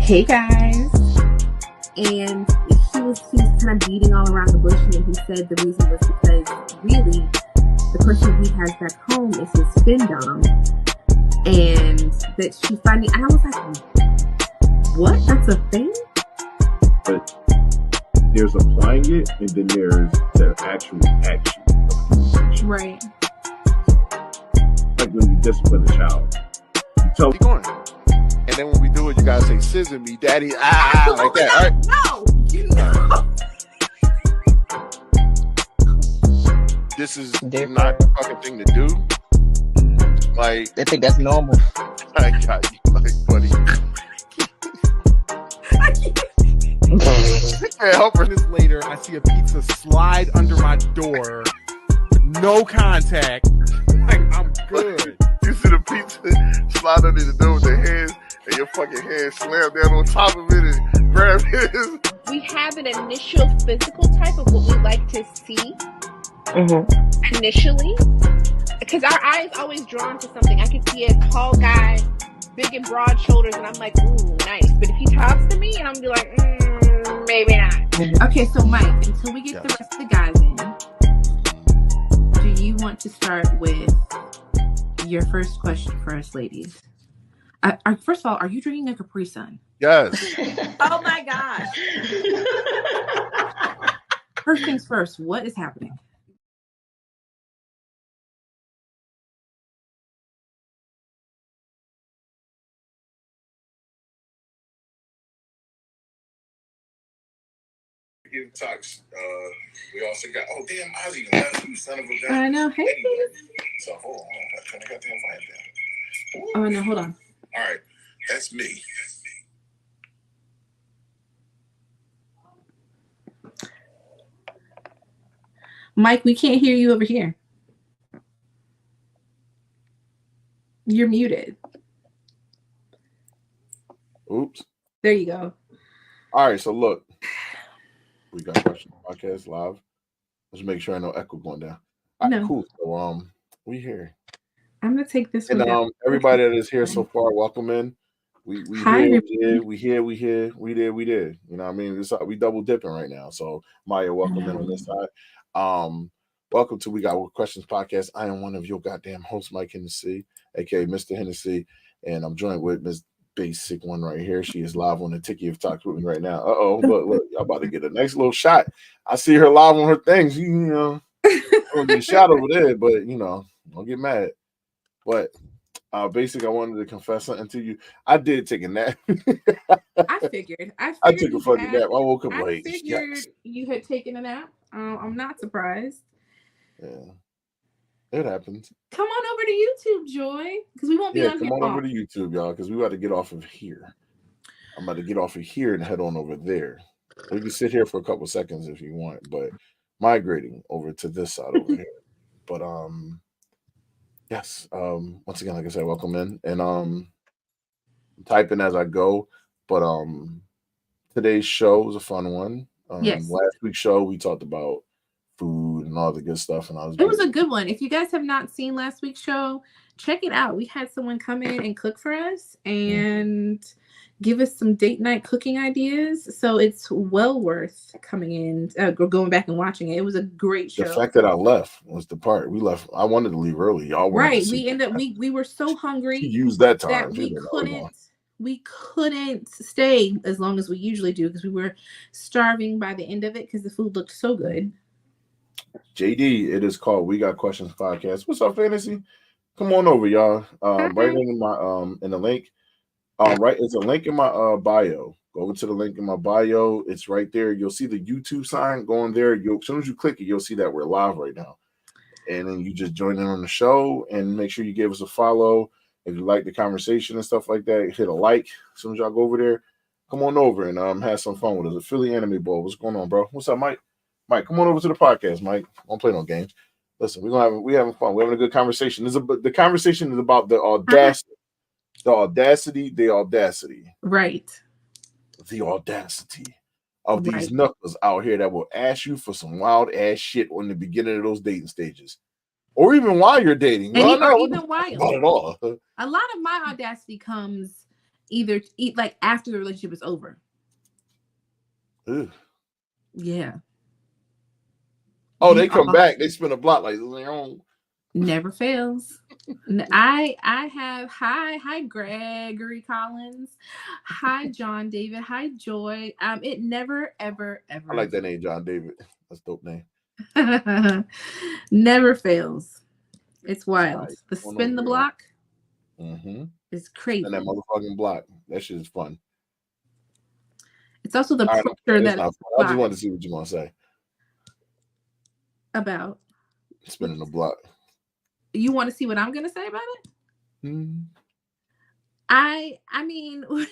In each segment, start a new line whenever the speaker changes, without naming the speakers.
Hey guys, and he was kind of beating all around the bush, and he said the reason was because really the person he has back home is his fin-dom, and that she finally, and I was like, what? That's a thing?
But there's applying it, and then there's the actual action of usage.
Right.
Like when you discipline a child, you tell
Keep going. And then when we do it, you gotta say, "Scissor me, daddy," like that. All right?
No, you know.
This is
Different.
not the fucking thing to do. Like,
They think that's normal.
I got you, like, buddy.
I can't.
Can't help her.
Minutes later, I see a pizza slide under my door. No contact. Like, I'm good.
You see the pizza slide under the door with the hands, and your fucking hand slam down on top of it and grab his.
We have an initial physical type of what we like to see initially, because our eye is always drawn to something. I can see a tall guy, big and broad shoulders, and I'm like, ooh, nice. But if he talks to me, and I'm gonna be like, maybe not. Okay, so Mike, until we get the rest of the guys in, do you want to start with your first question for us ladies? First of all, are you drinking a Capri Sun?
Yes.
Oh my gosh. First things first, what is happening?
Give talks. We also got. Oh damn, Ozzy left. You son of a gun.
I know. Hey.
So hold on. I'm trying to get the invite down.
Oh no, hold on.
All right, that's me.
Mike, we can't hear you over here. You're muted.
Oops.
There you go.
All right, so look. We got question podcast live. Let's make sure I know echo going down. All right,
No.
cool. So we here.
I'm gonna take this
And
one down.
everybody that is here so far, welcome in. We
Hi,
here, we did. You know what I mean? We double dipping right now. So Maya, welcome in on this side. Welcome to We Got Questions Podcast. I am one of your goddamn hosts, Mike Hennessy, aka Mr. Hennessy, and I'm joined with Ms. Basic One right here. She is live on the Tiki of Talks with me right now. But look, y'all about to get a nice little shot. I see her live on her things. You know, gonna get a shot over there, but you know, don't get mad. But Basic, I wanted to confess something to you. I did take a nap.
I figured
I took a fucking nap. I woke up
I
late.
figured you had taken a nap. I'm not surprised.
Yeah, it happens.
Come on over to YouTube, Joy, because we won't be on here.
Come on over to YouTube, y'all, because we got to get off of here. I'm about to get off of here and head on over there. We can sit here for a couple seconds if you want, but migrating over to this side over here. But yes. Once again, like I said, welcome in, and I'm typing as I go. But today's show was a fun one.
Yes.
Last week's show we talked about food and all the good stuff, and
it was a good one. If you guys have not seen last week's show, check it out. We had someone come in and cook for us and give us some date night cooking ideas. So it's well worth coming in, going back and watching it. It was a great show.
The fact that I left was the part we left. I wanted to leave early. Y'all
right. We ended up. We were so hungry.
Use that time
that we couldn't stay as long as we usually do because we were starving by the end of it because the food looked so good.
JD, it is called We Got Questions Podcast. What's up, Fantasy? Come on over, y'all. Right in my in the link. Right, it's a link in my bio. Go over to the link in my bio. It's right there. You'll see the YouTube sign going there. As soon as you click it, you'll see that we're live right now. And then you just join in on the show and make sure you give us a follow. If you like the conversation and stuff like that, hit a like. As soon as y'all go over there, come on over and have some fun with us. The Philly Anime Bowl. What's going on, bro? What's up, Mike? Mike, come on over to the podcast, Mike. Don't play no games. Listen, we're having fun. We're having a good conversation. The conversation is about the audacity. The audacity.
Right.
The audacity of these knuckles out here that will ask you for some wild ass shit on the beginning of those dating stages. Or even while you're dating.
Even while.
Not at all.
A lot of my audacity comes either like after the relationship is over.
Ugh.
Yeah.
Oh,
We
they come
all-
back. They spin a block like.
Never fails. I have hi Gregory Collins, hi John David, hi Joy. It never ever ever.
I like that name, John David. That's a dope name.
Never fails. It's wild.
Right.
The spin the block is crazy.
And that motherfucking block. That shit is fun.
It's also the pressure that
not fun. I just wanted to see what you want to say
about
spinning the block.
You want to see what I'm going to say about it? I mean, where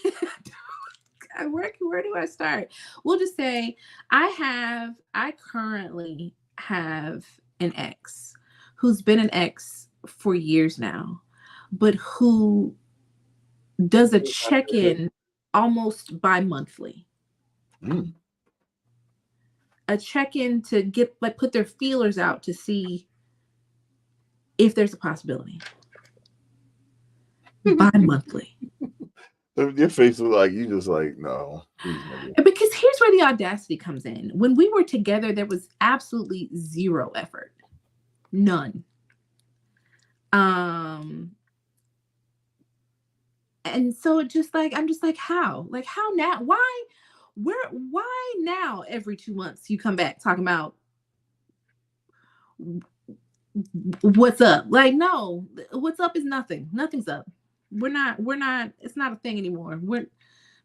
do I start? We'll just say I currently have an ex who's been an ex for years now, but who does a check-in almost bi-monthly. A check-in to get put their feelers out to see if there's a possibility. Bi-monthly.
Your face was like, you just like, no.
Because here's where the audacity comes in. When we were together, there was absolutely zero effort. None. And so it just like, I'm just like, how? Like, how now? Why now every 2 months you come back talking about what's up? Like, no, what's up is nothing. Nothing's up. We're not, it's not a thing anymore.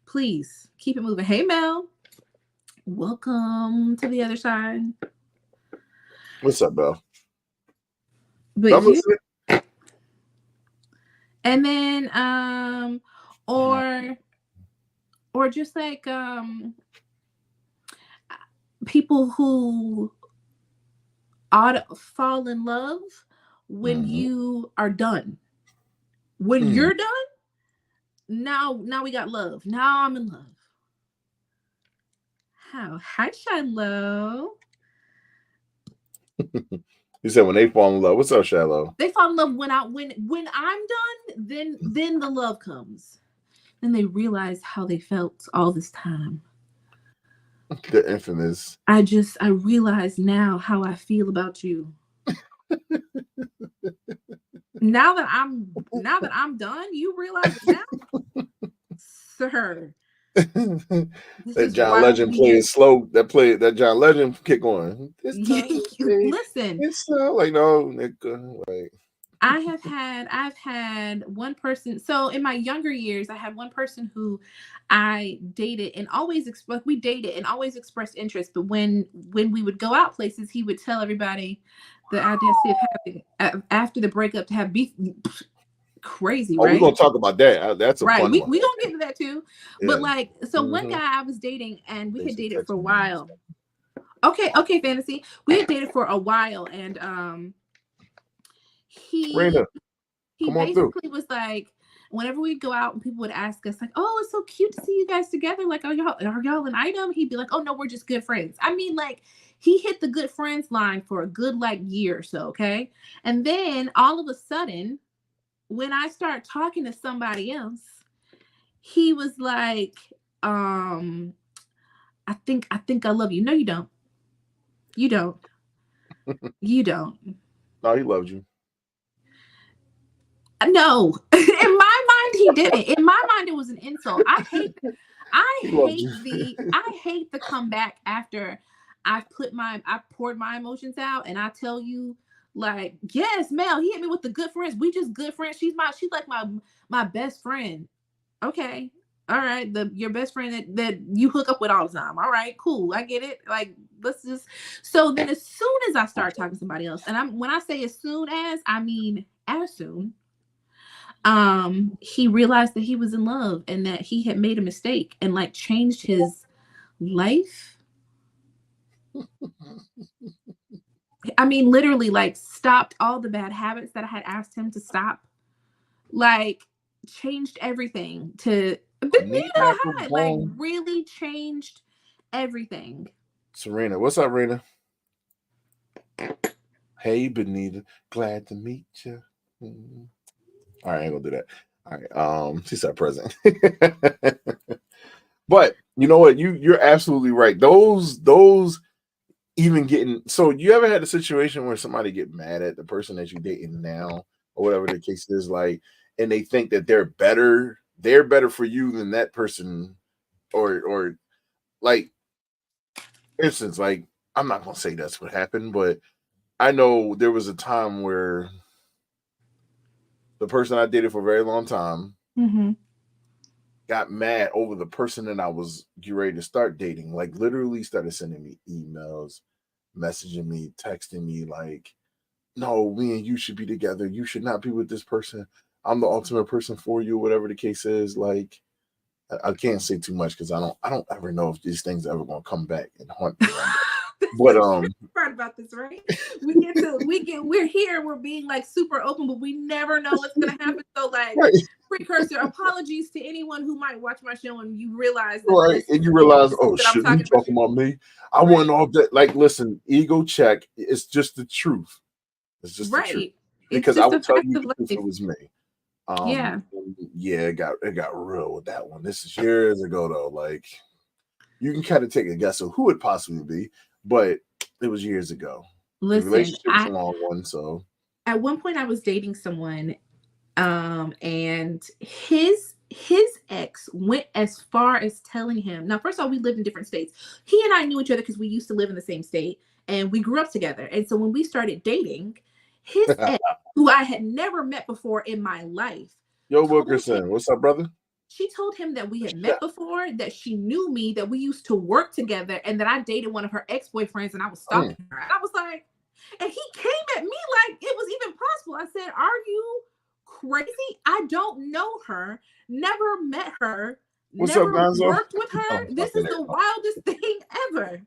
Please keep it moving. Hey, Mel. Welcome to the other side.
What's up, Belle?
But and then, or just like, people who fall in love when you are done. When you're done, now we got love. Now I'm in love. How? Hi, Shiloh.
You said when they fall in love. What's up, Shiloh?
They fall in love when I'm done. Then the love comes. Then they realize how they felt all this time.
The infamous.
I realize now how I feel about you. Now that I'm done, you realize it now, sir.
That John Legend playing slow. That John Legend kick on.
Listen,
it's so like no, nigga. Like
I've had one person. So in my younger years, I had one person who I dated and always expressed interest. But when we would go out places, he would tell everybody the audacity of having after the breakup to have beef. Crazy, right?
We're gonna talk about that. That's a
right.
fun
We
one.
gonna get to that too.
Yeah.
But like, so one guy I was dating, and we had dated for a while. Okay, fantasy. We had dated for a while, and he basically was like, whenever we'd go out and people would ask us like, oh, it's so cute to see you guys together, like, are y'all an item? He'd be like, oh no, we're just good friends. I mean, like, he hit the good friends line for a good like year or so, okay? And then all of a sudden, when I start talking to somebody else, he was like, I think I love you. No, you don't. You don't. You don't.
No, he loved you.
No, in my mind he didn't. In my mind it was an insult. I hate the comeback after I poured my emotions out and I tell you like, yes, Mel, he hit me with the good friends. We just good friends. She's like my best friend. Okay. All right, your best friend that you hook up with all the time. All right, cool. I get it. Like, let's just. So then, as soon as I start talking to somebody else, and when I say as soon as, I mean as soon. He realized that he was in love and that he had made a mistake and like changed his life. I mean, literally, like stopped all the bad habits that I had asked him to stop. Like, changed everything to. Like really changed everything.
Serena, what's up, Rena? Hey, Benita, glad to meet you. All right, I ain't gonna do that. All right. She said present. But you know what? You're absolutely right. Those even getting, so you ever had a situation where somebody get mad at the person that you're dating now, or whatever the case is, like, and they think that they're better for you than that person, or like, for instance, like, I'm not gonna say that's what happened, but I know there was a time where the person I dated for a very long time got mad over the person that I was getting ready to start dating. Like, literally started sending me emails, messaging me, texting me, like, no, me and you should be together. You should not be with this person. I'm the ultimate person for you, whatever the case is. Like, I can't say too much because I don't ever know if these things are ever gonna come back and haunt me. But
part about this, right? We're here, we're being like super open, but we never know what's gonna happen. So like,
right.
Precursor, apologies to anyone who might watch my show and you realize that
Right, and you realize, oh shit, you talking about me? I
right.
want all that. Like, listen, ego check. It's just the truth. It's just the truth.
Right.
Because I would tell you the truth if it was me.
Yeah.
Yeah, it got real with that one. This is years ago though. Like, you can kind of take a guess of who it possibly be, but it was years ago.
Listen,
the relationship was a long one. So
at one point I was dating someone, and his ex went as far as telling him. Now, first of all, we lived in different states. He and I knew each other because we used to live in the same state and we grew up together. And so when we started dating, his ex, who I had never met before in my life.
Yo, Wilkerson, what's up, brother?
She told him that we had met before, that she knew me, that we used to work together, and that I dated one of her ex-boyfriends and I was stalking her. And I was like, and he came at me like it was even possible. I said, are you crazy? I don't know her, never met her,
what's
never
up, Gonzo?
worked with her. This is the wildest thing ever.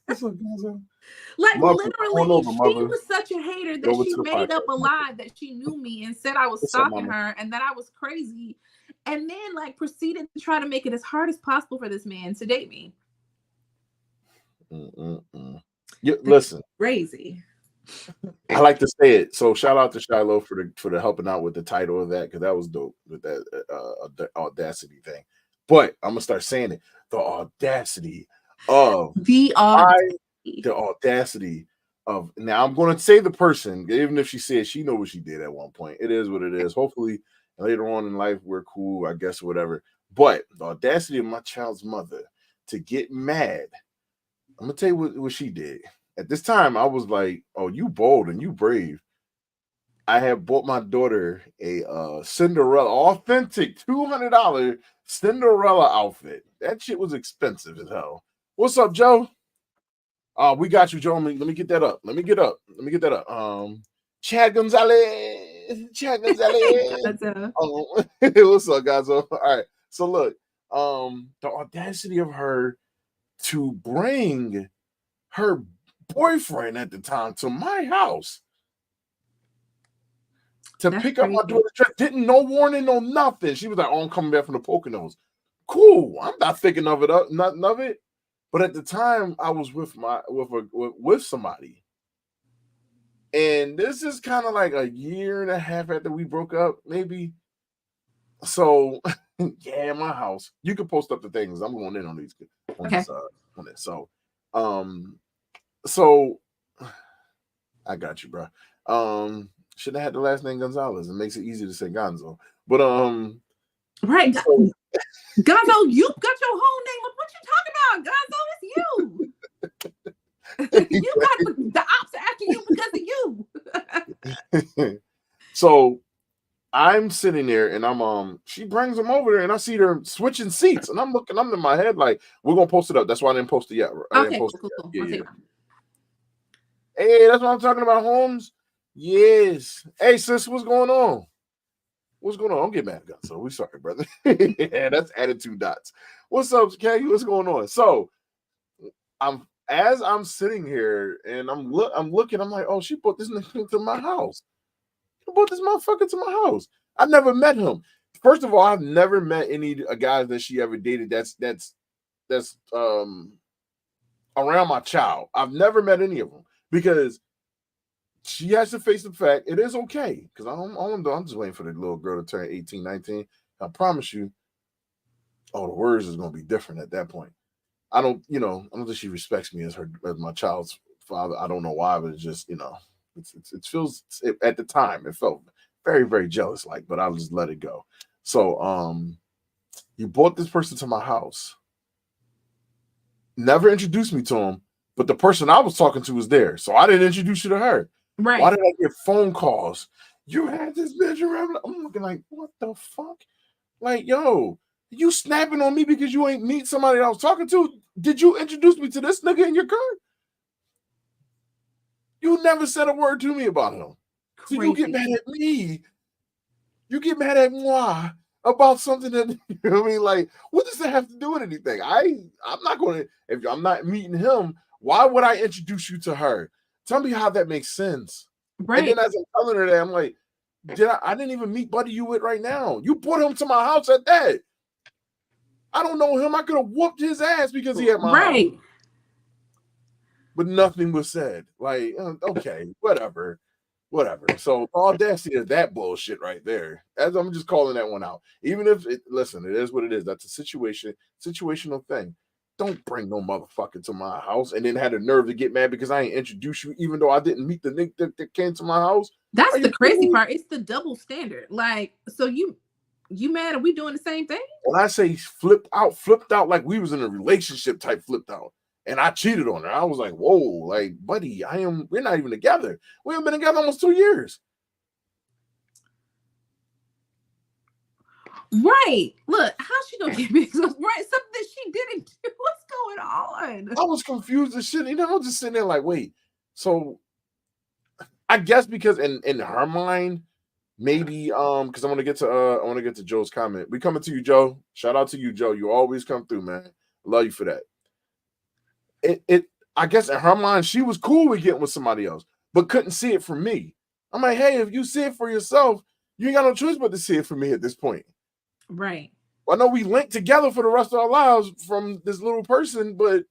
What's up, Gonzo?
Like,
Mother,
literally, she was such a hater that she made up a lie that she knew me and said I was stalking her and that I was crazy. And then, like, proceeded to try to make it as hard as possible for this man to date me.
Yeah, listen,
crazy.
I like to say it. So shout out to Shiloh for the helping out with the title of that, because that was dope with that the Audacity thing. But I'm gonna start saying it. The audacity of the audacity of, now I'm gonna say the person, even if she said she know what she did at one point. It is what it is. Hopefully later on in life we're cool, I guess, whatever. But the audacity of my child's mother to get mad. I'm gonna tell you what she did. At this time, I was like, "Oh, you bold and you brave." I had bought my daughter a Cinderella, authentic $200 Cinderella outfit. That shit was expensive as hell. What's up, Joe? We got you, Joe. Let me get that up. Let me get that up. Chad Gonzalez. What's up, guys? All right. So look, the audacity of her to bring her boyfriend at the time to my house to pick up my daughter's dress. Didn't no warning, no nothing. She was like, "Oh, I'm coming back from the Poconos." Cool. I'm not thinking of it up, nothing of it. But at the time, I was with somebody, and this is kind of like a year and a half after we broke up, maybe. So, yeah, my house. You can post up the things. I'm going in on these on this. So I got you, bro. Should have had the last name Gonzalez. It makes it easy to say Gonzo. But
right, so, Gonzo, you got your whole name up. What you talking about? Gonzo, it's you. You got the ops after you because of you.
So I'm sitting there and I'm she brings him over there and I see her switching seats and I'm in my head like, we're gonna post it up. That's why I didn't post it yet.
Cool.
Yeah. Hey, that's what I'm talking about, Holmes. Yes. Hey, sis, what's going on? What's going on? Don't get mad, so we sorry, brother. Yeah, that's attitude dots. What's up, Kay? What's going on? So as I'm sitting here and I'm looking, I'm like, oh, she brought this nigga to my house. She brought this motherfucker to my house. I never met him. First of all, I've never met any guys that she ever dated that's around my child. I've never met any of them because she has to face the fact it is okay. Because I'm just waiting for the little girl to turn 18, 19. I promise you, the words is going to be different at that point. I don't think she respects me as my child's father. I don't know why, but it's just, it feels at the time it felt very, very jealous like, but I'll just let it go. So, you brought this person to my house, never introduced me to him, but the person I was talking to was there, so I didn't introduce you to her.
Right.
Why did I get phone calls? You had this bitch around. I'm looking like, what the fuck? Like, yo, you snapping on me because you ain't meet somebody I was talking to? Did you introduce me to this nigga in your car? You never said a word to me about him. So you get mad at me. You get mad at moi about something that, you know what I mean? Like, what does that have to do with anything? I'm not going to, if I'm not meeting him, why would I introduce you to her? Tell me how that makes sense. Right. And then as I'm telling her that, I'm like, I didn't even meet buddy you with right now. You brought him to my house at that. I don't know him. I could have whooped his ass because he had my house. But nothing was said. Like, okay, whatever. So Audacity is that bullshit right there. As I'm just calling that one out. Even if it is what it is. That's a situational thing. Don't bring no motherfucker to my house and then had the nerve to get mad because I ain't introduced you, even though I didn't meet the nigga that came to my house.
That's the crazy part. It's the double standard. Like, so you mad? Are we doing the same thing?
When I say flipped out like we was in a relationship type flipped out. And I cheated on her. I was like, whoa, like, buddy, we're not even together. We haven't been together almost 2 years.
Right. Look, how's she gonna get me? Right, something that she didn't do. What's going on?
I was confused as shit. I was just sitting there like, wait. So I guess because in her mind, maybe because I want to get to Joe's comment. We coming to you, Joe. Shout out to you, Joe. You always come through, man. Love you for that. I guess in her mind, she was cool with getting with somebody else, but couldn't see it from me. I'm like, hey, if you see it for yourself, you ain't got no choice but to see it for me at this point.
Right.
I know we linked together for the rest of our lives from this little person, but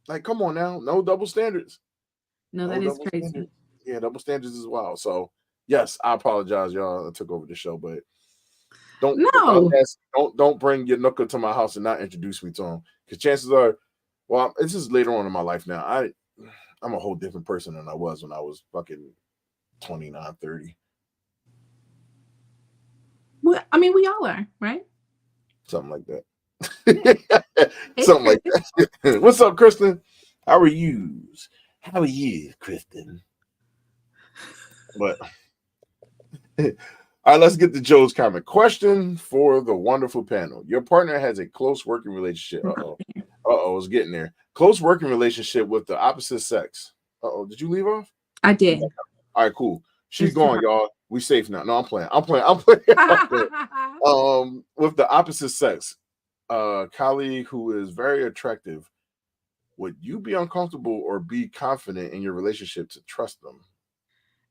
like, come on now, no double standards.
No, that is crazy.
Standards. Yeah, double standards as well. So yes, I apologize, y'all. I took over the show, but don't bring your nooker to my house and not introduce me to him, because chances are, well, this is later on in my life now. I'm a whole different person than I was when I was fucking 29, 30.
Well, I mean, we all are, right?
Something like that. Something like that. What's up, Kristen? How are you? How are you, Kristen? But all right, let's get to Joe's comment. Question for the wonderful panel. Your partner has a close working relationship. It's getting there. Close working relationship with the opposite sex. Did you leave off?
I did.
All right, cool. She's gone, y'all. We safe now. No, I'm playing. With the opposite sex, colleague who is very attractive, would you be uncomfortable or be confident in your relationship to trust them?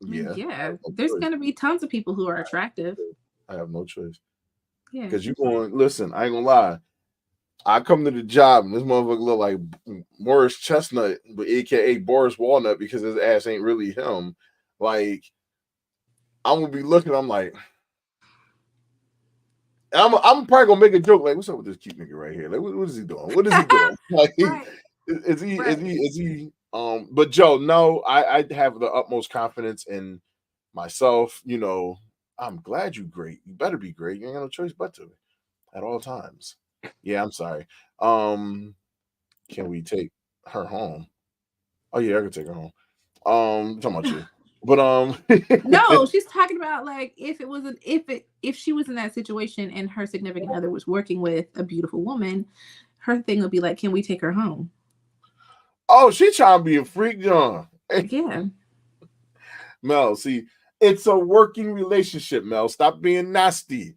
Yeah. There's going to be tons of people who are attractive.
I have no choice.
Yeah.
Because you're going, listen, I ain't gonna lie. I come to the job and this motherfucker look like Morris Chestnut, but AKA Boris Walnut, because his ass ain't really him. Like, I'm gonna be looking, I'm like, I'm probably gonna make a joke like, what's up with this cute nigga right here? Like, what is he doing? What is he doing? Like, right. Is he? But Joe, no, I have the utmost confidence in myself. You know, I'm glad you great. You better be great. You ain't got no choice but to at all times. Yeah, I'm sorry. Can we take her home? Oh yeah, I can take her home. I'm talking about you. But
no, she's talking about like if she was in that situation and her significant other was working with a beautiful woman, her thing would be like, can we take her home?
Oh, she trying to be a freak, John.
Yeah.
Mel, see, it's a working relationship, Mel. Stop being nasty.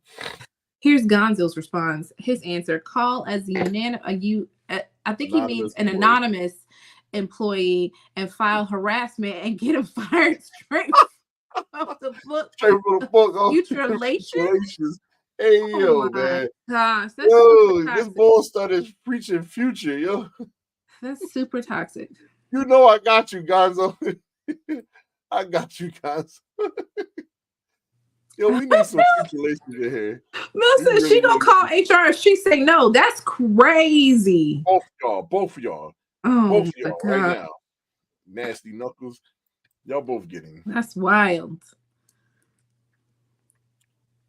Here's Gonzo's response. His answer: call as I think he means an anonymous employee and file harassment and get him fired straight off the book.
Straight from the book.
Future relations.
Hey, yo, man.
Gosh, that's
this boy started preaching future, yo.
That's super toxic.
You know I got you, Gonzo. I got you guys. Yo, we need some situations in here.
Mel says she gonna call HR if she say no. That's crazy.
Both of y'all,
Oh my
right
God.
now. Nasty knuckles. Y'all both getting.
That's wild.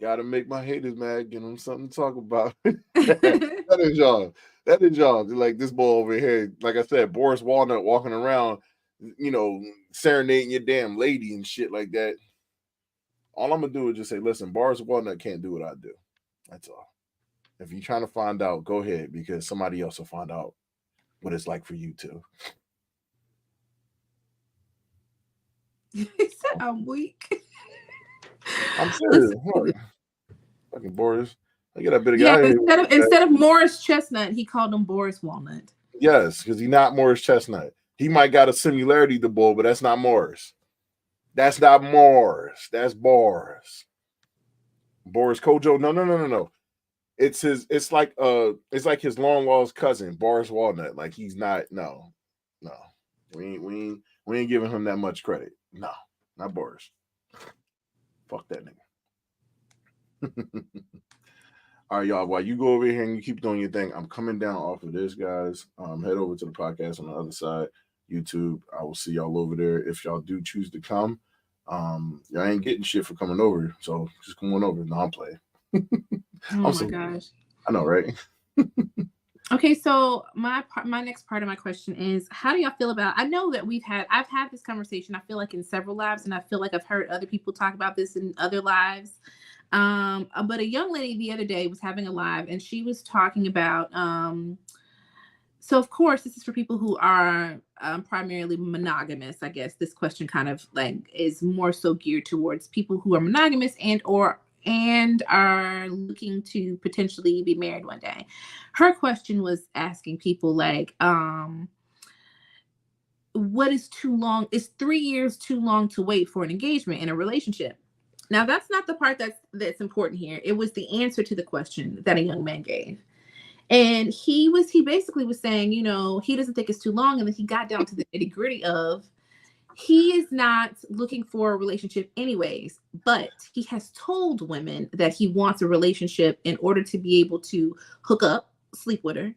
Gotta make my haters mad, give them something to talk about. That is y'all. That is y'all. Like this boy over here, like I said, Boris Walnut walking around, serenading your damn lady and shit like that. All I'm gonna do is just say, listen, Boris Walnut can't do what I do. That's all. If you're trying to find out, go ahead, because somebody else will find out what it's like for you too.
He said I'm weak.
I'm serious. Fucking Boris. I get that bit of
Yeah,
guy.
instead of Morris Chestnut, he called him Boris Walnut.
Yes, because he's not Morris Chestnut. He might got a similarity to Bull, but that's not Morris. That's not Morris. That's Boris. Boris Kojo. No. It's like his long lost cousin, Boris Walnut. Like he's not. No. We ain't giving him that much credit. No, not Boris. Fuck that nigga. All right, y'all. While you go over here and you keep doing your thing, I'm coming down off of this, guys. Head over to the podcast on the other side, YouTube. I will see y'all over there. If y'all do choose to come, y'all ain't getting shit for coming over. So just come on over. No, I'm playing.
Oh my gosh.
I know, right?
Okay, so my next part of my question is, how do y'all feel about? I know that I've had this conversation. I feel like in several lives, and I feel like I've heard other people talk about this in other lives. But a young lady the other day was having a live, and she was talking about. So of course, this is for people who are primarily monogamous. I guess this question kind of like is more so geared towards people who are monogamous and are looking to potentially be married one day. Her question was asking people like, what is too long? Is 3 years too long to wait for an engagement in a relationship? Now, that's not the part that's important here. It was the answer to the question that a young man gave. And he basically was saying, he doesn't think it's too long. And then he got down to the nitty gritty of, he is not looking for a relationship anyways, but he has told women that he wants a relationship in order to be able to hook up, sleep with her.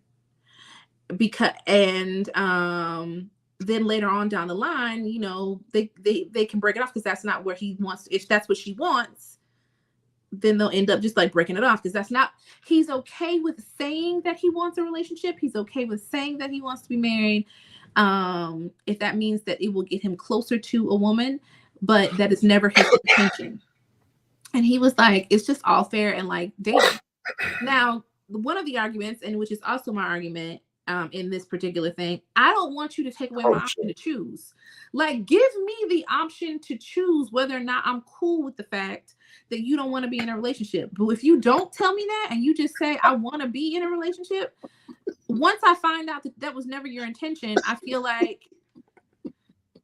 Then later on down the line, they can break it off because that's not where he wants. If that's what she wants, then they'll end up just like breaking it off because that's not. He's okay with saying that he wants a relationship. He's okay with saying that he wants to be married. If that means that it will get him closer to a woman, but that is never his intention. And he was like, it's just all fair and like dating. Now, one of the arguments, and which is also my argument in this particular thing, I don't want you to take away my option to choose. Like, give me the option to choose whether or not I'm cool with the fact that you don't want to be in a relationship. But if you don't tell me that and you just say, I want to be in a relationship, once I find out that was never your intention, I feel like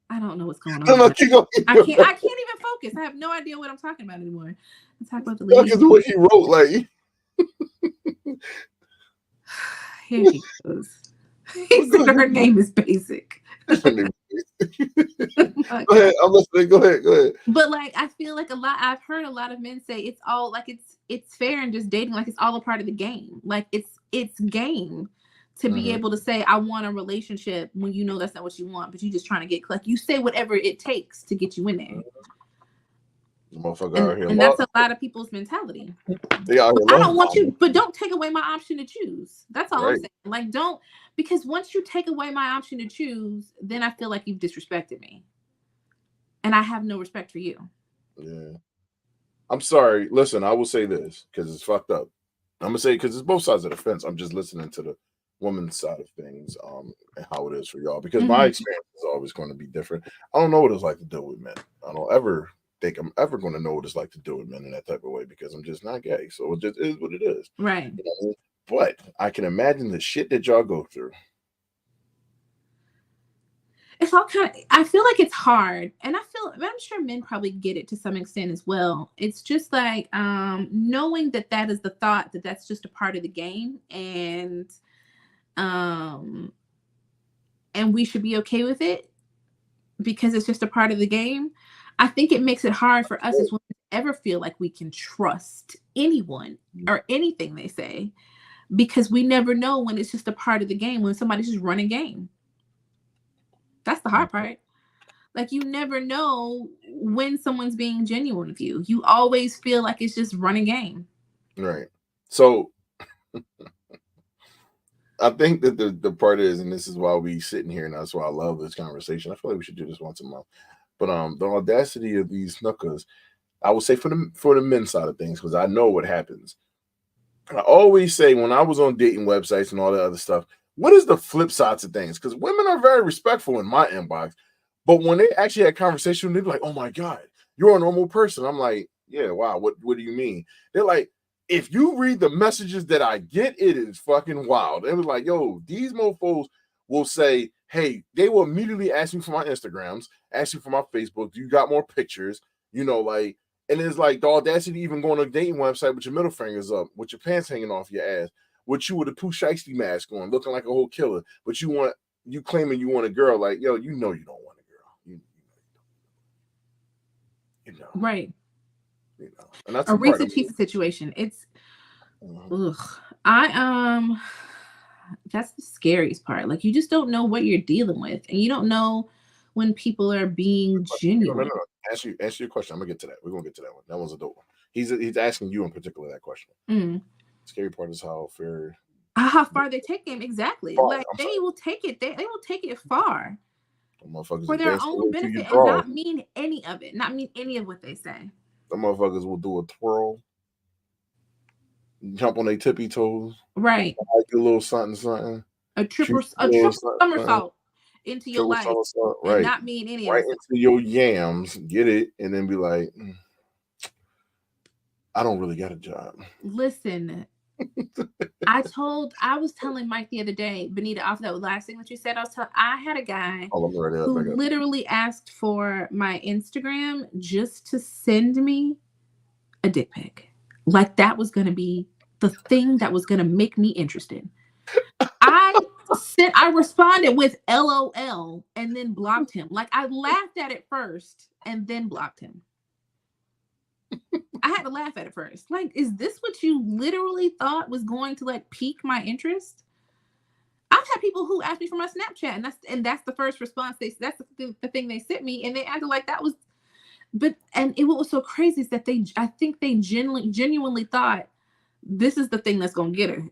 I don't know what's going on. I can't even focus. I have no idea what I'm talking about anymore. I'm talking about the lady.
That's what he wrote. Like,
here he goes. He said her name is Basic.
Go ahead. I'm listening. Go ahead.
But like, I feel like I've heard a lot of men say it's all like it's fair and just dating, like it's all a part of the game. Like it's game to be able to say, I want a relationship when you know that's not what you want, but you just trying to get, like, you say whatever it takes to get you in there. And that's a lot of people's mentality. I don't want you, but don't take away my option to choose. That's all I'm saying. Like, don't, because once you take away my option to choose, then I feel like you've disrespected me. And I have no respect for you.
Yeah. I'm sorry. Listen, I will say this because it's fucked up. I'm going to say, because it's both sides of the fence. I'm just listening to the woman's side of things and how it is for y'all, because my experience is always going to be different. I don't know what it's like to deal with men. I don't ever think I'm ever going to know what it's like to deal with men in that type of way because I'm just not gay. So it just is what it is.
Right.
You know what I mean? But I can imagine the shit that y'all go through.
It's all kind of, I feel like it's hard. And I'm sure men probably get it to some extent as well. It's just like knowing that is the thought, that's just a part of the game. And we should be okay with it. because it's just a part of the game, I think it makes it hard for us as women to ever feel like we can trust anyone or anything they say, because we never know when it's just a part of the game, when somebody's just running game. That's the hard part. Like, you never know when someone's being genuine with you. You always feel like it's just running game.
Right. So I think that the part is, and this is why we sitting here, and that's why I love this conversation. I feel like we should do this once a month. But the audacity of these snookers, I would say for the men's side of things, because I know what happens. I always say when I was on dating websites and all that other stuff, what is the flip side to things? Because women are very respectful in my inbox, but when they actually had conversation, they're like, "Oh my God, you're a normal person." I'm like, "Yeah, wow. What do you mean?" They're like, "If you read the messages that I get, it is fucking wild." It was like, "Yo, these mofos will say, hey, they will immediately ask me for my Instagrams, ask you for my Facebook. Do you got more pictures? You know, like." And it's like the audacity to even go on a dating website with your middle fingers up, with your pants hanging off your ass, with you with a Pooh Shiesty mask on, looking like a whole killer. But you claiming you want a girl. Like, yo, you know you don't want a girl. You know.
Right.
You know. And that's
a Reese's Pizza situation. It's that's the scariest part. Like, you just don't know what you're dealing with, and you don't know when people are being genuine.
No. Answer your question. I'm gonna get to that. We're gonna get to that one. That one's a dope one. He's asking you in particular that question. Scary part is how
far they take him. Exactly. Like, they will take it. They will take it far for their own benefit and not mean any of it. Not mean any of what they say.
The motherfuckers will do a twirl, jump on their tippy toes,
right?
Like a little something,
a triple somersault into your life,
right?
And not mean any
right
of it.
Into your yams, get it, and then be like, I don't really got a job.
Listen, I was telling Mike the other day, Benita, off that last thing that you said, I had a guy who literally asked for my Instagram just to send me a dick pic. Like, that was going to be the thing that was going to make me interested. I responded with LOL and then blocked him. Like, I laughed at it first and then blocked him. I had to laugh at it first. Like, is this what you literally thought was going to, like, pique my interest? I've had people who asked me for my Snapchat, and that's the first response. That's the thing they sent me, and they acted like that was. But what was so crazy is that I think they genuinely thought this is the thing that's gonna get her.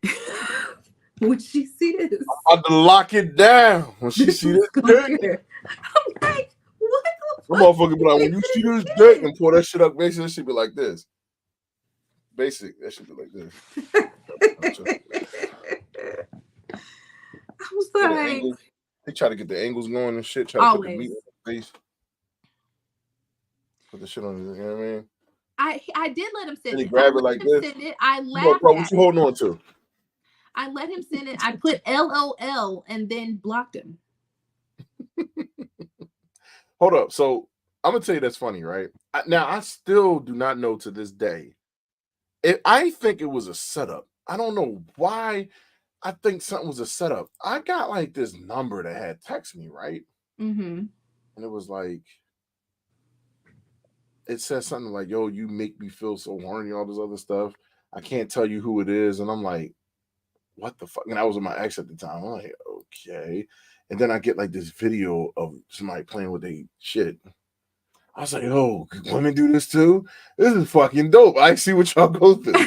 When she see this,
I'm about to lock it down. When she see this dick,
I'm like, what the fuck?
Motherfucker be like, when you see this dick and pull that shit up, basically that should be like this. Basic, that should be like this.
I was like,
they try to get the angles going and shit. Try to put the meat in the face. Put the shit on you know what I mean?
I did let him send it.
Grab it like this.
I laughed.
Bro, what you holding on to?
I let him send it. I put LOL and then blocked him.
Hold up. So I'm gonna tell you that's funny, right? Now I still do not know to this day. I think it was a setup. I don't know why. I think something was a setup. I got like this number that had text me, right?
Mm-hmm.
And it was like, it said something like, yo, you make me feel so horny, all this other stuff. I can't tell you who it is. And I'm like, what the fuck? And I was with my ex at the time. I'm like, okay. And then I get like this video of somebody playing with their shit. I was like, oh, women do this too? This is fucking dope. I see what y'all go through.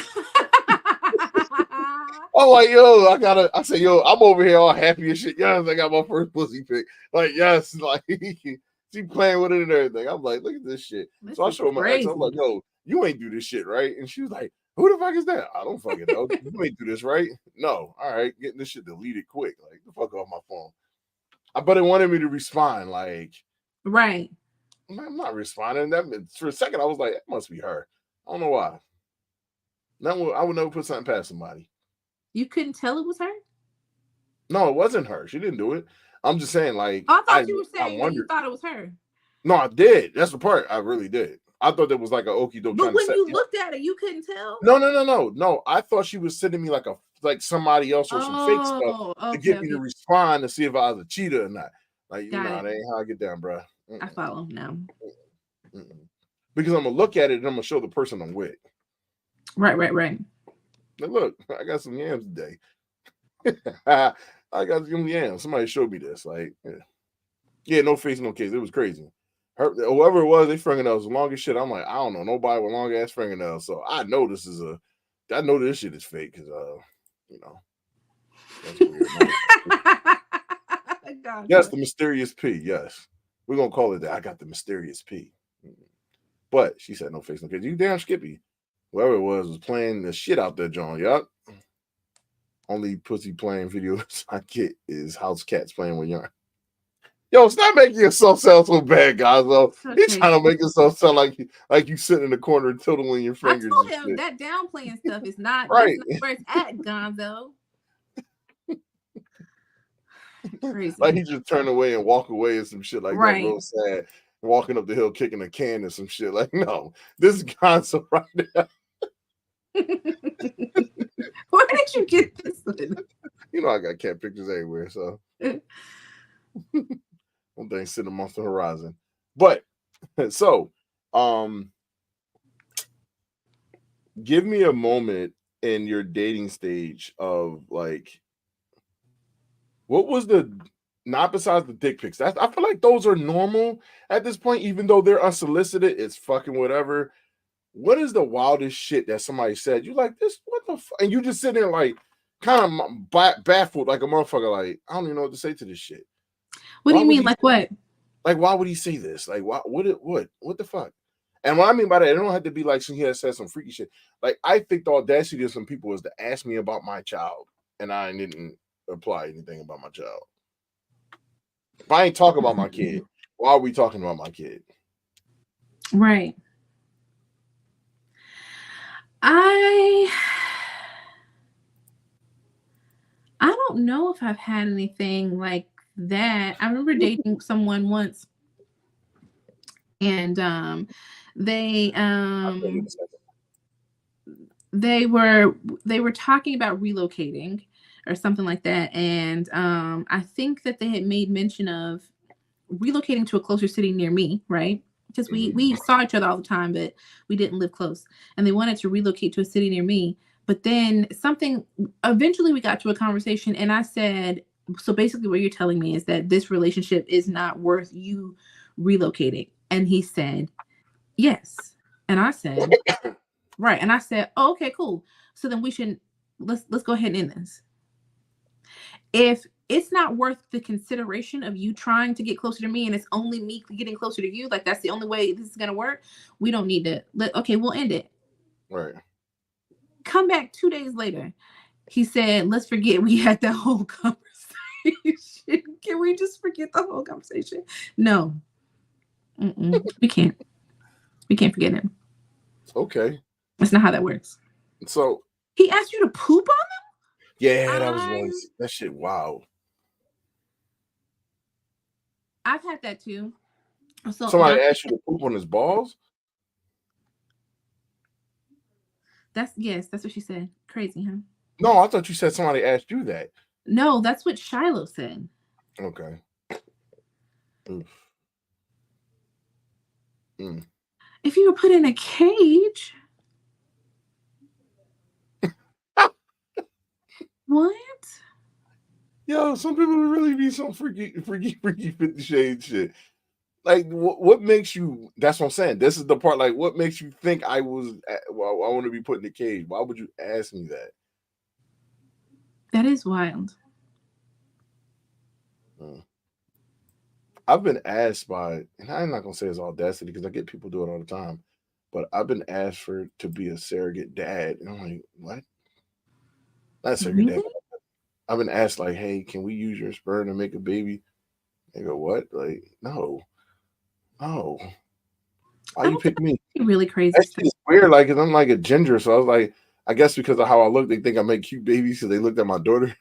I'm like, yo, I say, yo, I'm over here all happy and shit. Yes, I got my first pussy pic. Like, yes, like she playing with it and everything. I'm like, look at this shit. So I showed my ex, I'm like, yo, you ain't do this shit, right? And she was like, who the fuck is that? I don't fucking know. You ain't do this, right? No. All right, getting this shit deleted quick. Like, the fuck off my phone. But it wanted me to respond, like,
right.
I'm not responding. That for a second, I was like, it must be her. I don't know why. I would never put something past somebody.
You couldn't tell it was her?
No, it wasn't her. She didn't do it. I'm just saying, like,
I thought you were saying that you thought it was her.
No, I did. That's the part. I really did. I thought that was like an okie doke.
But when you looked at it, you couldn't tell.
No. I thought she was sending me like somebody else or some fake stuff to get me to respond to see if I was a cheater or not. Like, that ain't how I get down, bro.
I follow now.
Because I'm gonna look at it and I'm gonna show the person I'm with.
Right.
Like, look, I got some yams today. I got some yams. Somebody showed me this. Like, yeah, no face, no case. It was crazy. Whoever it was, they fingernails long as shit. I'm like, I don't know nobody with long ass fingernails, so I know this shit is fake because that's weird. Yes, the mysterious P. Yes, we're gonna call it that. I got the mysterious P. But she said no face, no case. You damn Skippy. Whoever it was playing the shit out there, John. Yup. Only pussy playing videos I get is house cats playing with yarn. Yo, stop making yourself sound so bad, guys. Though he's trying to make yourself sound like you sitting in the corner and twiddling your fingers.
I told him that downplaying stuff is not
right.
That's not where it's at, Gonzo. Crazy.
Like he just turn away and walk away and some shit like that, real sad. Walking up the hill kicking a can or some shit. Like, no, this is Gonzo right now.
Where did you get this one?
You know I got cat pictures everywhere, so one thing sitting amongst the horizon. But so give me a moment in your dating stage of like what was not besides the dick pics. I feel like those are normal at this point, even though they're unsolicited, it's fucking whatever. What is the wildest shit that somebody said? You like this? What the fuck? And you just sit there like kind of baffled like a motherfucker. Like, I don't even know what to say to this shit.
What do you mean? Like what?
Like, why would he say this? Like, what the fuck? And what I mean by that, it don't have to be like he has said some freaky shit. Like, I think the audacity of some people is to ask me about my child, and I didn't apply anything about my child. If I ain't talking about my kid, why are we talking about my kid?
Right. I don't know if I've had anything like that. I remember dating someone once, and they were talking about relocating or something like that, and I think that they had made mention of relocating to a closer city near me, right? Because we saw each other all the time, but we didn't live close, and they wanted to relocate to a city near me. But then eventually we got to a conversation, and I said, so basically what you're telling me is that this relationship is not worth you relocating. And he said, yes. And I said, right. And I said, oh, okay, cool. So then let's go ahead and end this. If it's not worth the consideration of you trying to get closer to me, and it's only me getting closer to you, like that's the only way this is going to work, we don't need to okay, we'll end it.
Right.
Come back 2 days later. He said, let's forget we had that whole conversation. Can we just forget the whole conversation? No. We can't. We can't forget him.
Okay.
That's not how that works.
So
he asked you to poop on them?
Yeah, that was nice. That shit, wow.
I've had that too. So
somebody asked you to poop on his balls?
That's what she said. Crazy, huh?
No, I thought you said somebody asked you that.
No, that's what Shiloh said.
Okay.
If you were put in a cage. What?
Yo, some people would really be some freaky 50 Shades shit. Like, what makes you? That's what I'm saying. This is the part. Like, what makes you think I want to be put in the cage? Why would you ask me that?
That is wild.
I've been asked by, and I'm not gonna say it's Audacity because I get people do it all the time, but I've been asked to be a surrogate dad, and I'm like, what? Not surrogate dad. I've been asked like, hey, can we use your sperm to make a baby? They go, what? Like, no. Why you pick me?
Really crazy.
That's just weird. Like, cause I'm like a ginger, so I was like, I guess because of how I look, they think I make cute babies because they looked at my daughter.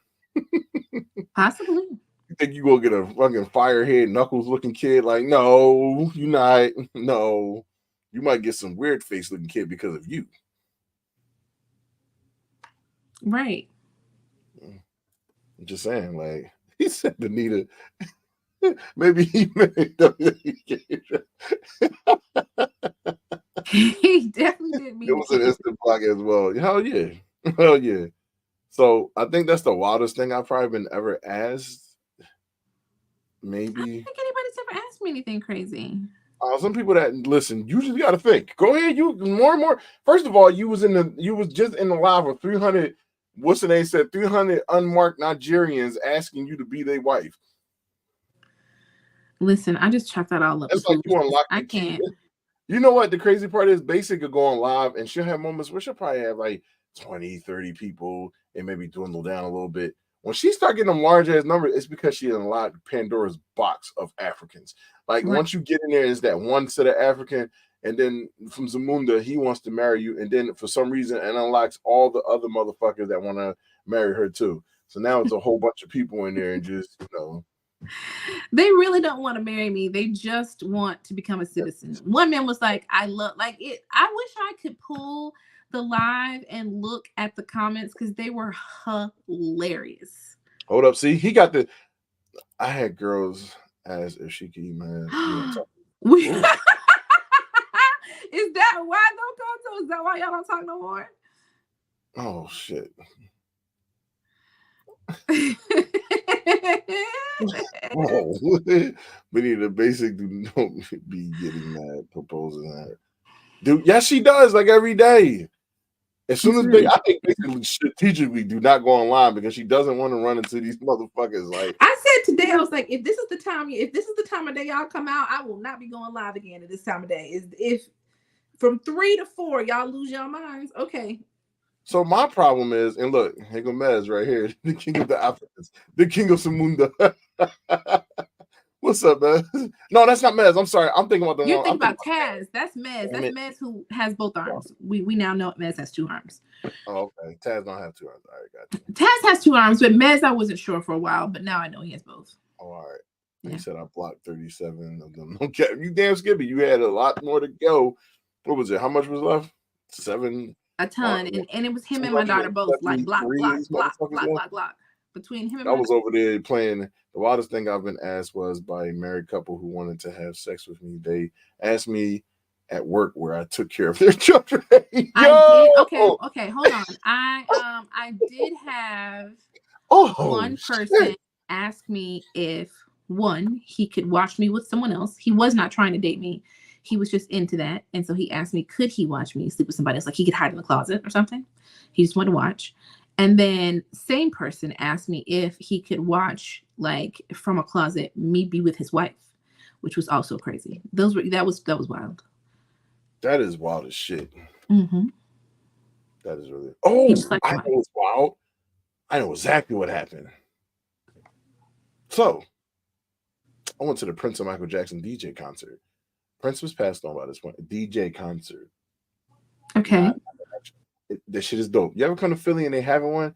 Possibly.
You think you gonna get a fucking firehead, knuckles looking kid? Like, no, you not. No, you might get some weird face looking kid because of you.
Right.
I'm just saying, like he said, Benita. Maybe he made them.
He definitely didn't
It
mean to
was an
kill.
instant block as well. Hell yeah. Hell yeah. So I think that's the wildest thing I've probably been ever asked.
I
Maybe
don't think anybody's ever asked me anything crazy.
some people that listen, you just gotta think. Go ahead, you more and more. First of all, you was just in the live with 300. What's the name said? 300 unmarked Nigerians asking you to be their wife.
Listen, I just chalked that all up.
It's like you unlock
I
the key.
can't.
You know what the crazy part is? Basic could go on live and she'll have moments where she'll probably have like 20, 30 people and maybe dwindle down a little bit. When she start getting them large ass numbers, it's because she unlocked Pandora's box of Africans. Like
Right.
once you get in there, it's that one set of African, and then from Zamunda, he wants to marry you, and then for some reason it unlocks all the other motherfuckers that want to marry her too. So now it's a whole bunch of people in there, and just
They really don't want to marry me. They just want to become a citizen. One man was like, I love like it. I wish I could pull the live and look at the comments because they were hilarious.
Hold up, see, he got the. I had girls ask if she could eat my ass.
Is that why don't go to? Is that why y'all don't talk no more?
Oh shit. Oh, we need a basic do don't be getting mad proposing that. Dude, yes, she does like every day. As soon as I think basically strategically do not go online because she doesn't want to run into these motherfuckers. Like
I said today, I was like, if this is the time of day y'all come out, I will not be going live again at this time of day. If from 3 to 4 y'all lose your minds, okay.
So my problem is, and look, here go Mez right here, the king of the Africans, the king of Samunda. What's up, Mez? No, that's not Mez. I'm sorry. I'm thinking about the
You're
one.
thinking about Taz. That's Mez. That's Mez who has both arms. We now know Mez has 2 arms.
Oh, okay. Taz don't have 2 arms. All right, got you.
Taz has 2 arms, but Mez I wasn't sure for a while, but now I know he has both.
Oh, all right.
Yeah.
He said I blocked 37 of them. Okay, you damn Skippy. You had a lot more to go. What was it? How much was left? 7.
A ton, and it was him and my daughter both like block. Between him and
I was over there playing. The wildest thing I've been asked was by a married couple who wanted to have sex with me. They asked me at work where I took care of their children.
I did. Okay, hold on. I did have one person ask me if he could watch me with someone else. He was not trying to date me. He was just into that. And so he asked me, could he watch me sleep with somebody else? Like he could hide in the closet or something. He just wanted to watch. And then same person asked me if he could watch like from a closet, me be with his wife, which was also crazy. That was wild.
That is wild as shit.
Mm-hmm.
That is really. Oh, I know it's wild. I know exactly what happened. So I went to the Prince and Michael Jackson DJ concert. Prince was passed on by this point. DJ concert.
Okay.
That shit is dope. You ever come to Philly and they having one?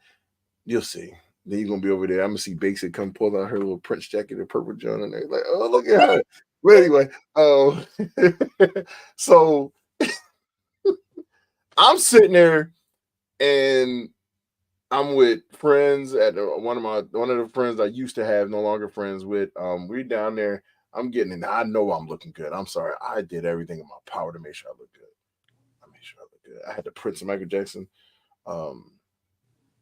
You'll see. Then you're gonna be over there. I'm gonna see Basic come pull out her little Prince jacket and purple john, and they're like, "Oh, look at her." But anyway, so I'm sitting there, and I'm with friends at one of the friends I used to have, no longer friends with. We're down there. I'm getting in. I know I'm looking good. I'm sorry. I did everything in my power to make sure I look good. I had the Prince and Michael Jackson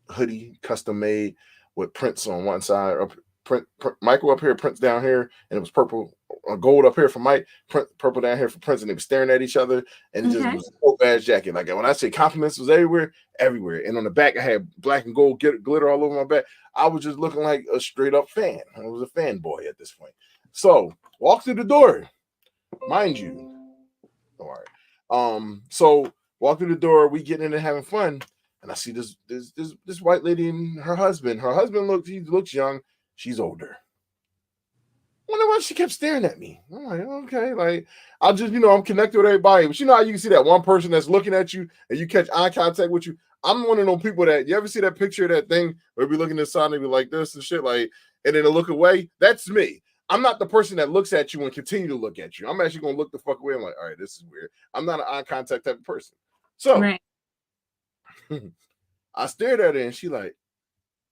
hoodie, custom made with Prince on one side, Michael up here, Prince down here, and it was purple, gold up here for Mike, purple down here for Prince, and they were staring at each other, and it just was a dope ass jacket. Like when I say compliments was everywhere. And on the back I had black and gold glitter all over my back. I was just looking like a straight up fan. I was a fanboy at this point. So walk through the door, mind you. All right. So walk through the door, we get in and having fun, and I see this white lady and her husband. Her husband looks young, she's older. I wonder why she kept staring at me. I'm like, okay, like I just, I'm connected with everybody. But you know how you can see that one person that's looking at you and you catch eye contact with you. I'm one of those people that you ever see that picture of that thing where we looking inside and be like this and shit, like, and then they look away. That's me. I'm not the person that looks at you and continue to look at you. I'm actually gonna look the fuck away. I'm like, all right, this is weird. I'm not an eye contact type of person. So right. I stared at her and she like,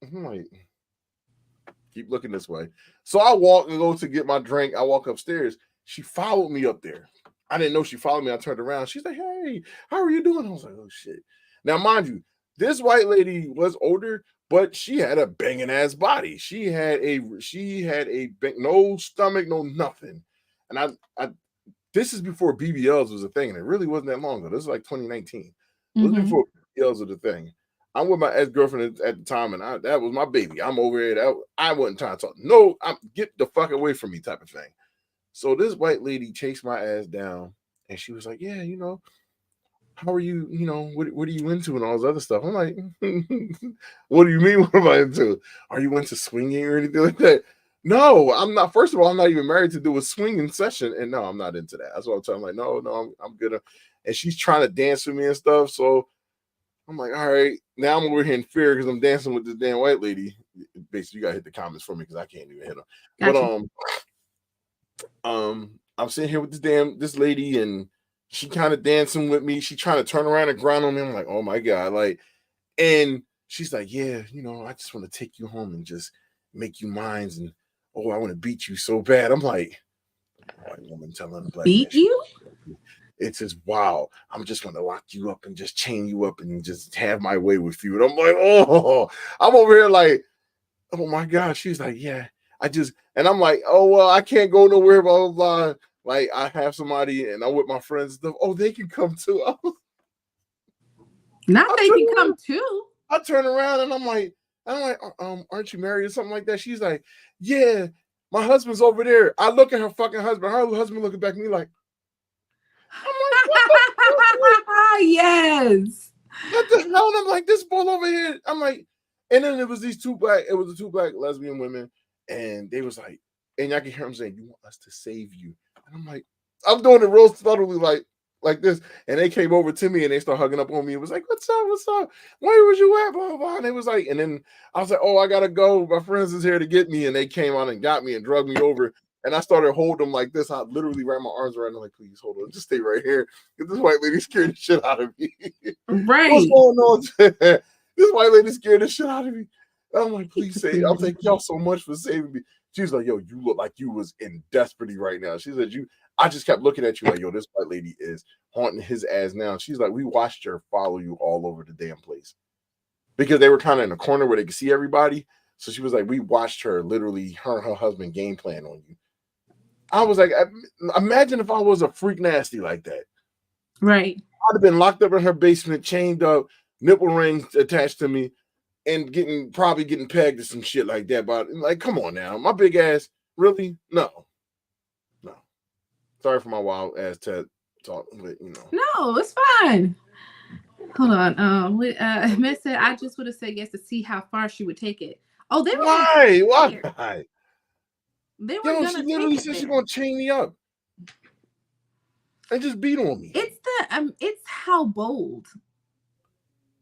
I'm like, Keep looking this way. So I walk and go to get my drink. I walk upstairs. She followed me up there. I didn't know she followed me. I turned around. She's like, hey, how are you doing? I was like, oh shit. Now, mind you, this white lady was older, but she had a banging ass body. She had a no stomach, no nothing. And I this is before BBLs was a thing, and it really wasn't that long ago. This is like 2019. This was before BBLs was a thing. I'm with my ex-girlfriend at the time, and that was my baby. I'm over here. I wasn't trying to talk. No, get the fuck away from me type of thing. So this white lady chased my ass down, and she was like, yeah, how are you, what are you into and all this other stuff? I'm like, what do you mean, what am I into? Are you into swinging or anything like that? No, I'm not. First of all, I'm not even married to do a swinging session, and no, I'm not into that. That's what I'm telling. Like, no, I'm good. And she's trying to dance with me and stuff, so I'm like, all right. Now I'm over here in fear because I'm dancing with this damn white lady. Basically, you gotta hit the comments for me because I can't even hit them. Gotcha. But I'm sitting here with this lady, and she kind of dancing with me. She trying to turn around and grind on me. I'm like, oh my god, and she's like, yeah, I just want to take you home and just make you mine, and I want to beat you so bad. I'm like, white woman telling the black
beat
man,
you.
It says, wow, I'm just going to lock you up and just chain you up and just have my way with you. And I'm like, oh, I'm over here like, oh my God. She's like, yeah, and I'm like, oh, well, I can't go nowhere, blah, blah, blah. Like, I have somebody and I'm with my friends and stuff. Oh, they can come too.
They can come too.
I turn around and I'm like, aren't you married or something like that? She's like, yeah, my husband's over there. I look at her fucking husband. Her husband looking back at me like,
yes.
What the hell? And I'm like, this bull over here. I'm like, and then it was the two black lesbian women, and they was like, and I can hear them saying, you want us to save you. And I'm like, I'm doing it real subtly like this. And they came over to me and they started hugging up on me. It was like, what's up? Where was you at? Blah, blah, blah. And it was like, and then I was like, oh, I gotta go. My friends is here to get me. And they came out and got me and drug me over. And I started holding them like this. I literally ran my arms around them like, please hold on. Just stay right here. Because this white lady scared the shit out of me.
Right.
What's going on? This white lady scared the shit out of me. And I'm like, please save me. I'm like, y'all so much for saving me. She's like, yo, you look like you was in desperately right now. She said, I just kept looking at you like, yo, this white lady is haunting his ass now. She's like, we watched her follow you all over the damn place. Because they were kind of in a corner where they could see everybody. So she was like, we watched her literally, her and her husband game plan on you. I was like, imagine if I was a freak nasty like that.
Right.
I'd have been locked up in her basement, chained up, nipple rings attached to me, and probably getting pegged or some shit like that. But like, come on now. My big ass, really? No. Sorry for my wild ass TED talk, but
No, it's fine. Hold on. Miss said I just would have said yes to see how far she would take it. Oh, they were
why?
They were gonna
she literally said she's gonna chain me up and just beat on me.
It's how bold.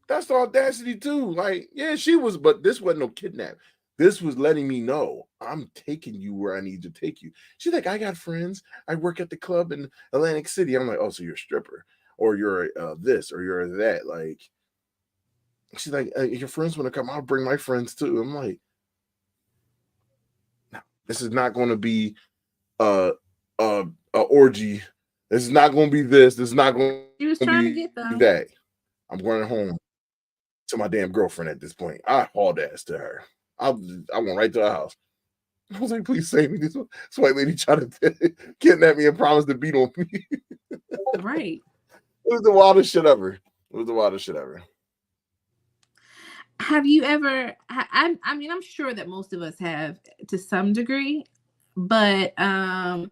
That's the audacity too. Like, yeah, she was, but this wasn't no kidnap. This was letting me know I'm taking you where I need to take you. She's like, I got friends. I work at the club in Atlantic City. I'm like, oh, so you're a stripper, or you're this, or you're that. Like, she's like, your friends want to come. I'll bring my friends too. I'm like, no, this is not going to be a orgy. This is not going to be this. This is not going to be that. I'm going home to my damn girlfriend at this point. I hauled ass to her. I went right to her house. I was like, please save me. This white lady tried to kidnap me and promised to beat on me.
Right.
It was the wildest shit ever.
Have you ever, I mean, I'm sure that most of us have to some degree, but have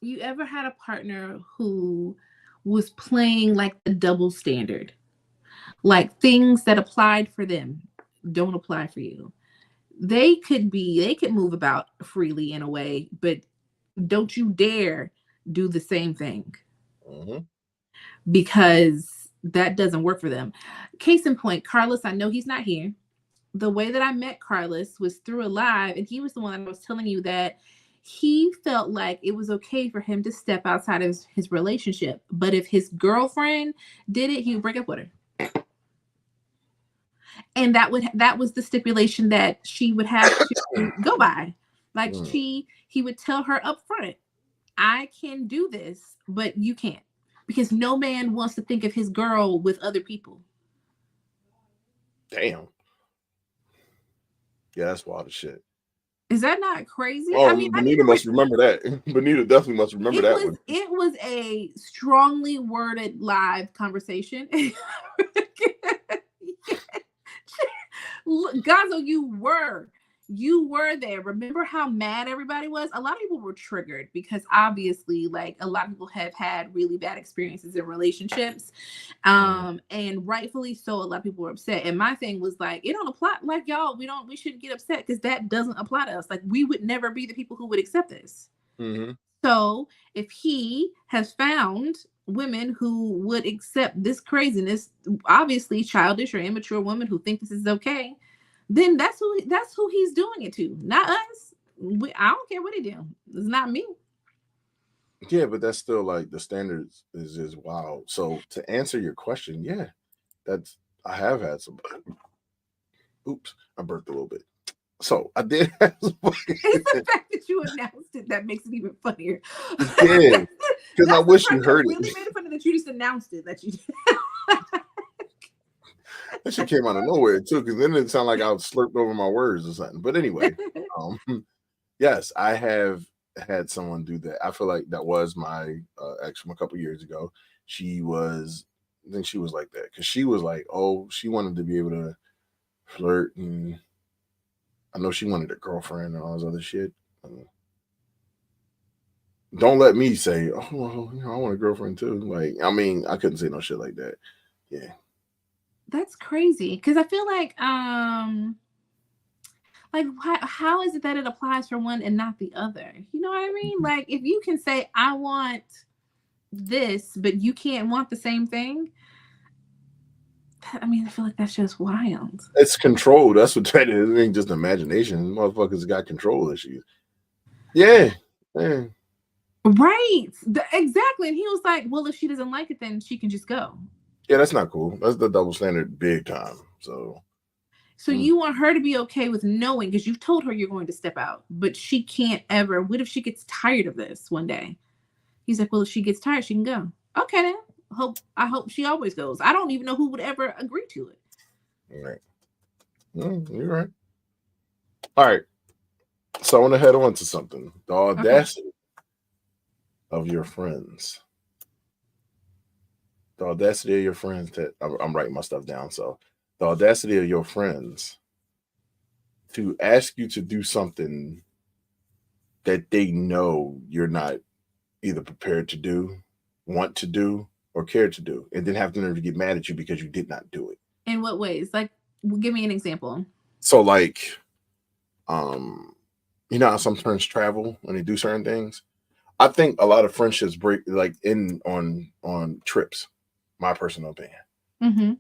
you ever had a partner who was playing like the double standard? Like things that applied for them don't apply for you. They could move about freely in a way, but don't you dare do the same thing.
Mm-hmm.
Because that doesn't work for them. Case in point, Carlos, I know he's not here. The way that I met Carlos was through a live, and he was the one that I was telling you that he felt like it was okay for him to step outside of his relationship. But if his girlfriend did it, he would break up with her. And that was the stipulation that she would have to go by. Like he would tell her up front, I can do this, but you can't. Because no man wants to think of his girl with other people.
Damn. Yeah, that's wild as shit.
Is that not crazy?
Oh, I mean, Benita must remember that. Benita definitely must remember that one.
It was a strongly worded live conversation. Gonzo, you were there. Remember how mad everybody was? A lot of people were triggered because obviously, like, a lot of people have had really bad experiences in relationships. And rightfully so, a lot of people were upset. And my thing was like, it don't apply. Like, y'all, we shouldn't get upset because that doesn't apply to us. Like, we would never be the people who would accept this. So if he has found women who would accept this craziness, obviously childish or immature women who think this is okay, then that's who he's doing it to, not us. I don't care what he do. It's not me.
Yeah, but that's still like the standards is wild. So to answer your question, yeah, I have had some. Oops, I burped a little bit. So I did have some.
It's the fact that you announced it that makes it even funnier.
Yeah, because I wish you heard it.
Really made it funny that you just announced it that you did.
That shit came out of nowhere too, because then it sounded like I was slurped over my words or something. But anyway, yes, I have had someone do that. I feel like that was my ex from a couple years ago. I think she was like that because she was like, oh, she wanted to be able to flirt, and I know she wanted a girlfriend and all this other shit. Don't let me say, oh, well, I want a girlfriend too. Like, I mean, I couldn't say no shit like that. Yeah.
That's crazy because I feel like how is it that it applies for one and not the other? You know what I mean? Like, if you can say I want this, but you can't want the same thing. I mean, I feel like that's just wild.
It's control. That's what that is. It ain't just imagination. Motherfuckers got control issues. Yeah. Yeah.
Right. Exactly. And he was like, well, if she doesn't like it, then she can just go.
Yeah, that's not cool. That's the double standard big time. So
you want her to be okay with knowing, because you've told her you're going to step out, but she can't ever. What if she gets tired of this one day? He's like, well, if she gets tired, she can go. Okay, then. I hope she always goes. I don't even know who would ever agree to it.
Right. You're right. All right. So I want to head on to something. The audacity of your friends. The audacity of your friends that I'm writing my stuff down. So the audacity of your friends to ask you to do something that they know you're not either prepared to do, want to do, or care to do, and then have the nerve to get mad at you because you did not do it.
In what ways? Like, give me an example.
So, like, you know how some friends travel when they do certain things? I think a lot of friendships break like on trips. My personal opinion.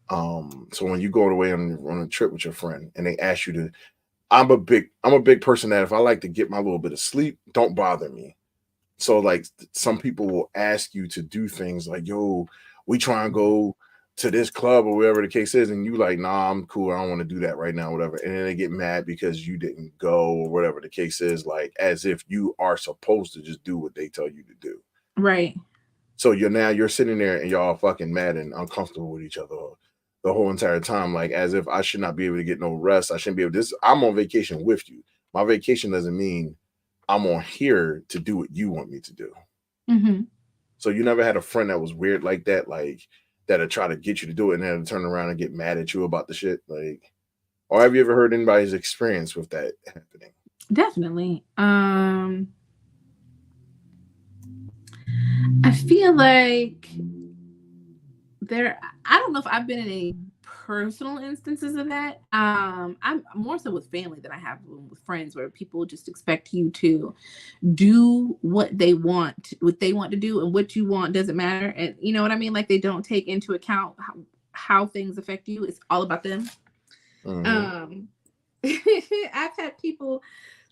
So when you go away on a trip with your friend and they ask you to, I'm a big person that if I like to get my little bit of sleep, don't bother me. So like some people will ask you to do things like, yo, we try and go to this club or whatever the case is, and you like, nah, I'm cool, I don't want to do that right now, whatever. And then they get mad because you didn't go or whatever the case is, like as if you are supposed to just do what they tell you to do.
Right.
So you're sitting there and y'all fucking mad and uncomfortable with each other the whole entire time, like as if I should not be able to get no rest. I shouldn't be able to. I'm on vacation with you. My vacation doesn't mean I'm on here to do what you want me to do. So you never had a friend that was weird like that, like that'll try to get you to do it and then turn around and get mad at you about the shit, like, or have you ever heard anybody's experience with that happening?
Definitely. I feel like I don't know if I've been in any personal instances of that. I'm more so with family than I have with friends, where people just expect you to do what they want to do, and what you want doesn't matter. And you know what I mean? Like, they don't take into account how things affect you. It's all about them. I've had people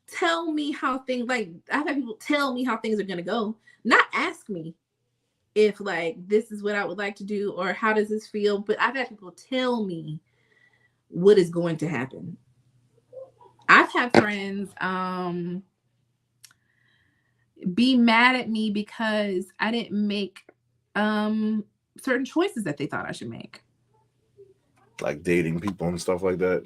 tell me how things are gonna go, not ask me if like this is what I would like to do or how does this feel, but I've had people tell me what is going to happen. I've had friends be mad at me because I didn't make certain choices that they thought I should make.
Like dating people and stuff like that.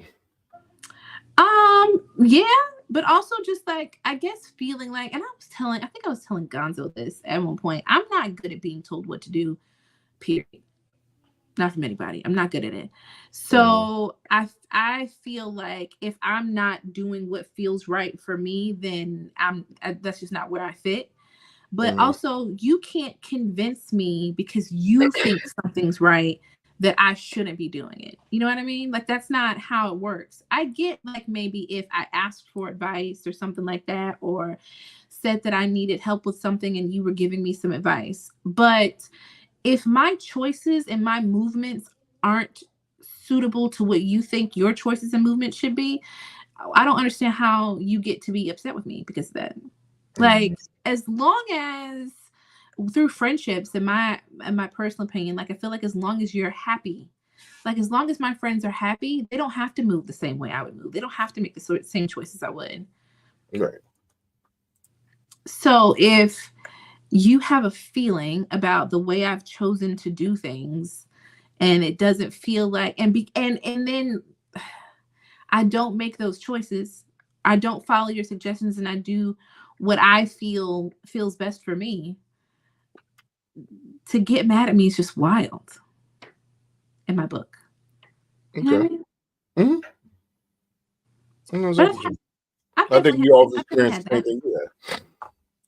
Yeah, but also just like, I guess feeling like, and I think I was telling Gonzo this at one point, I'm not good at being told what to do, period. Not from anybody. I'm not good at it. So I feel like if I'm not doing what feels right for me, then that's just not where I fit. But also, you can't convince me because you think something's right that I shouldn't be doing it. You know what I mean? Like, that's not how it works. I get like maybe if I asked for advice or something like that, or said that I needed help with something and you were giving me some advice. But if my choices and my movements aren't suitable to what you think your choices and movements should be, I don't understand how you get to be upset with me because of that. Like, as long as through friendships, in my personal opinion, like, I feel like as long as you're happy, like as long as my friends are happy, they don't have to move the same way I would move. They don't have to make the same choices I would.
Right.
So if you have a feeling about the way I've chosen to do things, and it doesn't feel like, and then I don't make those choices, I don't follow your suggestions, and I do what I feel feels best for me, to get mad at me is just wild in my book. You know what I mean?
I think we all experienced the same thing. Yeah.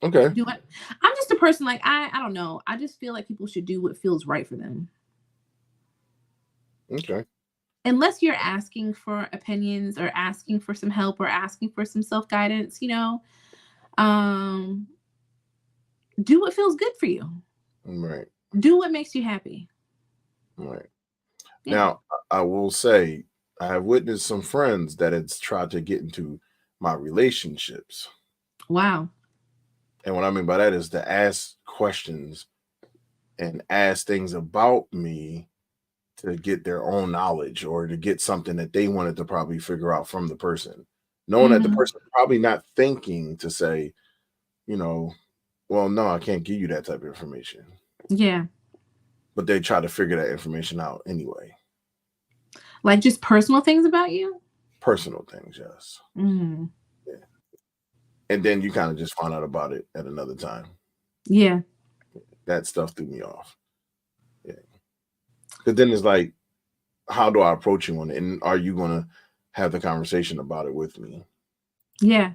Okay.
I'm just a person, like, I don't know. I just feel like people should do what feels right for them.
Okay.
Unless you're asking for opinions or asking for some help or asking for some self-guidance, you know, do what feels good for you.
Right.
Do what makes you happy.
Right. Yeah. Now, I will say, I have witnessed some friends that had tried to get into my relationships.
Wow.
And what I mean by that is to ask questions and ask things about me to get their own knowledge or to get something that they wanted to probably figure out from the person, knowing that the person probably not thinking to say, you know, well, no, I can't give you that type of information.
Yeah.
But they try to figure that information out anyway.
Like just personal things about you?
Personal things, yes.
Mm-hmm.
Yeah. And then you kind of just find out about it at another time.
Yeah.
That stuff threw me off. Yeah. Because then it's like, how do I approach you on it? And are you going to have the conversation about it with me?
Yeah.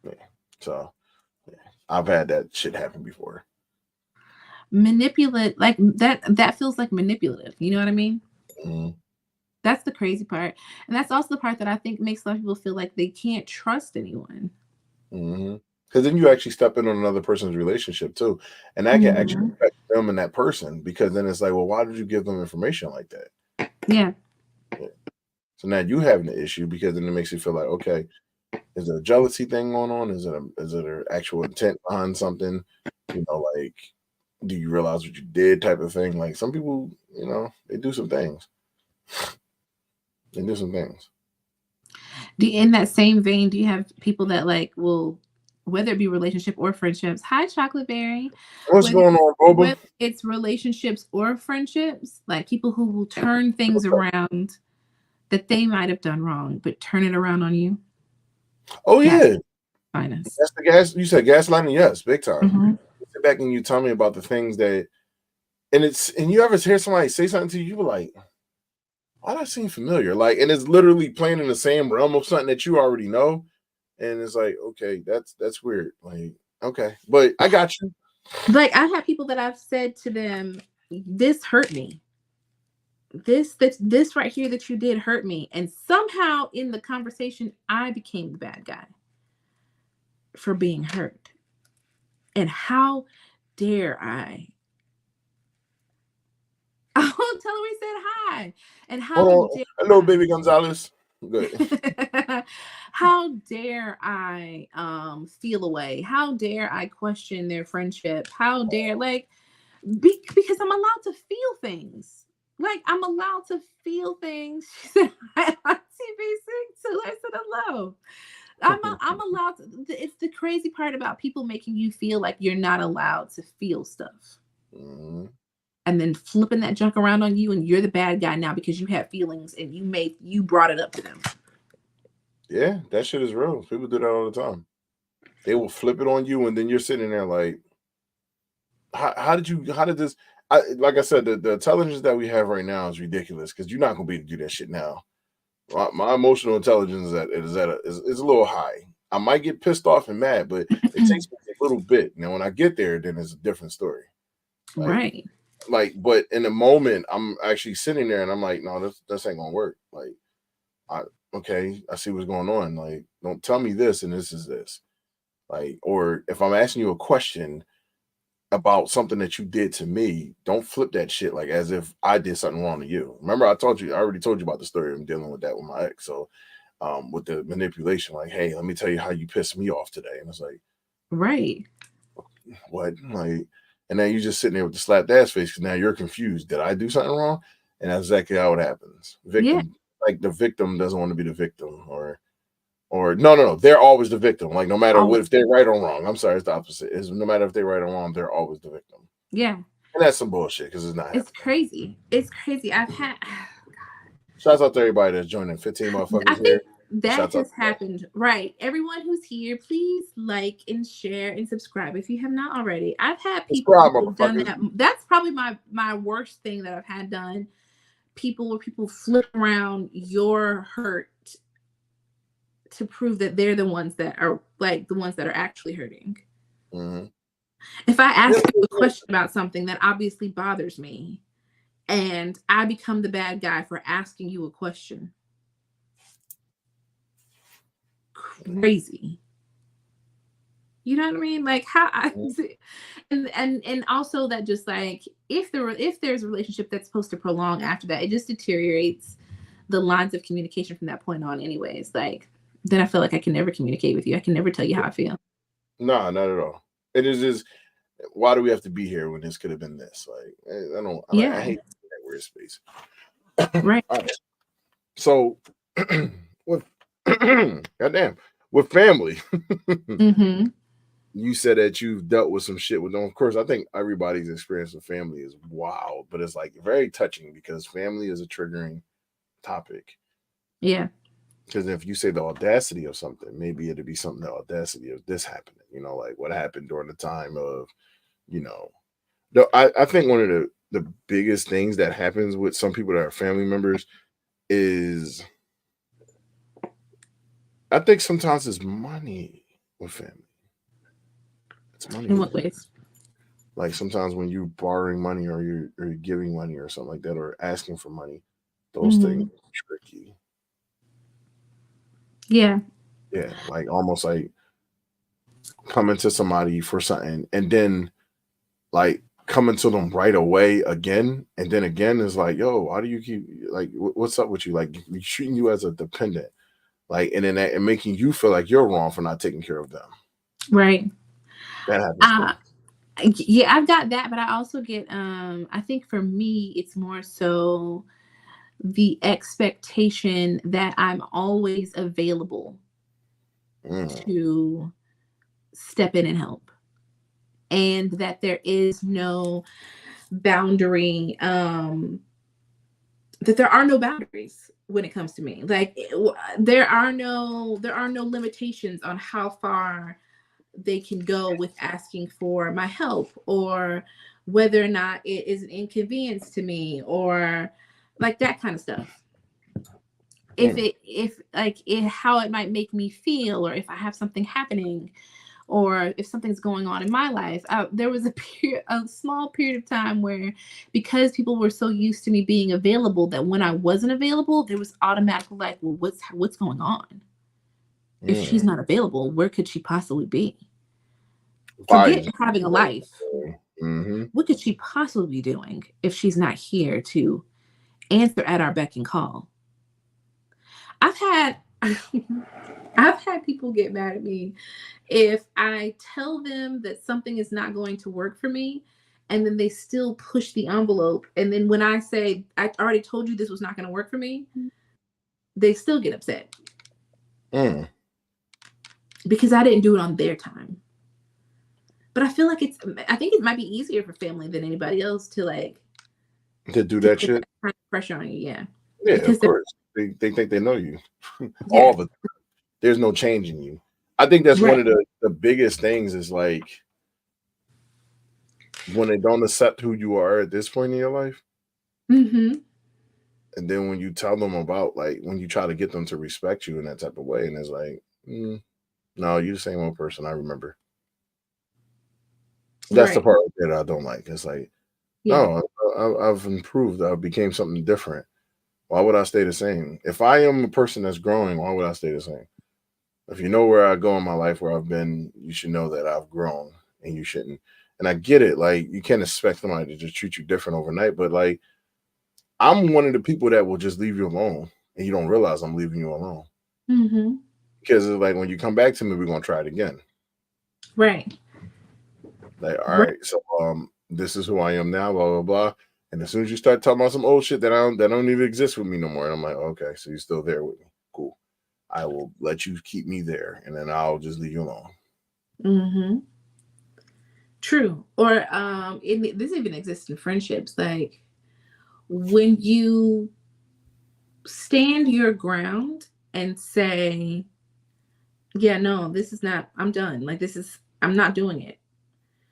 Yeah. So yeah. I've had that shit happen before.
Manipulate, like that feels like manipulative. You know what I mean?
Mm-hmm.
That's the crazy part. And that's also the part that I think makes a lot of people feel like they can't trust anyone.
Mm-hmm. Because then you actually step in on another person's relationship too. And that can actually affect them and that person, because then it's like, well, why did you give them information like that?
Yeah.
So now you having an issue, because then it makes you feel like, okay, is there a jealousy thing going on? Is it an actual intent behind something? You know, like, do you realize what you did type of thing? Like some people, you know, they do some things. They do some things.
In that same vein, do you have people that like will, whether it be relationship or friendships? Hi, Chocolate Berry.
What's going on, Boba?
Whether it's relationships or friendships, like people who will turn things around that they might have done wrong, but turn it around on you.
Oh yeah,
finest.
That's the gas. You said gaslighting, yes, big time. You sit back and you tell me about the things that, and you ever hear somebody say something to you, you were like, "Oh, that seems familiar." Like, and it's literally playing in the same realm of something that you already know, and it's like, okay, that's weird. Like, okay, but I got you.
Like, I have people that I've said to them, "This hurt me. This right here that you did hurt me," and somehow in the conversation, I became the bad guy for being hurt. And how dare I? Oh, tell her we said hi. And how dare
hello, baby Gonzalez. Good.
How dare I feel away? How dare I question their friendship? How dare, like, because I'm allowed to feel things. Like, I'm allowed to feel things. She said, it's the crazy part about people making you feel like you're not allowed to feel stuff.
Mm-hmm.
And then flipping that junk around on you, and you're the bad guy now because you have feelings and you brought it up to them.
Yeah, that shit is real. People do that all the time. They will flip it on you, and then you're sitting there like, how did this? Like I said, the intelligence that we have right now is ridiculous because you're not gonna be able to do that shit now. My emotional intelligence is a little high. I might get pissed off and mad, but it takes me a little bit. Now, when I get there, then it's a different story.
Right.
But in the moment, I'm actually sitting there and I'm like, no, this ain't gonna work. Like, okay, I see what's going on. Like, don't tell me this and this is this. Like, or if I'm asking you a question about something that you did to me, don't flip that shit like as if I did something wrong to you. Remember, I already told you about the story. I'm dealing with that with my ex. So, with the manipulation, like, hey, let me tell you how you pissed me off today. And it's like,
right.
What? Like, and then you just sitting there with the slapped ass face because now you're confused. Did I do something wrong? And that's exactly how it happens. Victim, like the victim doesn't want to be the victim, or no, they're always the victim. Like no matter what, if they're right or wrong. I'm sorry, it's the opposite. Is no matter if they're right or wrong, they're always the victim.
Yeah,
and that's some bullshit because it's not.
It's crazy. It's crazy. I've had.
Shouts out to everybody that's joining. 15 motherfuckers
I think
here.
that has happened. Right. Everyone who's here, please like and share and subscribe if you have not already. I've had people who've done that. That's probably my worst thing that I've had done. People flip around your hurt to prove that they're the ones that are like the ones that are actually hurting.
Mm-hmm.
If I ask you a question about something that obviously bothers me, and I become the bad guy for asking you a question. Crazy. You know what I mean? Like how and also that just like if there's a relationship that's supposed to prolong after that, it just deteriorates the lines of communication from that point on anyways. Like then I feel like I can never communicate with you. I can never tell you how I feel.
No, not at all. It is just why do we have to be here when this could have been this? Like I don't. I hate that weird space.
Right.
All right. So with goddamn with family, you said that you've dealt with some shit with them. Of course, I think everybody's experience with family is wild, but it's like very touching because family is a triggering topic.
Yeah.
Because if you say the audacity of something, maybe it'd be something the audacity of this happening. You know, like what happened during the time of, you know, I think one of the biggest things that happens with some people that are family members is I think sometimes it's money with family. It's money.
In what ways?
Like sometimes when you're borrowing money or you're giving money or something like that or asking for money, those things are tricky.
Yeah.
Yeah, like almost like coming to somebody for something and then like coming to them right away again and then again is like, yo, why do you keep like what's up with you? Like treating you as a dependent, like and then and making you feel like you're wrong for not taking care of them.
Right.
That happens.
Yeah, I've got that, but I also get I think for me it's more so the expectation that I'm always available to step in and help, and that there is no boundary, that there are no boundaries when it comes to me. Like there are no limitations on how far they can go with asking for my help or whether or not it is an inconvenience to me or like that kind of stuff. If how it might make me feel or if I have something happening or if something's going on in my life. There was a small period of time where because people were so used to me being available that when I wasn't available, there was automatically like, well, what's going on? If she's not available, where could she possibly be? Forget having a life. What could she possibly be doing if she's not here to answer at our beck and call? I've had people get mad at me if I tell them that something is not going to work for me and then they still push the envelope. And then when I say, I already told you this was not going to work for me, they still get upset. because I didn't do it on their time. But I feel like I think it might be easier for family than anybody else to like
to do that
put
shit.
that kind of pressure on you. Yeah.
Yeah,
Because
of course. They think they know you
yeah.
all the time. There's no changing you. I think that's one
Right.
of the biggest things is like when they don't accept who you are at this point in your life.
Mm-hmm.
And then when you tell them about like when you try to get them to respect you in that type of way, and it's like, no, you're the same old person I remember. That's the
Right.
part that I don't like. It's like,
Yeah.
no, I've improved. I became something different. Why would I stay the same? If I am a person that's growing, why would I stay the same? If you know where I go in my life, where I've been, you should know that I've grown, and you shouldn't. And I get it. Like you can't expect somebody to just treat you different overnight, but like I'm one of the people that will just leave you alone, and you don't realize I'm leaving you alone
Mm-hmm.
because it's like when you come back to me, we're gonna try it again.
Right.
Like, all
Right.
right, so this is who I am now, blah blah blah. And as soon as you start talking about some old shit that don't even exist with me no more, and I'm like, okay, so you're still there with me. Cool. I will let you keep me there, and then I'll just leave you alone.
Mm-hmm. True. Or this even exists in friendships. Like when you stand your ground and say, yeah, no, this is not, I'm done. Like I'm not doing it.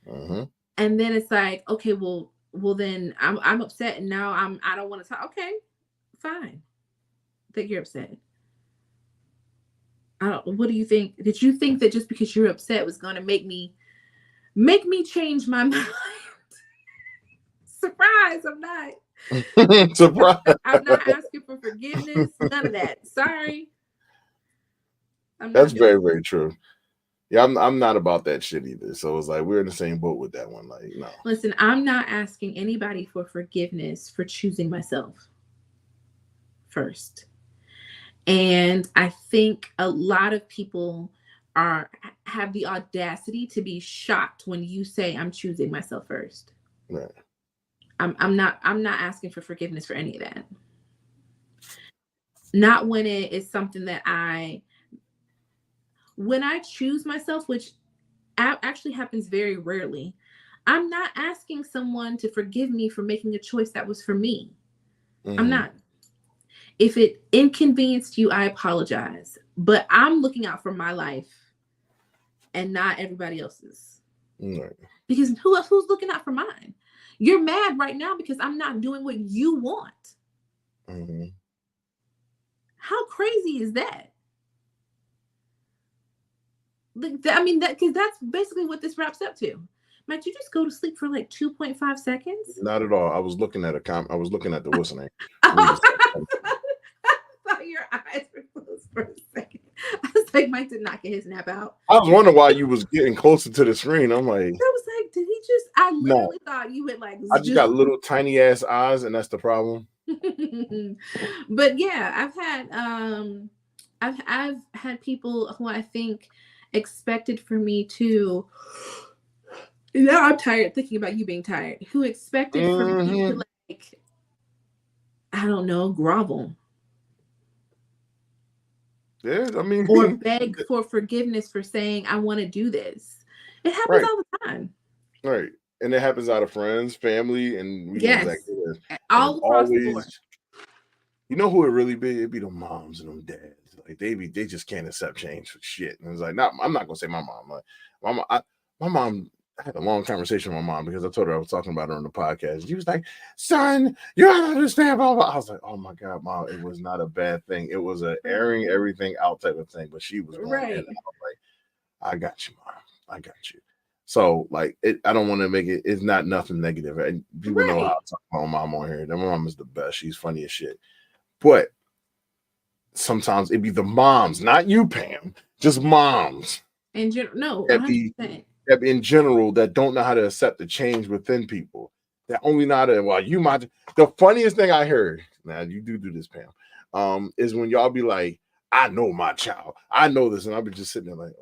Mm-hmm.
And then it's like, okay, well then I'm upset and now I don't want to talk. Okay, fine. That you're upset. What do you think? Did you think that just because you're upset was going to make me change my mind? Surprise, I'm not.
Surprise.
I'm not asking for forgiveness. None of that. Sorry.
That's
Doing
very, very true. Yeah, I'm not about that shit either. So it's like we're in the same boat with that one. Like, no.
Listen, I'm not asking anybody for forgiveness for choosing myself first. And I think a lot of people have the audacity to be shocked when you say I'm choosing myself first.
Right.
I'm not asking for forgiveness for any of that. Not when it is something that when I choose myself, which actually happens very rarely, I'm not asking someone to forgive me for making a choice that was for me. Mm-hmm. I'm not. If it inconvenienced you, I apologize. But I'm looking out for my life and not everybody else's.
Right.
Because who's looking out for mine? You're mad right now because I'm not doing what you want.
Mm-hmm.
How crazy is that? Because that's basically what this wraps up to. Might you just go to sleep for like 2.5 seconds?
Not at all. I was looking at I was looking at the listening.
I thought your eyes were closed for a second. I was like, Mike did not get his nap out.
I was wondering why you was getting closer to the screen. I'm like,
I was like, did he just? I literally thought you would like.
I just got little tiny ass eyes, and that's the problem.
But yeah, I've had people who I think expected for me to. Now I'm tired thinking about you being tired. Who expected for me to like, I don't know, grovel.
Yeah, I mean,
or beg for forgiveness for saying I want to do this. It happens all the time.
Right, and it happens out of friends, family, and we know exactly what it is.
All across the board.
You know who it really be? It'd be the moms and them dads. Like they just can't accept change for shit. And it's like, I'm not gonna say my mom. Like my mom. I had a long conversation with my mom because I told her I was talking about her on the podcast. She was like, son, you don't understand, blah, blah. I was like, oh my God, Mom, it was not a bad thing. It was a airing everything out type of thing. But she was going in and I was like, I got you, Mom. I got you. So like I don't want to make it's not nothing negative. And people know how I talk about my mom on here. My mom is the best. She's funny as shit. But sometimes it'd be the moms, not you, Pam, just moms.
And no, 100%.
In general, that don't know how to accept the change within people. That only know how to, the funniest thing I heard, now you do this, Pam, is when y'all be like, I know my child. I know this. And I'll be just sitting there like,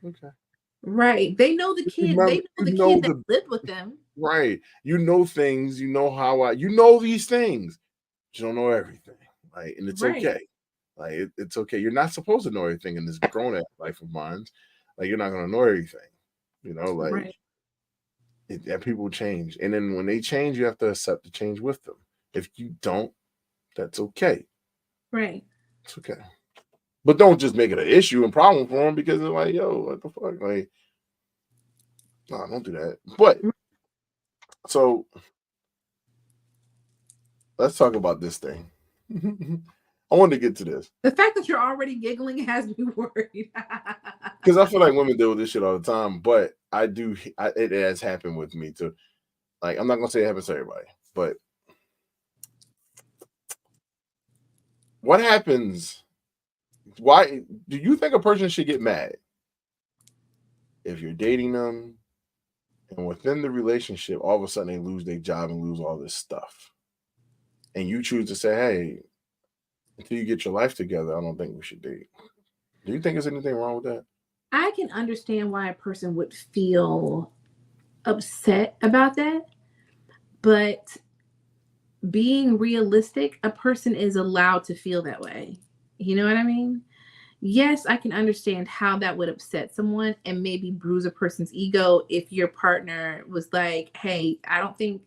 okay.
Right. They know the kid. They know the kid that lived with them.
Right. You know things. You know you know these things. You don't know everything. Right. And it's okay. Like it's okay. You're not supposed to know everything in this grown ass life of mine. Like you're not gonna know everything. You know, like
Right.
that people change, and then when they change, you have to accept the change with them. If you don't, that's okay.
Right.
It's okay. But don't just make it an issue and problem for them because they're like, yo, what the fuck? Like, no, don't do that. But so let's talk about this thing. I wanted to get to this
The fact that you're already giggling has me worried.
because I feel like women deal with this shit all the time. But it has happened with me too. Like, I'm not gonna say it happens to everybody, but what happens? Why do you think a person should get mad if you're dating them and within the relationship, all of a sudden they lose their job and lose all this stuff? And you choose to say, hey, until you get your life together, I don't think we should date. Do you think there's anything wrong with that?
I can understand why a person would feel upset about that, but being realistic, a person is allowed to feel that way. You know what I mean? Yes, I can understand how that would upset someone and maybe bruise a person's ego if your partner was like, hey, I think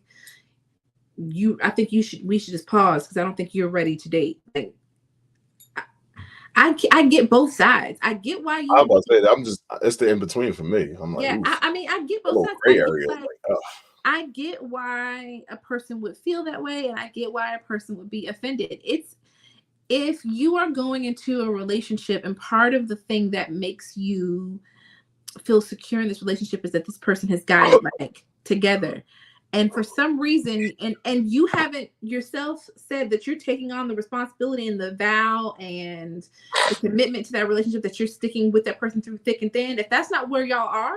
we should just pause because I don't think you're ready to date. Like, I get both sides. I get why you.
I'm about to say that. It's the in between for me. I'm like,
Yeah,
oof,
I mean, I get
a
both
little
sides.
gray area. Like,
I get why a person would feel that way, and I get why a person would be offended. It's if you are going into a relationship, and part of the thing that makes you feel secure in this relationship is that this person has got it like together. And for some reason, and you haven't yourself said that you're taking on the responsibility and the vow and the commitment to that relationship, that you're sticking with that person through thick and thin. If that's not where y'all are,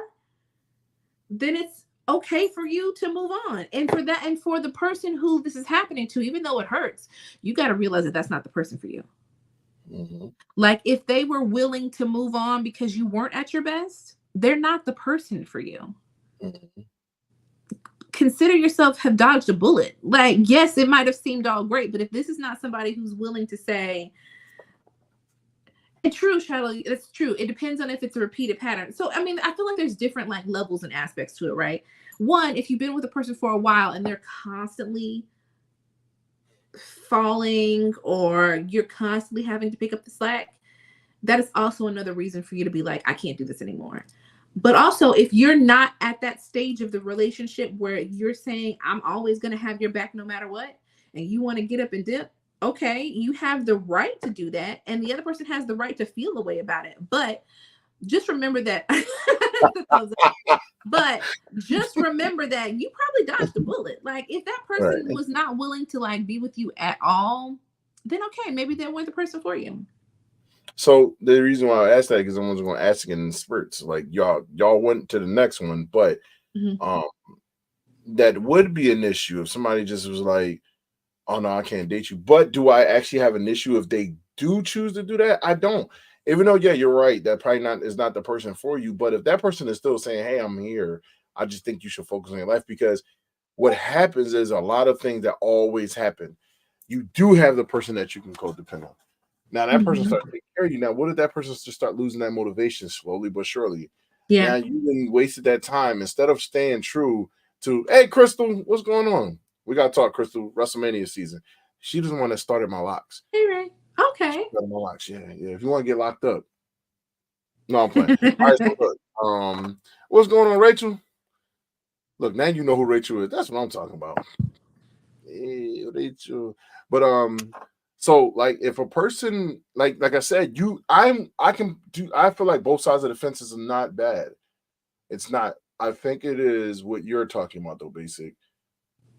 then it's okay for you to move on. And for that, and for the person who this is happening to, even though it hurts, you got to realize that that's not the person for you.
mm-hmm.
Like if they were willing to move on because you weren't at your best, they're not the person for you.
Mm-hmm.
Consider yourself have dodged a bullet. Like, yes, it might have seemed all great, but if this is not somebody who's willing to say, it's true, Charlotte, it's true. It depends on if it's a repeated pattern. So, I mean, I feel like there's different like levels and aspects to it, right? One, if you've been with a person for a while and they're constantly falling or you're constantly having to pick up the slack, that is also another reason for you to be like, I can't do this anymore. But also, if you're not at that stage of the relationship where you're saying, I'm always going to have your back no matter what, and you want to get up and dip, okay, you have the right to do that. And the other person has the right to feel the way about it. But just remember that. But just remember that you probably dodged a bullet. Like, if that person was not willing to like be with you at all, then okay, maybe they weren't the person for you.
So the reason why I asked that because someone's going to ask it in spurts. Like y'all went to the next one, but that would be an issue if somebody just was like, "Oh no, I can't date you." But do I actually have an issue if they do choose to do that? I don't. Even though, yeah, you're right. That probably is not the person for you. But if that person is still saying, "Hey, I'm here," I just think you should focus on your life because what happens is a lot of things that always happen. You do have the person that you can codepend on. Now that person starts taking care of you. Now, what if that person just start losing that motivation slowly but surely?
Yeah.
Now you've been wasted that time instead of staying true to, hey, Crystal, what's going on? We got to talk, Crystal. WrestleMania season. She doesn't want to start at my locks.
Hey, Ray. Okay.
My locks. Yeah. If you want to get locked up. No, I'm playing. All right, so look, what's going on, Rachel? Look, now you know who Rachel is. That's what I'm talking about. Hey, Rachel. But so like if a person like I said, I feel like both sides of the fence is not bad. It's not. I think it is what you're talking about though, basic.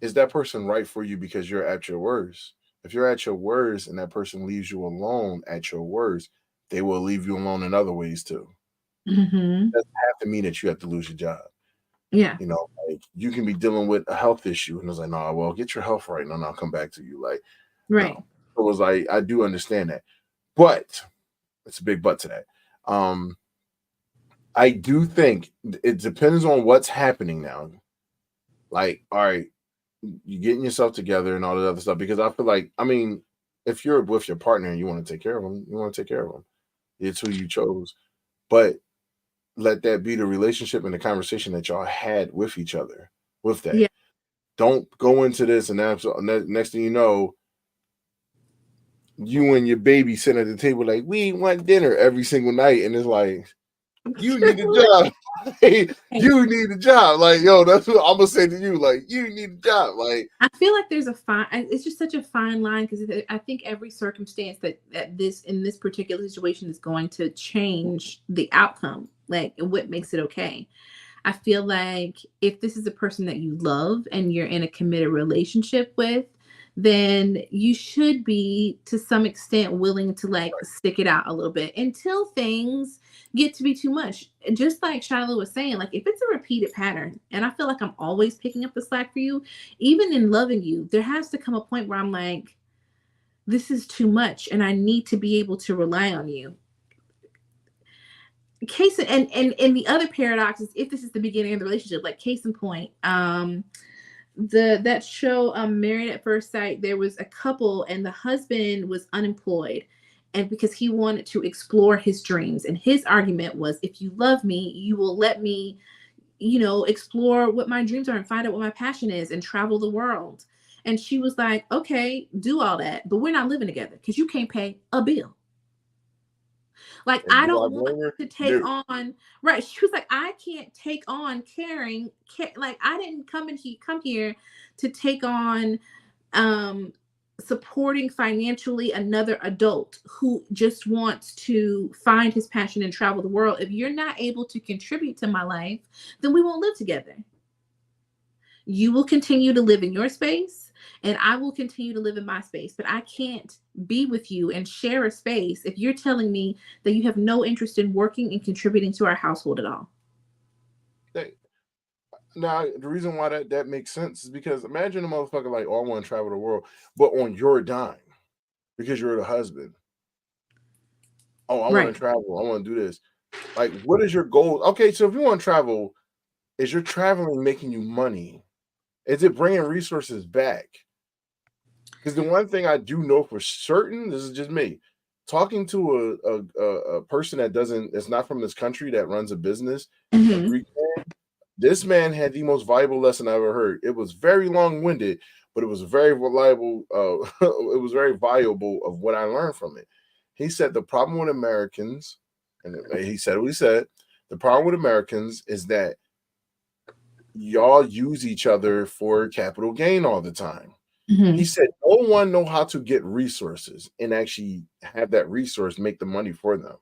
Is that person right for you because you're at your worst? If you're at your worst and that person leaves you alone at your worst, they will leave you alone in other ways too.
Mm-hmm.
It doesn't have to mean that you have to lose your job.
Yeah.
You know, like you can be dealing with a health issue and it's like, no, well, get your health right. No, I'll come back to you. Like,
right.
No. It was like, I do understand that. But it's a big but to that. I do think it depends on what's happening now. Like, all right, you're getting yourself together and all that other stuff. Because I feel like, I mean, if you're with your partner and you want to take care of them, you want to take care of them. It's who you chose. But let that be the relationship and the conversation that y'all had with each other. With that,
Yeah.
don't go into this and next thing you know, you and your baby sitting at the table like we want dinner every single night, and it's like you need a job. You need a job. Like, yo, that's what I'm gonna say to you. Like, you need a job. Like,
I feel like there's a fine. It's just such a fine line because I think every circumstance that in this particular situation is going to change the outcome. Like, what makes it okay. I feel like if this is a person that you love and you're in a committed relationship with, then you should be to some extent willing to like stick it out a little bit until things get to be too much. Just like Shiloh was saying, like if it's a repeated pattern, and I feel like I'm always picking up the slack for you, even in loving you, there has to come a point where I'm like, this is too much and I need to be able to rely on you. Case and the other paradox is if this is the beginning of the relationship, like case in point, that show Married at First Sight, there was a couple and the husband was unemployed, and because he wanted to explore his dreams, and his argument was, if you love me, you will let me, you know, explore what my dreams are and find out what my passion is and travel the world. And she was like, okay, do all that, but we're not living together because you can't pay a bill. Like, I don't want to take on, right. She was like, I can't take on caring. Like, I didn't come here to take on supporting financially another adult who just wants to find his passion and travel the world. If you're not able to contribute to my life, then we won't live together. You will continue to live in your space and I will continue to live in my space, but I can't be with you and share a space if you're telling me that you have no interest in working and contributing to our household at all.
Now, the reason why that makes sense is because imagine a motherfucker like, oh, I want to travel the world, but on your dime because you're the husband. Oh, I want to travel. I want to do this. Like, what is your goal? Okay, so if you want to travel, is your traveling making you money? Is it bringing resources back? Because the one thing I do know for certain, this is just me, talking to a person that's not from this country that runs a business, a Greek man, this man had the most valuable lesson I ever heard. It was very long-winded, but it was very reliable. It was very valuable of what I learned from it. He said the problem with Americans, and he said what he said, the problem with Americans is that y'all use each other for capital gain all the time. He said no one know how to get resources and actually have that resource make the money for them.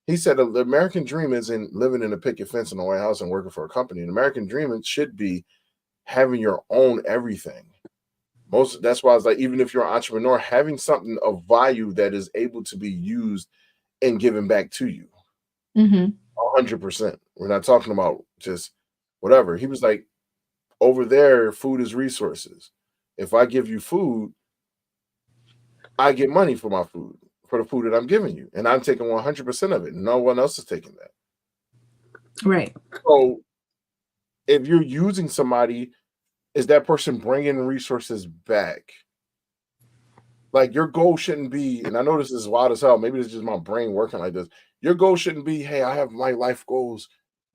He said the American dream isn't living in a picket fence in a White House and working for a company. The American dream should be having your own everything. That's why I was like, even if you're an entrepreneur, having something of value that is able to be used and given back to you. 100%. We're not talking about just whatever. He was like, over there, food is resources. If I give you food, I get money for my food, for the food that I'm giving you. And I'm taking 100% of it. No one else is taking that.
Right.
So if you're using somebody, is that person bringing resources back? Like, your goal shouldn't be, and I know this is wild as hell, maybe it's just my brain working like this. Your goal shouldn't be, hey, I have my life goals.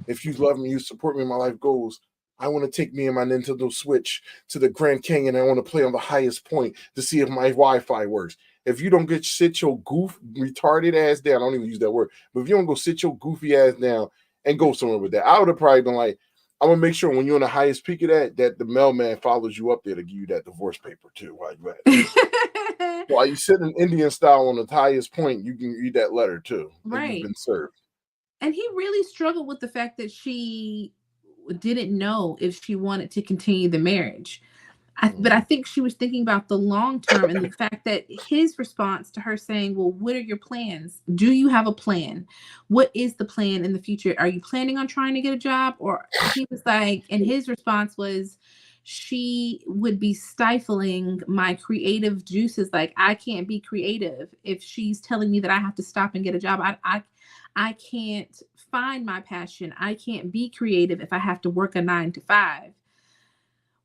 If you love me, you support me in my life goals. I want to take me and my Nintendo Switch to the Grand Canyon. I want to play on the highest point to see if my Wi-Fi works. If you don't sit your retarded ass down, I don't even use that word, but if you don't go sit your goofy ass down and go somewhere with that, I would have probably been like, I'm gonna make sure when you're on the highest peak of that the mailman follows you up there to give you that divorce paper too. While you at while you sit in Indian style on the highest point, you can read that letter too. Right, you've been served.
And he really struggled with the fact that she didn't know if she wanted to continue the marriage. But I think she was thinking about the long term and the fact that his response to her saying, well, what are your plans? Do you have a plan? What is the plan in the future? Are you planning on trying to get a job? Or he was like, and his response was, she would be stifling my creative juices. Like, I can't be creative if she's telling me that I have to stop and get a job. I can't find my passion. I can't be creative if I have to work a 9 to 5.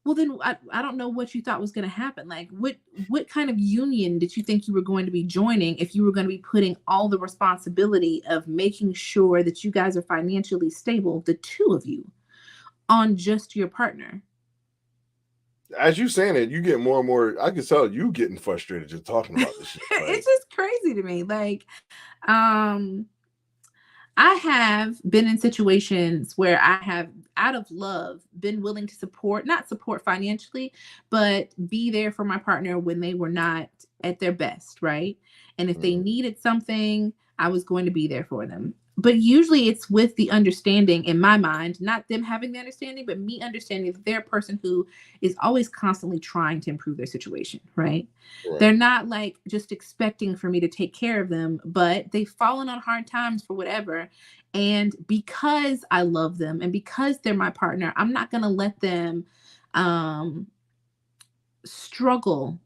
Well, then I don't know what you thought was going to happen. Like, what kind of union did you think you were going to be joining if you were going to be putting all the responsibility of making sure that you guys are financially stable, the two of you, on just your partner?
As you saying it, you get more and more. I can tell you getting frustrated just talking about this shit. Like,
It's just crazy to me. Like, I have been in situations where I have, out of love, been willing to not support financially, but be there for my partner when they were not at their best, right? And if they needed something, I was going to be there for them. But usually it's with the understanding, in my mind, not them having the understanding, but me understanding that they're a person who is always constantly trying to improve their situation, right? They're not like just expecting for me to take care of them, but they've fallen on hard times for whatever. And because I love them and because they're my partner, I'm not going to let them struggle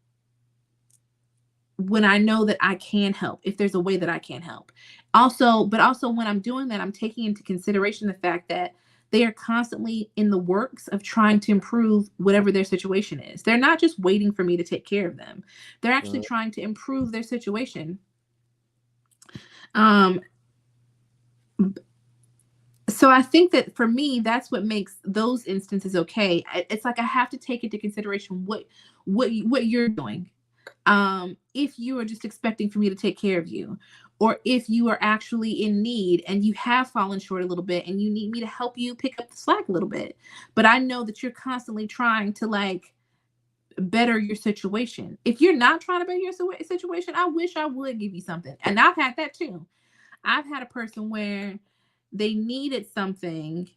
when I know that I can help, if there's a way that I can help. Also when I'm doing that, I'm taking into consideration the fact that they are constantly in the works of trying to improve whatever their situation is. They're not just waiting for me to take care of them. They're actually trying to improve their situation. So I think that for me, that's what makes those instances okay. It's like I have to take into consideration what you're doing. If you are just expecting for me to take care of you, or if you are actually in need and you have fallen short a little bit and you need me to help you pick up the slack a little bit, but I know that you're constantly trying to like better your situation. If you're not trying to better your situation, I wish I would give you something. And I've had that too. I've had a person where they needed something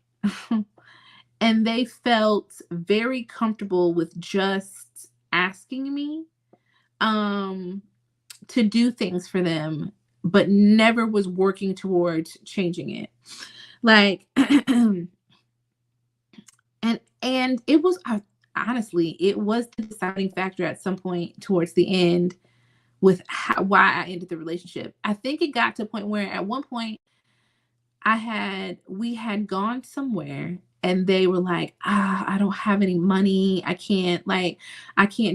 and they felt very comfortable with just asking me to do things for them, but never was working towards changing it. Like, and it was, honestly, it was the deciding factor at some point towards the end with why I ended the relationship. I think it got to a point where at one point we had gone somewhere and they were like, I don't have any money. I can't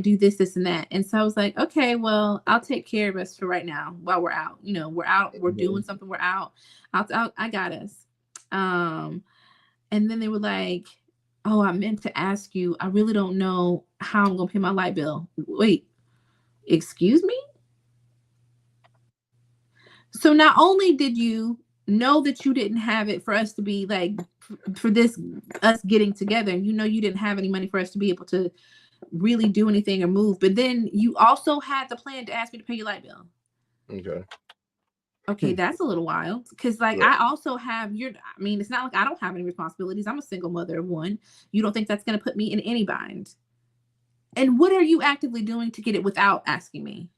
do this and that. And so I was like, okay, well, I'll take care of us for right now while we're out. You know, we're out, we're doing something, we're out. I got us. And then they were like, oh, I meant to ask you, I really don't know how I'm gonna pay my light bill. Wait, excuse me? So not only did you know that you didn't have it for us to be like, for us getting together, and you know you didn't have any money for us to be able to really do anything or move, but then you also had the plan to ask me to pay your light bill. Okay, that's a little wild, because like I also have it's not like I don't have any responsibilities. I'm a single mother of one. You don't think that's going to put me in any bind? And what are you actively doing to get it without asking me?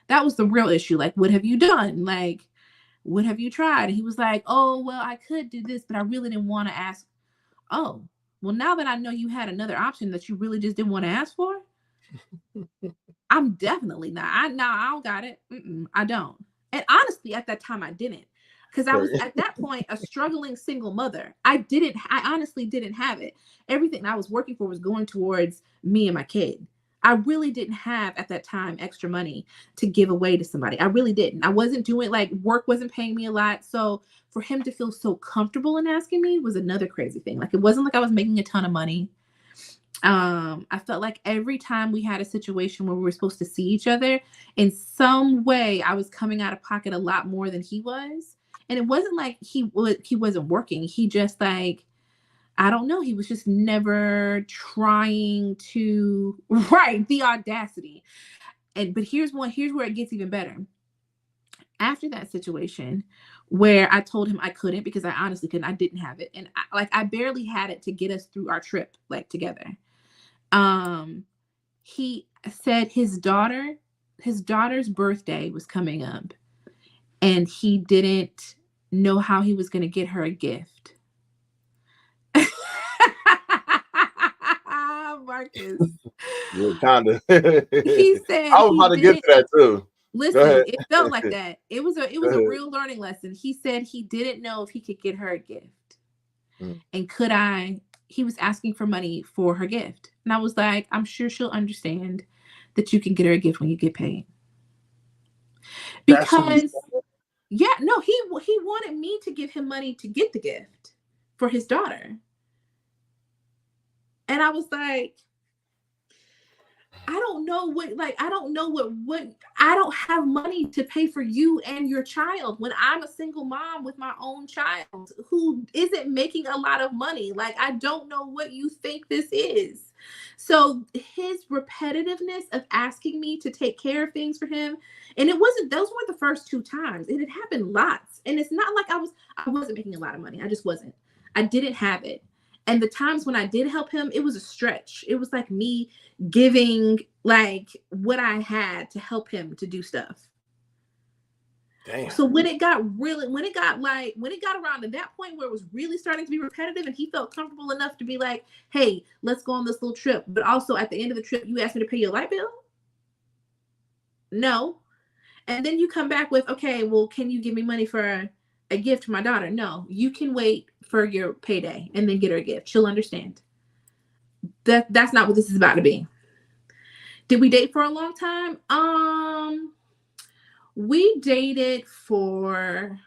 That was the real issue. Like, what have you done? Like, what have you tried? And he was like, oh, well, I could do this, but I really didn't want to ask. Oh, well, now that I know you had another option that you really just didn't want to ask for, I'm definitely not. I don't got it. I don't. And honestly, at that time, I didn't, because I was at that point a struggling single mother. I honestly didn't have it. Everything I was working for was going towards me and my kid. I really didn't have at that time extra money to give away to somebody. I really didn't. I wasn't doing, like, work wasn't paying me a lot. So for him to feel so comfortable in asking me was another crazy thing. Like, it wasn't like I was making a ton of money. I felt like every time we had a situation where we were supposed to see each other, in some way I was coming out of pocket a lot more than he was. And it wasn't like he wasn't working. He just, like, I don't know. He was just never trying to, the audacity. But here's where it gets even better. After that situation where I told him I couldn't, because I honestly couldn't, I didn't have it. And I barely had it to get us through our trip, like, together. He said his daughter's birthday was coming up and he didn't know how he was going to get her a gift. Marcus.
Yeah, kind of.
He said
I was about to get to that too.
Listen, it felt like that. It was a real learning lesson. He said he didn't know if he could get her a gift. And he was asking for money for her gift. And I was like, I'm sure she'll understand that you can get her a gift when you get paid. Because yeah, no, he wanted me to give him money to get the gift for his daughter. And I was like, I don't know what I don't have money to pay for you and your child when I'm a single mom with my own child who isn't making a lot of money. Like, I don't know what you think this is. So his repetitiveness of asking me to take care of things for him, and those weren't the first 2 times. It had happened lots. And it's not like I wasn't making a lot of money. I just wasn't. I didn't have it. And the times when I did help him, it was a stretch. It was like me giving like what I had to help him to do stuff.
Damn.
So when it got around to that point where it was really starting to be repetitive and he felt comfortable enough to be like, hey, let's go on this little trip. But also at the end of the trip, you asked me to pay your light bill? No. And then you come back with, okay, well, can you give me money for a gift to my daughter? No, you can wait for your payday and then get her a gift. She'll understand. That's not what this is about to be. Did we date for a long time? We dated for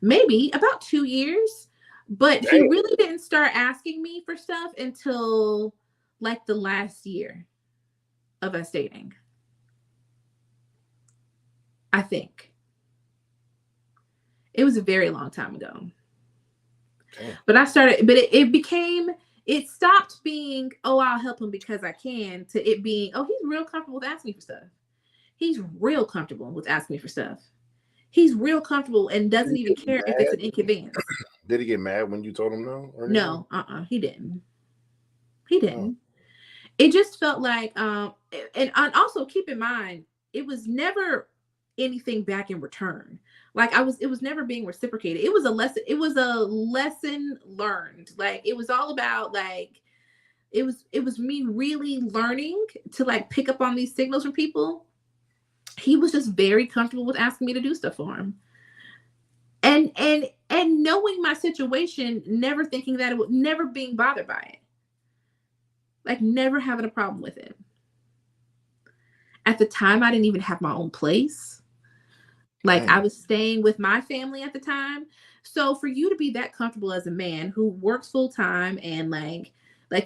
maybe about 2 years, but he really didn't start asking me for stuff until like the last year of us dating. I think. It was a very long time ago. Okay. But it stopped being, oh, I'll help him because I can, to it being, oh, he's real comfortable with asking me for stuff. He's real comfortable with asking me for stuff. He's real comfortable and doesn't even care if it's an inconvenience.
Did he get mad when you told him no?
No, he didn't. He didn't. Oh. It just felt like, and also keep in mind, it was never anything back in return. Like it was never being reciprocated. It was a lesson learned. Like it was all about like, it was me really learning to like pick up on these signals from people. He was just very comfortable with asking me to do stuff for him. And knowing my situation, never thinking that never being bothered by it. Like never having a problem with it. At the time, I didn't even have my own place. Like I was staying with my family at the time. So for you to be that comfortable as a man who works full time and like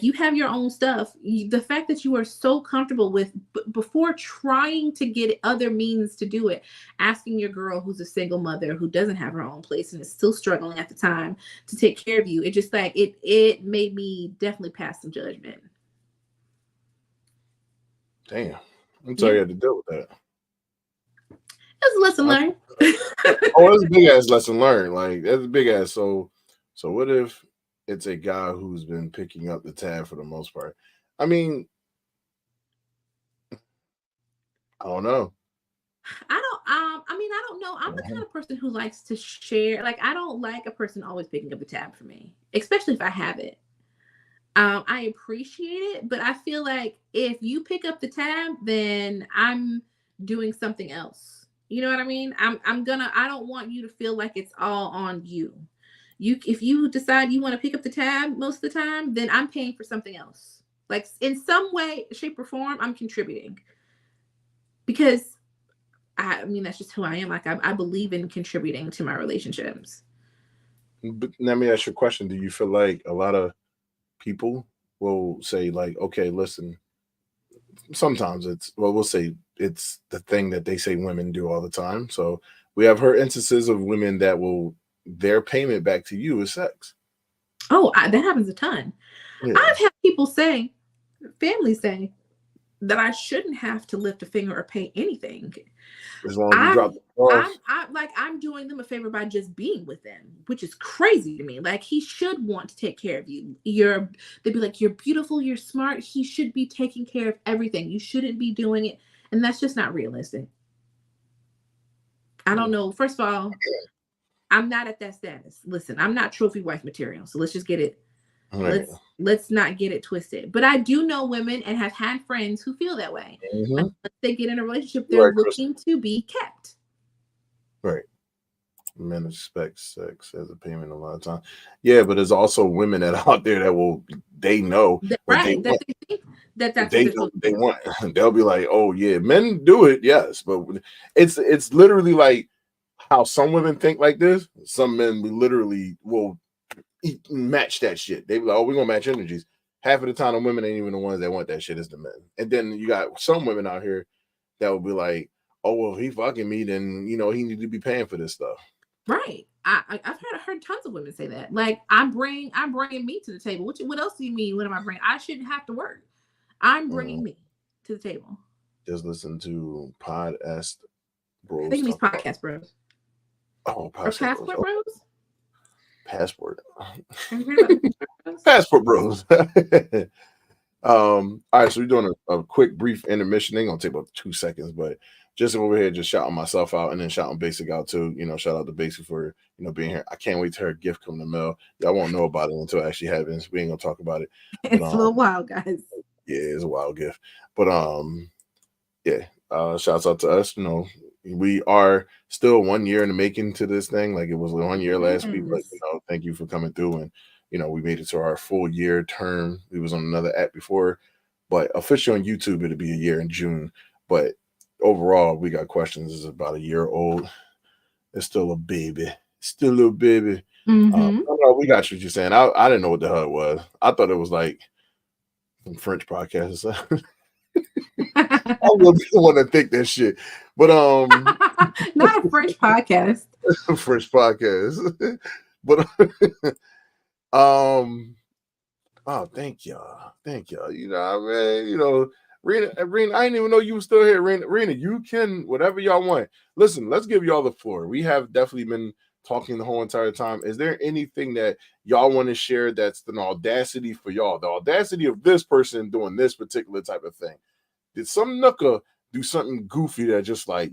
you have your own stuff, the fact that you are so comfortable with before trying to get other means to do it, asking your girl who's a single mother who doesn't have her own place and is still struggling at the time to take care of you. It just like it made me definitely pass some judgment.
Damn. I'm sorry you had to deal with that.
It's a lesson learned.
Oh, it's a big ass lesson learned. Like that's a big ass. So what if it's a guy who's been picking up the tab for the most part? I mean, I don't know.
I don't know. I'm the kind of person who likes to share. Like I don't like a person always picking up the tab for me, especially if I have it. I appreciate it, but I feel like if you pick up the tab, then I'm doing something else. You know what I mean? I don't want you to feel like it's all on you. If you decide you want to pick up the tab most of the time, then I'm paying for something else. Like in some way, shape, or form, I'm contributing. Because I mean, that's just who I am. Like I believe in contributing to my relationships.
But let me ask you a question. Do you feel like a lot of people will say like, okay, listen, sometimes we'll say it's the thing that they say women do all the time. So we have heard instances of women that their payment back to you is sex.
Oh, that happens a ton. Yeah. I've had people say, families say, that I shouldn't have to lift a finger or pay anything.
As long as you drop the off.
I'm doing them a favor by just being with them, which is crazy to me. Like he should want to take care of you. They'd be like, you're beautiful, you're smart. He should be taking care of everything. You shouldn't be doing it. And that's just not realistic. I don't know. First of all, I'm not at that status. Listen, I'm not trophy wife material. So let's just get it. Right. Let's not get it twisted. But I do know women and have had friends who feel that way. Mm-hmm. Once they get in a relationship, they're looking to be kept.
Right. Men expect sex as a payment a lot of times. Yeah, but there's also women that out there that will they know what they
Right? That
want.
they think that that's what
They
they're
know
supposed
what
to
they
do.
want. They'll be like, "Oh yeah, men do it, yes," but it's literally like how some women think like this. Some men literally will match that shit. They be like, "Oh, we're gonna match energies." Half of the time, the women ain't even the ones that want that shit. It's the men. And then you got some women out here that will be like, "Oh well, if he fucking me, then he need to be paying for this stuff."
Right. I've heard tons of women say that. Like I'm bringing me to the table. What else do you mean? What am I bringing? I shouldn't have to work. I'm bringing
Mhm.
me to the table.
Just listen to Podcast
I
Bros
think it means
talk about
podcast bros or
Passport Bros.
passport
Oh,
bros.
passport.
Have you heard about the passport bros?
Passport Bros. All right, so we're doing a quick brief intermission. Ain't gonna take about 2 seconds, but just over here, just shouting myself out and then shouting Basic out too. Shout out to Basic for being here. I can't wait till her gift come in the mail. Y'all won't know about it until it actually happens. We ain't gonna talk about it, but
It's a little wild, guys.
yeah, it's a wild gift. But yeah, shouts out to us. We are still 1 year in the making to this thing. Like it was 1 year last week, but
Yes.
thank you for coming through and we made it to our full year term. We was on another app before, but officially on YouTube it'll be a year in June. But overall, we got questions. It's about a year old. It's still a baby. Still a little baby.
Mm-hmm.
No, we got what you're saying. I didn't know what the hell it was. I thought it was like some French podcast. I was the one to think that shit. But
Not a French podcast.
French podcast. But oh, thank y'all. Thank y'all. I mean, Rena, I didn't even know you were still here. Rena, you can whatever y'all want. Listen, let's give y'all the floor. We have definitely been talking the whole entire time. Is there anything that y'all want to share that's an audacity for y'all? The audacity of this person doing this particular type of thing. Did some nooker do something goofy that just like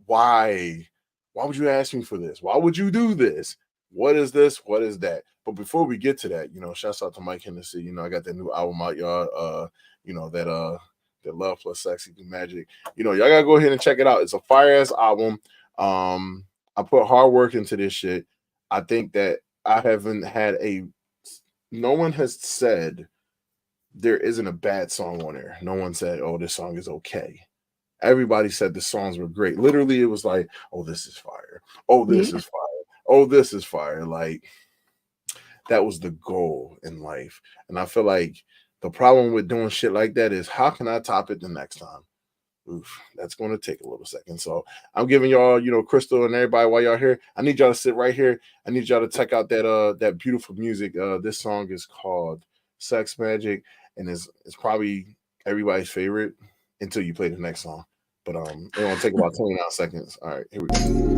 why would you ask me for this? Why would you do this? What is this? What is that? But before we get to that, shouts out to Mike Hennessy. I got that new album out, y'all. That Love Plus Sexy Do Magic. Y'all gotta go ahead and check it out. It's a fire ass album. I put hard work into this shit. I think that I haven't had no one has said there isn't a bad song on there. No one said, "Oh, this song is okay." Everybody said the songs were great. Literally, it was like, "Oh, this is fire. Oh, this
Yeah.
is fire. Oh, this is fire." Like that was the goal in life. And I feel like the problem with doing shit like that is how can I top it the next time? Oof, that's going to take a little second. So I'm giving y'all, Crystal and everybody while y'all here. I need y'all to sit right here. I need y'all to check out that beautiful music. This song is called Sex Magic, and it's probably everybody's favorite until you play the next song. But it won't take about 29 seconds. All right, here we go.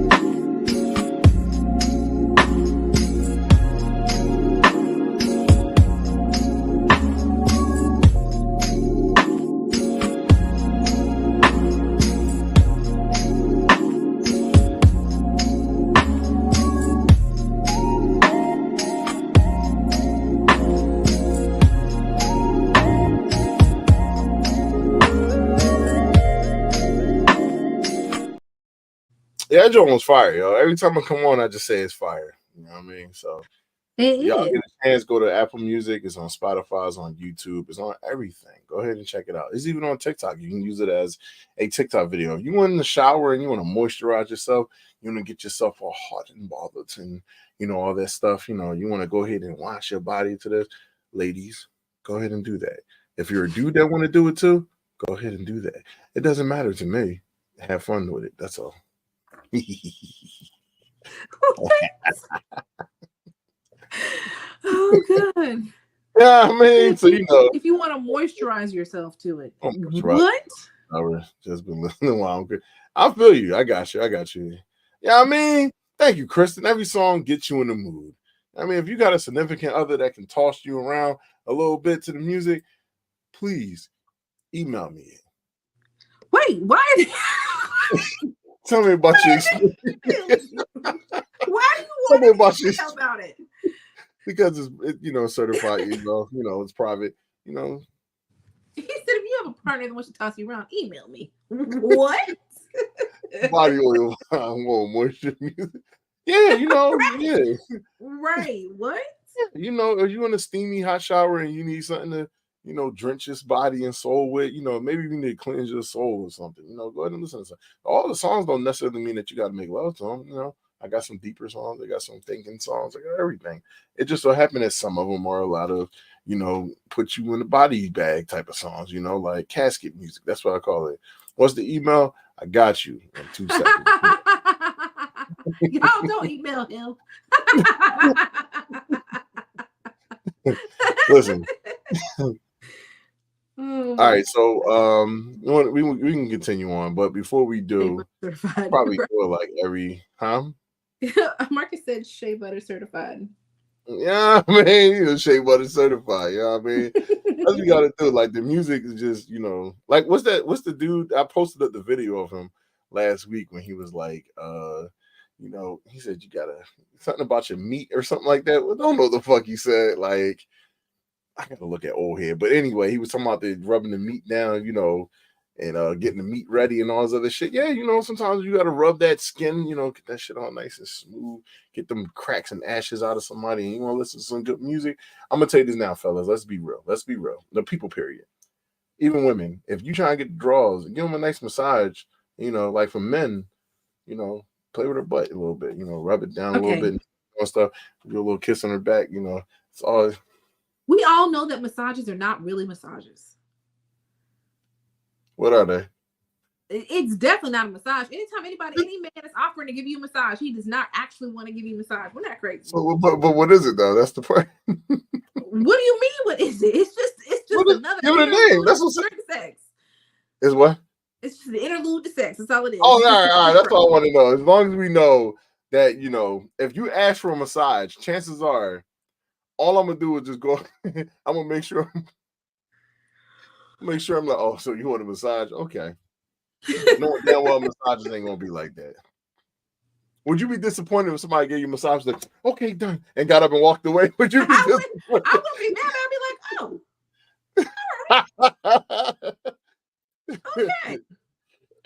Yeah, that joint was fire, yo. Every time I come on, I just say it's fire. You know what I mean? So
It
y'all
is.
get a chance, go to Apple Music. It's on Spotify. It's on YouTube. It's on everything. Go ahead and check it out. It's even on TikTok. You can use it as a TikTok video. If you want in the shower and you want to moisturize yourself, you want to get yourself all hot and bothered and, all that stuff. You want to go ahead and wash your body to this. Ladies, go ahead and do that. If you're a dude that want to do it too, go ahead and do that. It doesn't matter to me. Have fun with it. That's all.
Oh god.
Yeah, I mean, so
If you want to moisturize yourself to it.
right.
What?
I've just been listening while I'm good. I feel you. I got you. Yeah, I mean, thank you, Kristen. Every song gets you in the mood. I mean, if you got a significant other that can toss you around a little bit to the music, please email me.
Wait, why?
Tell me about your experience.
Why do you
Tell me
want
about
to
your
tell about it?
because it's certified email. It's private.
He said, if you have a partner that wants to toss you around, email me. What?
Body oil. I want moisture music. Yeah, yeah.
Right. What?
Are you in a steamy hot shower and you need something to, drench his body and soul with, maybe you need to cleanse your soul or something, go ahead and listen to something. All the songs don't necessarily mean that you got to make love to them, I got some deeper songs, I got some thinking songs, I got everything. It just so happened that some of them are a lot of, put you in the body bag type of songs, like casket music. That's what I call it. What's the email? I got you in 2 seconds.
Y'all don't email him.
Listen. All right, so we can continue on, but before we do, probably do like every
Marcus said shea butter certified.
Yeah, man, shea butter certified. You know what I mean? That's what you gotta do. Like the music is just, like what's the dude? I posted up the video of him last week when he was like, he said you gotta something about your meat or something like that. Well, don't know what the fuck he said. Like, I gotta look at old head. But anyway, he was talking about the rubbing the meat down, and getting the meat ready and all this other shit. Yeah, sometimes you gotta rub that skin, get that shit all nice and smooth, get them cracks and ashes out of somebody, and you want to listen to some good music. I'm gonna tell you this now, fellas. Let's be real. The people, period. Even women, if you try and get the draws, give them a nice massage, like for men, play with her butt a little bit, rub it down a little bit and stuff, do a little kiss on her back, it's all.
We all know that massages are not really massages.
What are they?
It's definitely not a massage. Anytime any man is offering to give you a massage, he does not actually want to give you a massage. We're not crazy.
So, but what is it though? That's the part.
What do you mean? What is it? It's just another.
Give it a name. That's what
sex.
Is what?
It's just the interlude to sex. That's all it is.
Oh, all right. That's all I want to know. As long as we know that if you ask for a massage, chances are, all I'm gonna do is just go. I'm gonna make sure. I'm like, oh, so you want a massage? Okay. No damn well massages ain't gonna be like that. Would you be disappointed if somebody gave you a massage like, okay, done, and got up and walked away? Would you be disappointed?
I wouldn't be mad. I'd be like, oh.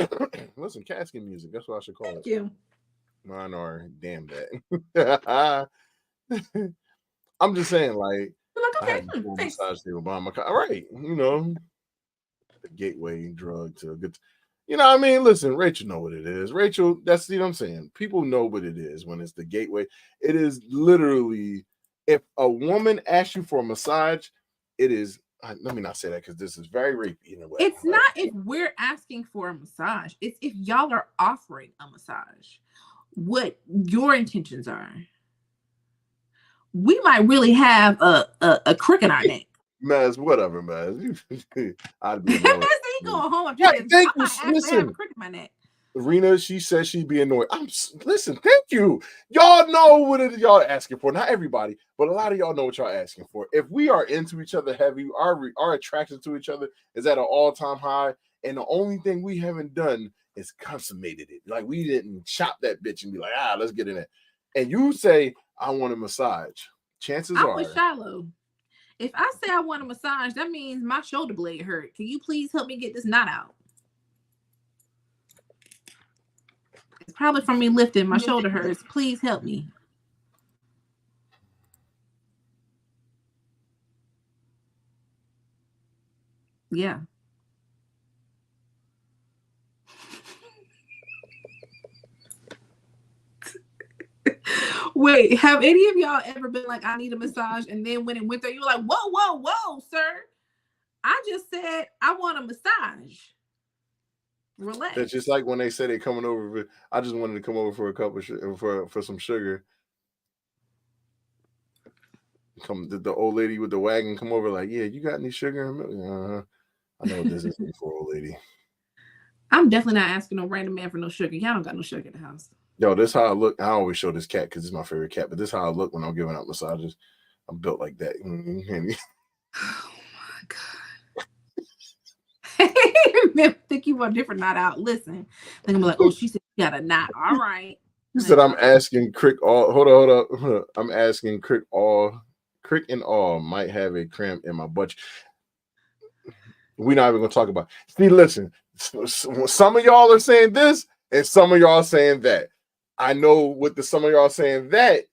Okay.
Listen, casket music. That's what I should call it.
Thank you.
Mine are damn that. I'm just saying, like,
okay,
I had a massage table behind my car. All right, the gateway drug to a good. You know what I mean? Listen, Rachel know what it is. Rachel, that's what I'm saying. People know what it is when it's the gateway. It is literally, if a woman asks you for a massage, it is. Let me not say that because this is very rapey in a way.
It's not if we're asking for a massage. It's if y'all are offering a massage. What your intentions are. We might really have a crick in our neck.
Man, whatever, man. I'd be
annoyed. Going home.
Thank you.
Listen, a crick in my neck.
Rena, she said she'd be annoyed. Listen, thank you. Y'all know what it is y'all asking for. Not everybody, but a lot of y'all know what y'all asking for. If we are into each other heavy, our attraction to each other is at an all-time high, and the only thing we haven't done is consummated it. Like, we didn't chop that bitch and be like, let's get in it. And you say, I want a massage. Chances are.
I'm with Shiloh. If I say I want a massage, that means my shoulder blade hurt. Can you please help me get this knot out? It's probably from me lifting. My shoulder hurts. Please help me. Yeah. Wait, have any of y'all ever been like, I need a massage, and then when it went there, you were like, whoa, sir. I just said I want a massage. Relax.
That's just like when they say they're coming over. I just wanted to come over for a cup of for some sugar. The old lady with the wagon come over like, yeah, you got any sugar and milk? I know what this is for, old lady.
I'm definitely not asking no random man for no sugar. Y'all don't got no sugar in the house.
Yo, this how I look. I always show this cat because it's my favorite cat, but this how I look when I'm giving out massages. I'm built like that.
Oh my God. Think you want a different knot out. Listen. Then I'm like, oh, she said you got a knot. All right.
He said, I'm asking Crick all. Hold on. I'm asking Crick all. Crick and all might have a cramp in my butt. We're not even gonna talk about it. See, listen, some of y'all are saying this. And some of y'all saying that. I know with some of y'all saying that,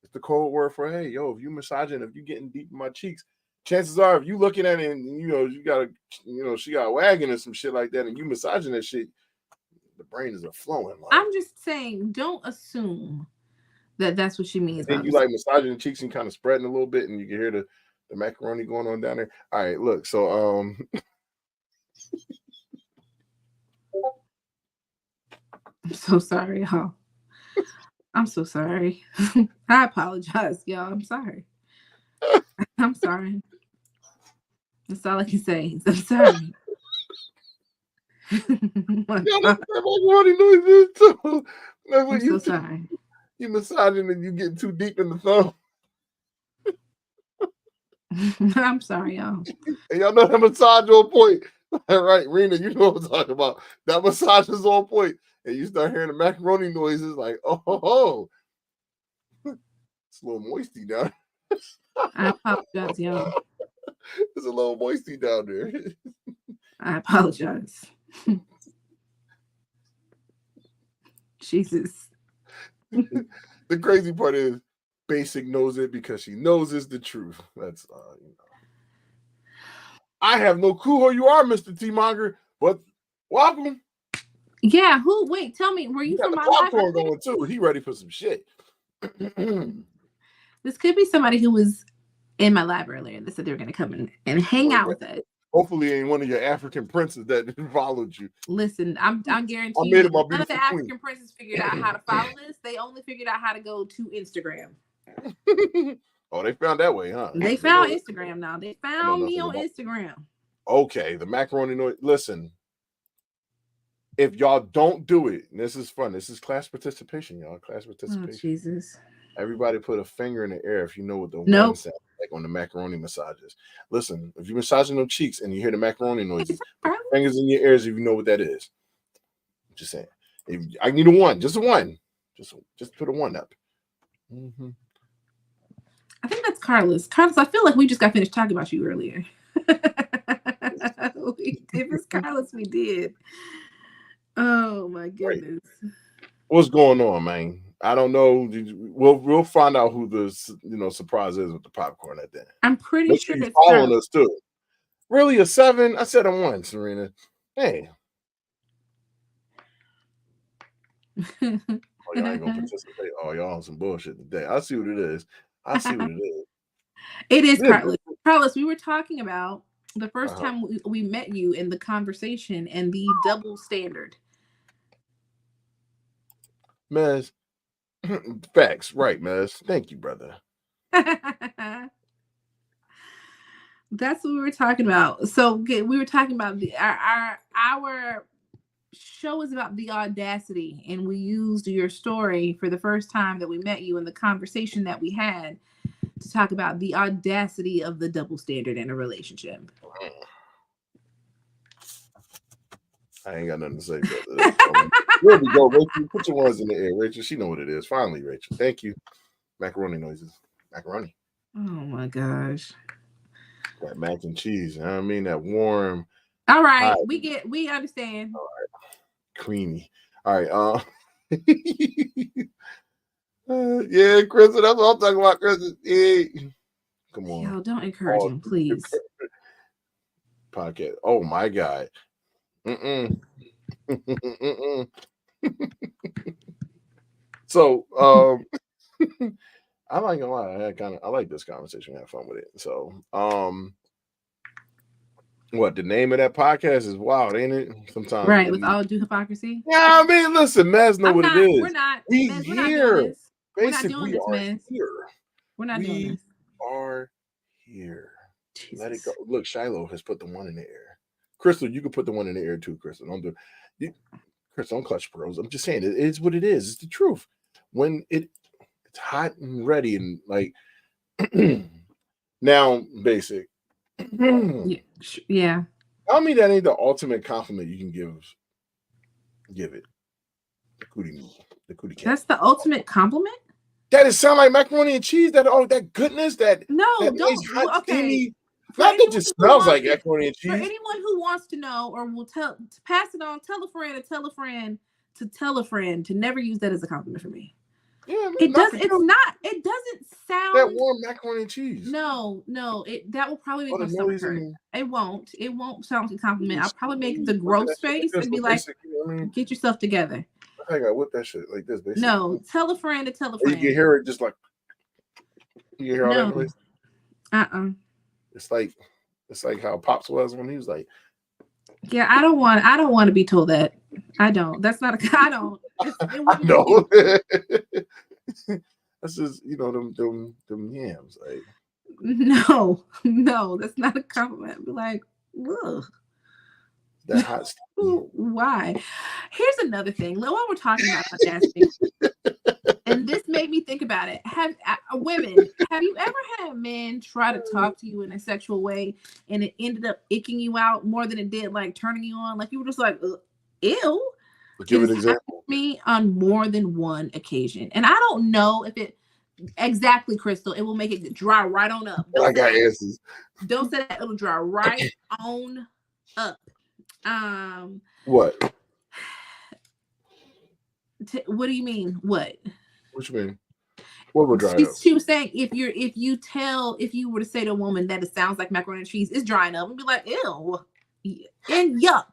it's the code word for, hey, yo, if you massaging, if you getting deep in my cheeks, chances are if you looking at it and, you got she got a wagon or some shit like that and you massaging that shit, the brain is flowing. Like,
I'm just saying, don't assume that that's what she means.
And you like massaging the cheeks and kind of spreading a little bit and you can hear the macaroni going on down there. All right, look, so
I'm so sorry, y'all. I'm so sorry. I apologize, y'all. I'm sorry. I'm sorry. That's all I can say. I'm sorry.
macaroni noises too.
I'm so sorry.
You massaging and you getting too deep in the thumb.
I'm sorry, y'all.
And y'all know that massage on point. Right, Rena, you know what I'm talking about. That massage is on point. And you start hearing the macaroni noises like, oh. It's a little moisty down there.
I apologize, y'all.
There's a little moisty down there.
I apologize. Jesus.
The crazy part is Basic knows it because she knows it's the truth. That's I have no clue who you are, Mr. T-Monger, but welcome.
Yeah, who? Wait, tell me, were you from my life?
Popcorn going too. He ready for some shit.
This could be somebody who was in my lab earlier that said they were going to come and hang out with us.
Hopefully, ain't one of your African princes that followed you.
Listen, I guarantee you, none of the African princes figured out how to follow this. They only figured out how to go to Instagram.
Oh, they found that way, huh?
They found Instagram now. They found me on Instagram.
Okay, the macaroni noise. Listen, if y'all don't do it, and this is fun. This is class participation, y'all. Class participation.
Oh, Jesus.
Everybody put a finger in the air if you know what the one sounds like on the macaroni massages. Listen, if you're massaging them cheeks and you hear the macaroni noises, put your fingers in your ears if you know what that is. I'm just saying. I need a one, just a one. Just put a one up. Mm-hmm.
I think that's Carlos. Carlos, I feel like we just got finished talking about you earlier. If it's Carlos, we did. Oh my goodness.
What's going on, man? I don't know. We'll find out who the surprise is with the popcorn at that.
I'm pretty sure
it's following us too. Really, a 7? I said a 1, Serena. Hey. Oh, y'all ain't gonna participate. Oh, y'all on some bullshit today. I see what it is.
It is Carlos. Carlos, we were talking about the first time we met you in the conversation and the double standard.
Mez. Facts, right, Mez. Thank you, brother.
That's what we were talking about. So we were talking about our show is about the audacity, and we used your story for the first time that we met you in the conversation that we had to talk about the audacity of the double standard in a relationship.
I ain't got nothing to say about that. There we go, Rachel. Put your ones in the air, Rachel. She know what it is. Finally, Rachel. Thank you. Macaroni noises. Macaroni.
Oh my gosh.
That mac and cheese. You know what I mean? That warm.
All right. Hot. We understand.
All right. Creamy. All right. Yeah, Chris, that's what I'm talking about, Chris. Yeah. Come on.
Yo, don't encourage him, please.
Podcast. Oh my God. So I'm not gonna lie, I like this conversation, have fun with it. So what the name of that podcast is wild, ain't it? Sometimes
right, with all due hypocrisy.
Yeah, I mean, listen, Mez know what it is.
We're not
here.
We're not doing this, Mez. We're not doing this.
We are here.
Jesus.
Let it go. Look, Shiloh has put the one in the air. Crystal, you can put the one in the air too, Crystal. Crystal, don't clutch pearls. I'm just saying, it is what it is. It's the truth. When it's hot and ready and like now, Basic.
Yeah.
Tell me that ain't the ultimate compliment you can give it. The cootie cat.
That's the ultimate compliment?
That it sound like macaroni and cheese. That goodness. That
no,
that
don't.
nice, hot, steamy, Not that just smells like macaroni and cheese.
For anyone who wants to know or will to pass it on, tell a friend to tell a friend to tell a friend to never use that as a compliment for me.
Yeah,
it doesn't. It's not. It doesn't sound
that warm macaroni and cheese.
No. That will probably make my stomach hurt. It won't sound like a compliment. I'll probably make the gross face and be like, "Get yourself together."
I gotta whip that shit like this, basically.
No, tell a friend to tell a friend.
You can hear it just like. You can hear all that noise. It's like how Pops was when he was like.
Yeah, I don't want to be told that. I don't. That's not a. I don't.
I know. That's just them yams. Like
no, that's not a compliment. Be like, ugh.
That hot stuff.
Why? Here's another thing. While we're talking about Audacity, and this made me think about it. Have you ever had men try to talk to you in a sexual way and it ended up icking you out more than it did like turning you on? Like you were just like, ew.
Give an example.
Me on more than one occasion, and I don't know if it exactly, Crystal. It will make it dry right on up.
I got answers.
Don't say that. It'll dry right on up.
What?
What do you mean? What?
What you mean? What will dry up?
She was saying if you were to say to a woman that it sounds like macaroni and cheese, it's drying up, and be like, ew, and yuck.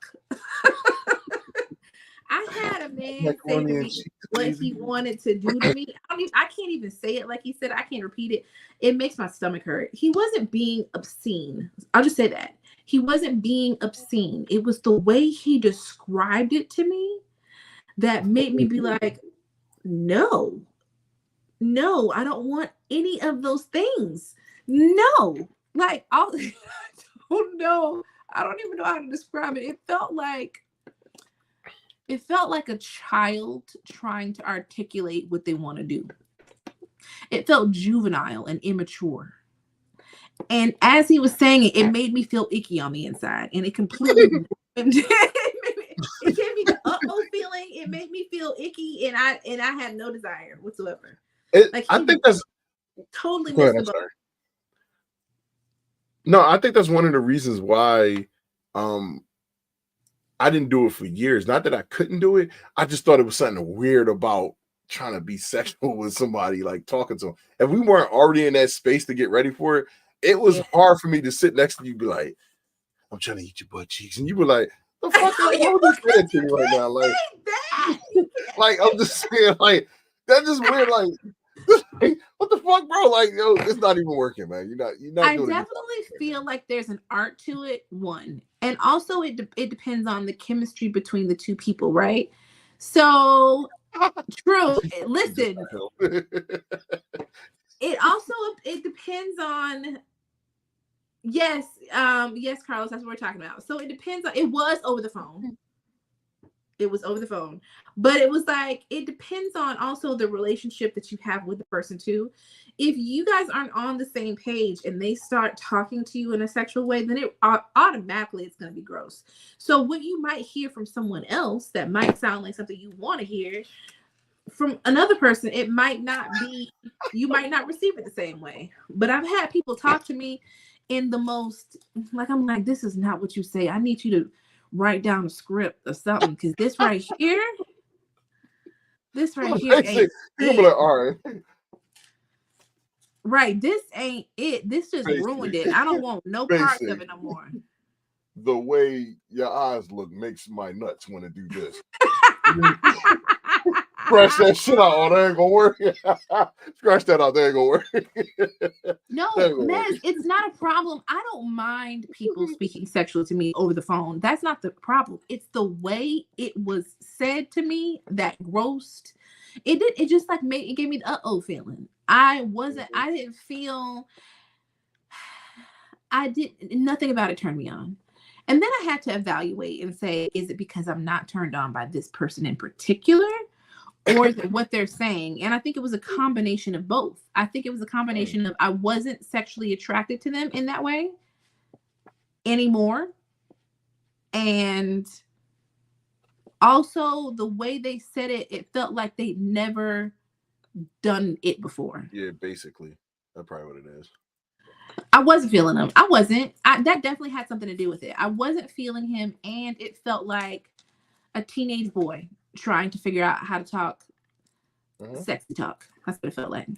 I had a man say to me what he wanted to do to me. I can't even say it like he said. I can't repeat it. It makes my stomach hurt. He wasn't being obscene. I'll just say that. He wasn't being obscene. It was the way he described it to me that made me be like, no, I don't want any of those things. No. Like, I don't know. I don't even know how to describe it. It felt like a child trying to articulate what they want to do. It felt juvenile and immature. And as he was saying it, it made me feel icky on the inside. And it completely it gave me the uh-oh feeling. It made me feel icky, and I had no desire whatsoever.
I think that's
totally
missed the boat. No, I think that's one of the reasons why I didn't do it for years. Not that I couldn't do it. I just thought it was something weird about trying to be sexual with somebody, like talking to them. If we weren't already in that space to get ready for it, it was hard for me to sit next to you and be like, I'm trying to eat your butt cheeks. And you were like, the fuck are you saying to me right now? Like I'm just saying, like, that's just weird. Like, what the fuck, bro? Like, yo, it's not even working, man. You're not
I definitely feel like there's an art to it, one. And also it depends on the chemistry between the two people, right? So true. Listen. It depends on yes, Carlos, that's what we're talking about. So it depends on, it was over the phone. But it was like, it depends on also the relationship that you have with the person too. If you guys aren't on the same page and they start talking to you in a sexual way, then it automatically it's going to be gross. So what you might hear from someone else that might sound like something you want to hear from another person, it might not be, you might not receive it the same way. But I've had people talk to me in the most, like, I'm like, this is not what you say. I need you to write down a script or something, because this right here ain't it.
All right.
Right, this ain't it. This just ruined it. I don't want no parts of it no more.
The way your eyes look makes my nuts want to do this. Scratch that shit out. Oh, that ain't gonna work. Scratch that out. That ain't gonna work.
No, Mez, it's not a problem. I don't mind people speaking sexually to me over the phone. That's not the problem. It's the way it was said to me that grossed. It just like it gave me the uh-oh feeling. Nothing about it turned me on. And then I had to evaluate and say, is it because I'm not turned on by this person in particular? Or is it what they're saying? And I think it was a combination of both. I think it was a combination of I wasn't sexually attracted to them in that way anymore. And also the way they said it, it felt like they'd never done it before.
Yeah, basically. That's probably what it is.
I wasn't feeling him. I wasn't. That definitely had something to do with it. I wasn't feeling him, and it felt like a teenage boy trying to figure out how to talk sexy talk. That's what it felt like.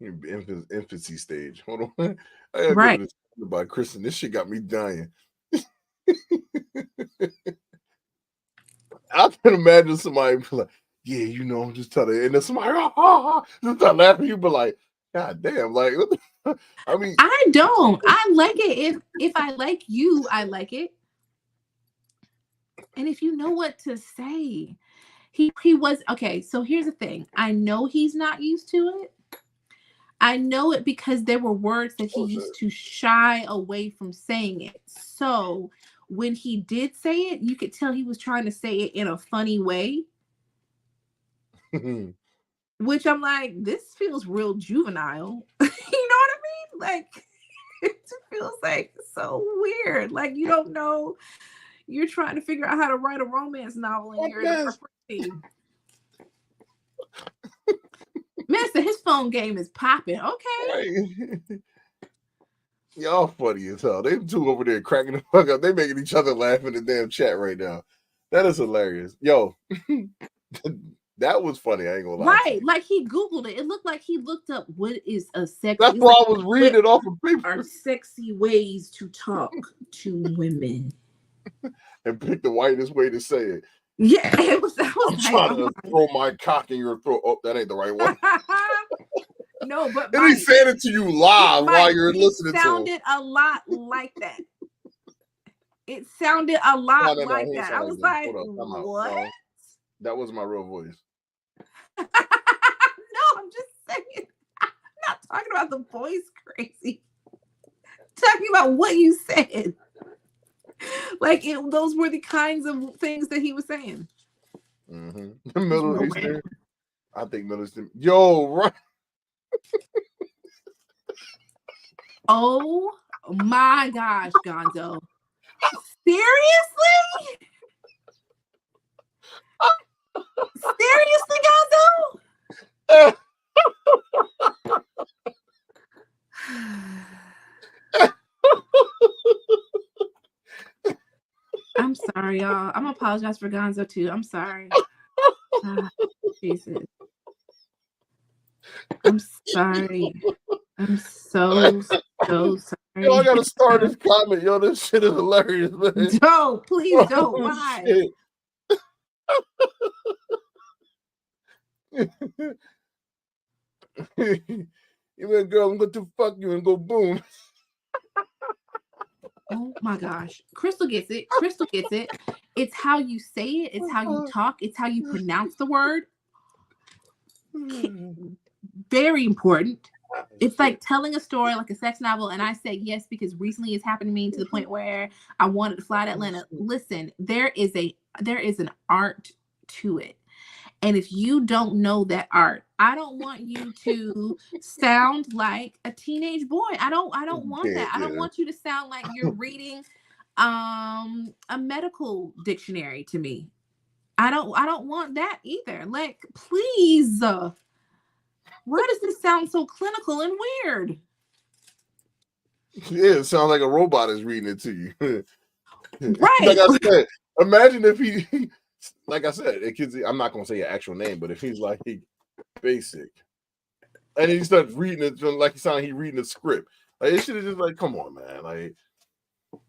Infancy stage. Hold on. I gotta go to this by Kristen. This shit got me dying. I can imagine somebody be like, yeah, you know, just tell it, and then somebody just start laughing. You be like, God damn, like, I mean,
I don't. I like it. If I like you, I like it. And if you know what to say, he was okay. So here's the thing. I know he's not used to it. I know it because there were words that he used to shy away from saying it. So when he did say it, you could tell he was trying to say it in a funny way. Which I'm like, this feels real juvenile. You know what I mean? Like, it feels like so weird. Like, you don't know. You're trying to figure out how to write a romance novel and you're in a team. Mister, his phone game is popping. Okay.
Right. Y'all funny as hell. They two over there cracking the fuck up. They making each other laugh in the damn chat right now. That is hilarious. Yo, that was funny. I ain't gonna lie.
Right. Like he Googled it. It looked like he looked up what is a sexy.
That's why I was reading it off of paper.
Are sexy ways to talk to women.
And pick the whitest way to say it.
Yeah, it was. I'm
like, trying to throw my cock in your throat. Oh, that ain't the right one.
No, but
and he said it to you live while you're listening to him. It
sounded a lot like that. It sounded a lot like that. I was like, what?
No, that was my real voice.
No, I'm just saying. I'm not talking about the voice crazy. I'm talking about what you said. Like those were the kinds of things that he was saying.
The Middle Eastern. I think Middle Eastern. Yo, right.
Oh my gosh, Gonzo. Seriously? Seriously, Gonzo? I'm sorry, y'all. I'm gonna apologize for Gonzo too. I'm sorry. Jesus. I'm sorry. I'm so sorry.
Yo, I gotta start this comment. Yo, this shit is hilarious, man.
Don't, please don't. Why?
You mean, girl, I'm going to fuck you and go boom.
Oh my gosh. Crystal gets it. Crystal gets it. It's how you say it. It's how you talk. It's how you pronounce the word. Very important. It's like telling a story like a sex novel. And I say yes, because recently it's happened to me to the point where I wanted to fly to Atlanta. Listen, there is an art to it. And if you don't know that art, I don't want you to sound like a teenage boy. I don't want that. I don't want you to sound like you're reading a medical dictionary to me. I don't want that either. Like, please. Why does this sound so clinical and weird?
Yeah, it sounds like a robot is reading it to you.
Right.
Like I said, imagine if he like I said, I'm not gonna say your actual name, but if he's like basic, and he starts reading it like he sounds like he's reading a script, like it should have just like, come on, man, like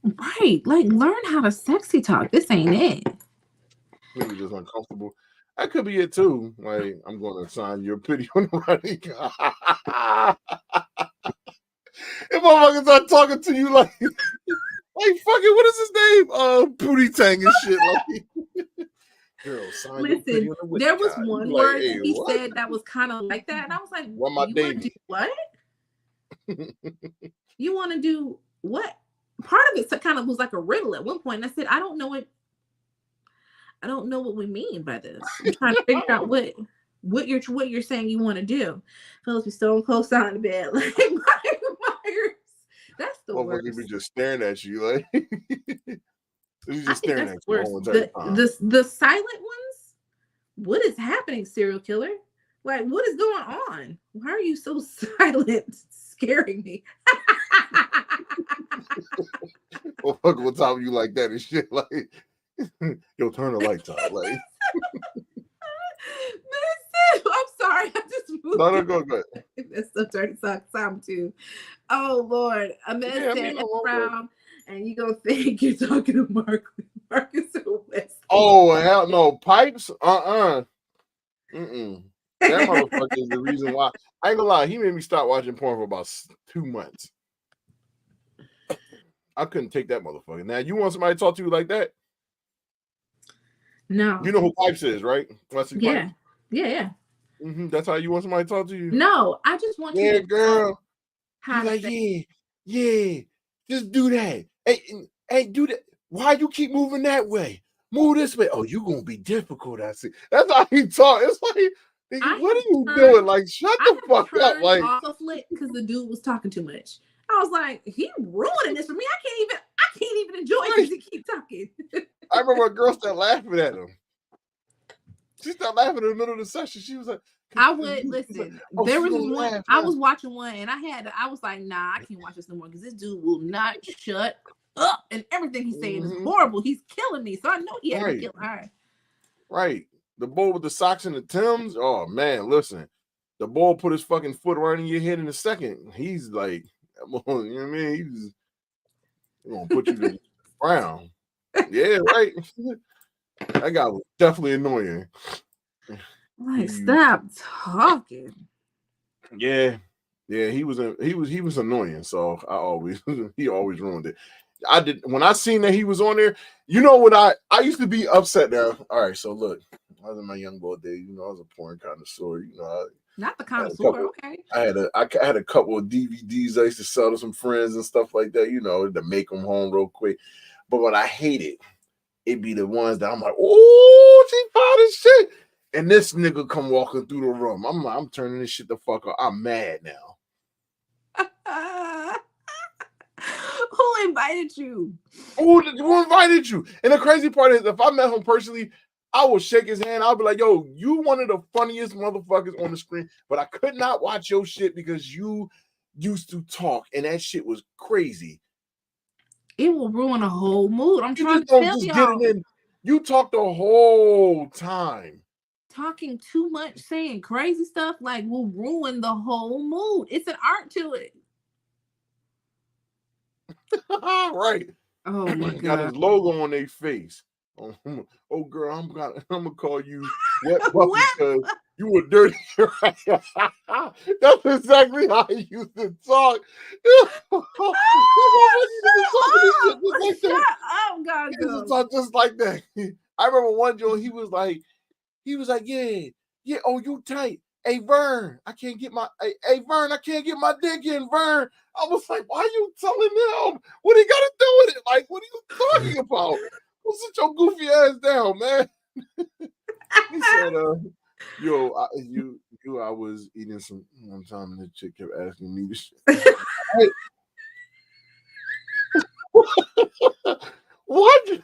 right, like learn how to sexy talk. This ain't it.
Maybe just uncomfortable. That could be it too. Like I'm going to sign your pity on the running. If motherfuckers start talking to you like fucking what is his name? Booty Tang and shit. Like, girl, sign
listen, there was one word that he said that was kind of like that, and I was like,
"What my baby?
What? You want to do what?" Part of it kind of was like a riddle at one point, and I said, "I don't know it. I don't know what we mean by this. I'm trying to figure out what you're saying you want to do." Fellas, we stone cold on the bed like Myers. That's the worst.
Be just staring at you like he's just staring at you.
The silent ones. What is happening, serial killer? Like, what is going on? Why are you so silent? Scaring me.
Well, fuck what's up you like that and shit. Like, yo, turn the lights out. Like,
I'm sorry. I just moved.
no, go ahead.
That's so dirty sound too. Oh Lord, a man said around, and you gonna think you're talking to Marcus West.
Oh hell no, pipes. That motherfucker is the reason why. I ain't gonna lie, he made me stop watching porn for about 2 months. I couldn't take that motherfucker. Now you want somebody to talk to you like that?
No.
You know who Pipes is, right?
Yeah.
Pipes?
Yeah.
Mm-hmm. That's how you want somebody to talk to you?
No, I just want you to
girl. He's like, yeah. Just do that. Hey, do that. Why you keep moving that way? Move this way. Oh, you gonna be difficult. I see. That's how he talk. It's like, what are you doing? Like, shut the fuck up. Like,
off a flick because the dude was talking too much. I was like, he ruining this for me. I can't even enjoy it because he keep talking.
I remember a girl started laughing at him. She started laughing in the middle of the session. She was like,
I would listen. There was one. I was watching one, and I was like, nah, I can't watch this no more because this dude will not shut up, and everything he's saying is horrible. He's killing me, so I know he had to kill her. Right.
The boy with the socks and the Timbs. Oh man, listen. The boy put his fucking foot right in your head in a second. He's like, you know what I mean? He's gonna put you to the ground. Yeah, right. That guy was definitely annoying.
Like, stop talking.
Yeah, he was annoying. So he always ruined it. I did when I seen that he was on there. You know what I used to be upset there. All right, so look, I was in my young boy days. You know, I was a porn connoisseur. You know,
not the connoisseur. Okay.
I had a couple of DVDs I used to sell to some friends and stuff like that. You know, to make them home real quick. But what I hated, it'd be the ones that I'm like, oh, she fine as shit. And this nigga come walking through the room. I'm turning this shit the fuck up. I'm mad now.
Who invited you?
Who invited you? And the crazy part is, if I met him personally, I would shake his hand. I'll be like, yo, you one of the funniest motherfuckers on the screen, but I could not watch your shit because you used to talk, and that shit was crazy.
It will ruin a whole mood. I'm trying to tell y'all.
Get it in. You talk the whole time.
Talking too much, saying crazy stuff, like, will ruin the whole mood. It's an art to it.
Right.
Oh my God.
Got his logo on their face. Oh girl, I'm gonna call you Wet Puppy because you were dirty. That's exactly how he used to talk.
Shut up, God.
He used to talk just like that. I remember one Joe, he was like, yeah, oh, you tight. Hey Vern, I can't get my dick in, Vern. I was like, why are you telling him? What he got to do with it? Like, what are you talking about? Well, sit your goofy ass down, man. He said, I was eating some one time and the chick kept asking me this shit. What?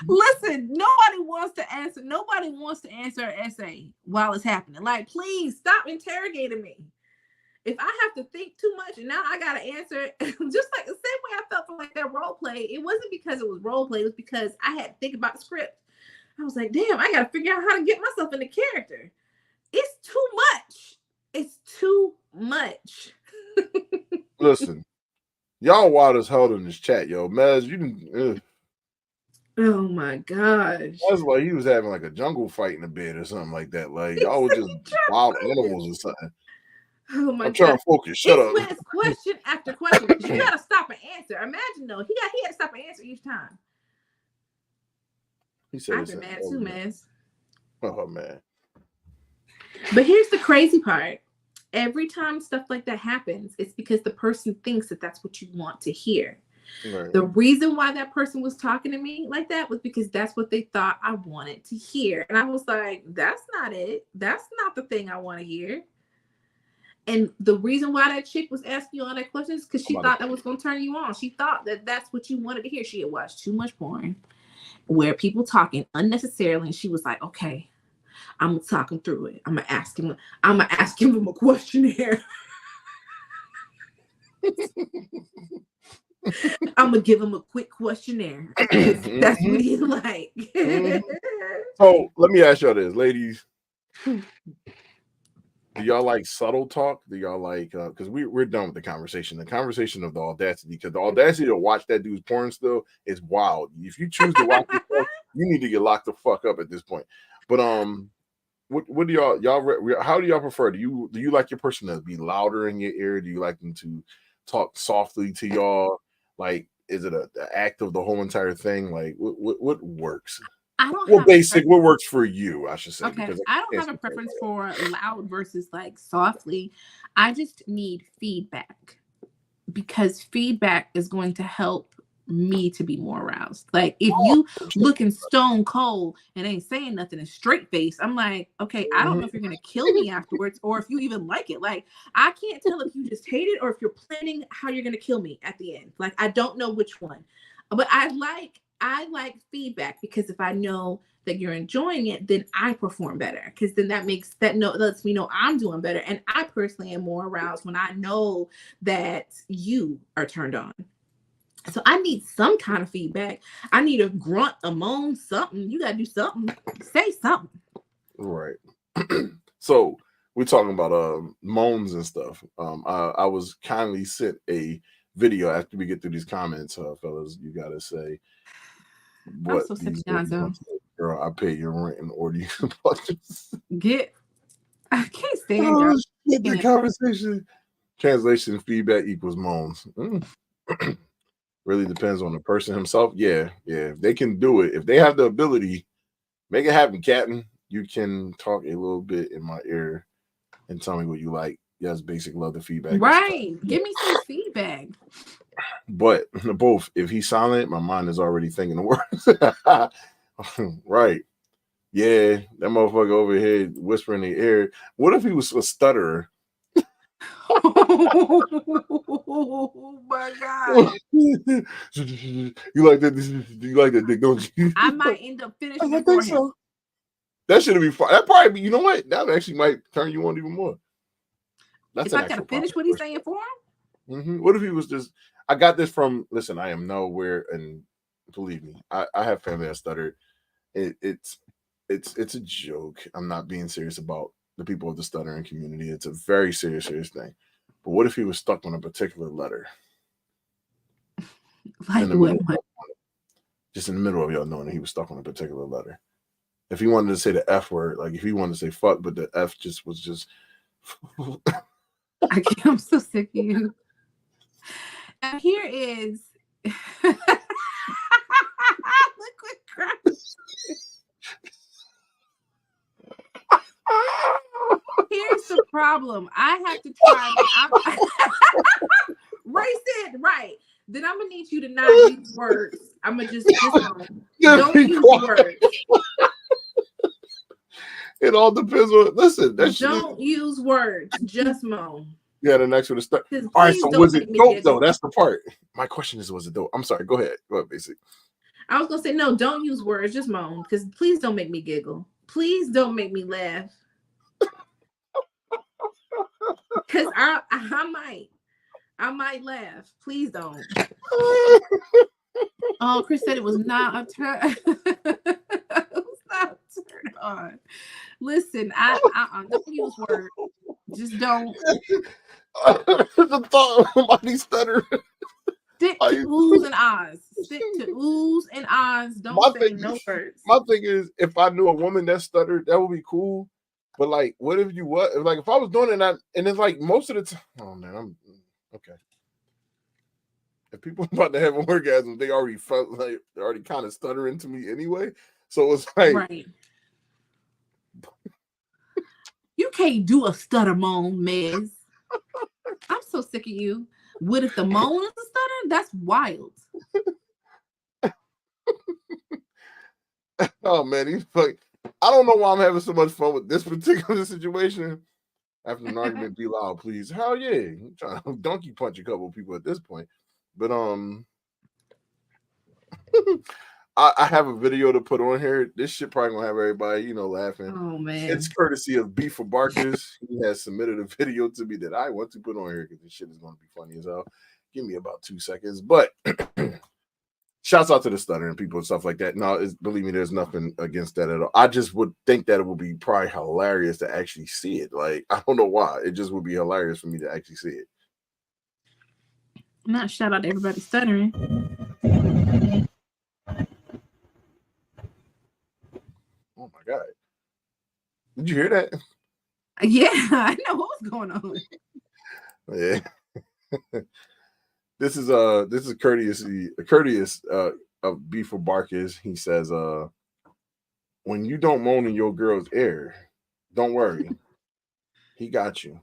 Listen, nobody wants to answer an essay while it's happening. Like, please stop interrogating me. If I have to think too much and now I gotta answer it, just like the same way I felt for like that role play, it wasn't because it was role play, it was because I had to think about the script. I was like, damn, I gotta figure out how to get myself in the character. It's too much. It's too much.
Listen, y'all wild as hell in this chat, yo. Maz, you didn't.
Oh my gosh.
That's like he was having like a jungle fight in the bed or something like that. Like y'all were just wild animals or something.
Oh my
I'm trying to focus. Shut up.
It's question after question. You gotta stop and answer. Imagine though, he had to stop and answer each time.
He said,
I've been mad too, man.
Oh man.
But here's the crazy part. Every time stuff like that happens, it's because the person thinks that that's what you want to hear. Right. The reason why that person was talking to me like that was because that's what they thought I wanted to hear. And I was like, that's not it. That's not the thing I want to hear. And the reason why that chick was asking you all that questions is because she thought that was going to turn you on. She thought that that's what you wanted to hear. She had watched too much porn where people talking unnecessarily. And she was like, okay, I'm gonna talk him through it. I'm gonna ask him a questionnaire. I'm gonna give him a quick questionnaire. That's what he's like.
So let me ask y'all this, ladies. Do y'all like subtle talk? Do y'all like because we're done with the conversation. The conversation of the audacity, because the audacity to watch that dude's porn still is wild. If you choose to watch it, you need to get locked the fuck up at this point. But what do y'all how do y'all prefer? Do you like your person to be louder in your ear? Do you like them to talk softly to y'all? Like, is it an act of the whole entire thing? Like, what works?
I don't
Well,
have
basic. What works for you? I should say.
Okay,
Because
I don't have a preference for loud versus like softly. I just need feedback, because feedback is going to help me to be more aroused. Like, if you looking stone cold and ain't saying nothing in straight face, I'm like, okay, I don't know if you're gonna kill me afterwards or if you even like it. Like, I can't tell if you just hate it or if you're planning how you're gonna kill me at the end. Like, I don't know which one. But I like feedback, because if I know that you're enjoying it, then I perform better, because then that lets me know I'm doing better. And I personally am more aroused when I know that you are turned on. So I need some kind of feedback. I need a grunt, a moan, something. You gotta do something. Say something.
Right. So we're talking about moans and stuff. I was kindly sent a video after we get through these comments, fellas. You gotta say what
I'm so sick
these
of Gonzo.
girl, I pay your rent in order you
I can't stand y'all.
the conversation. Translation feedback equals moans. Really depends on the person himself. Yeah. If they can do it, if they have the ability, make it happen, Captain. You can talk a little bit in my ear and tell me what you like. Yes, basic love the feedback.
Right. Give me some feedback.
But both, if he's silent, my mind is already thinking the words. Right. Yeah, that motherfucker over here whispering in the ear. What if he was a stutterer?
Oh my God.
You like that? You like that dick, don't you?
I might end up finishing
I
it for
think
him.
so. That should be fun. That probably be, you know what? That actually might turn you on even more. That's
if I gotta finish what he's saying for him.
What if he was just? I got this from. Listen, I am nowhere, and believe me, I have family that stuttered. It's a joke. I'm not being serious about the people of the stuttering community. It's a very serious thing. But what if he was stuck on a particular letter?
Like what?
Just in the middle of y'all knowing that he was stuck on a particular letter. If he wanted to say the F word, like if he wanted to say fuck, but the F was just.
I'm so sick of you. Now here is. Look what crap. Here's the problem. I have to try. Ray said right. Then I'm gonna need you to not use words. I'm gonna just don't use words.
It all depends on. Listen,
don't use words. Just moan.
Yeah, the next one is start. All right, so was it dope though? That's the part. My question is, was it dope? I'm sorry. Go ahead, basic.
I was gonna say no. Don't use words. Just moan. Because please don't make me giggle. Please don't make me laugh. Because I might laugh. Please don't. Oh, Chris said it was not a turn. It was not a turn on. Listen, don't use words. Just don't.
The thought of somebody stutter.
Stick to oohs and ahs. Stick to oohs and ahs. Don't say no words.
My thing is, if I knew a woman that stuttered, that would be cool. But like, what if you what? Like, if I was doing it, and it's like most of the time. Oh man, I'm okay. If people are about to have an orgasm, they already felt like they're already kind of stuttering to me anyway. So it's like,
right. You can't do a stutter moan, Miz. I'm so sick of you. What if the moan is a stutter? That's wild.
Oh man, he's like, I don't know why I'm having so much fun with this particular situation. After an argument, be loud, please. Hell yeah. I'm trying to donkey punch a couple of people at this point. But I have a video to put on here. This shit probably gonna have everybody, laughing.
Oh man.
It's courtesy of B for Barkers. He has submitted a video to me that I want to put on here because this shit is gonna be funny as hell. Give me about 2 seconds. But shouts out to the stuttering people and stuff like that. No, believe me, there's nothing against that at all. I just would think that it would be probably hilarious to actually see it. Like, I don't know why. It just would be hilarious for me to actually see it.
Not shout out to everybody stuttering.
Oh my God. Did you hear that?
Yeah, I know what was going on.
Yeah. This is courteous of B for Barkers. He says, when you don't moan in your girl's ear, don't worry. He got you.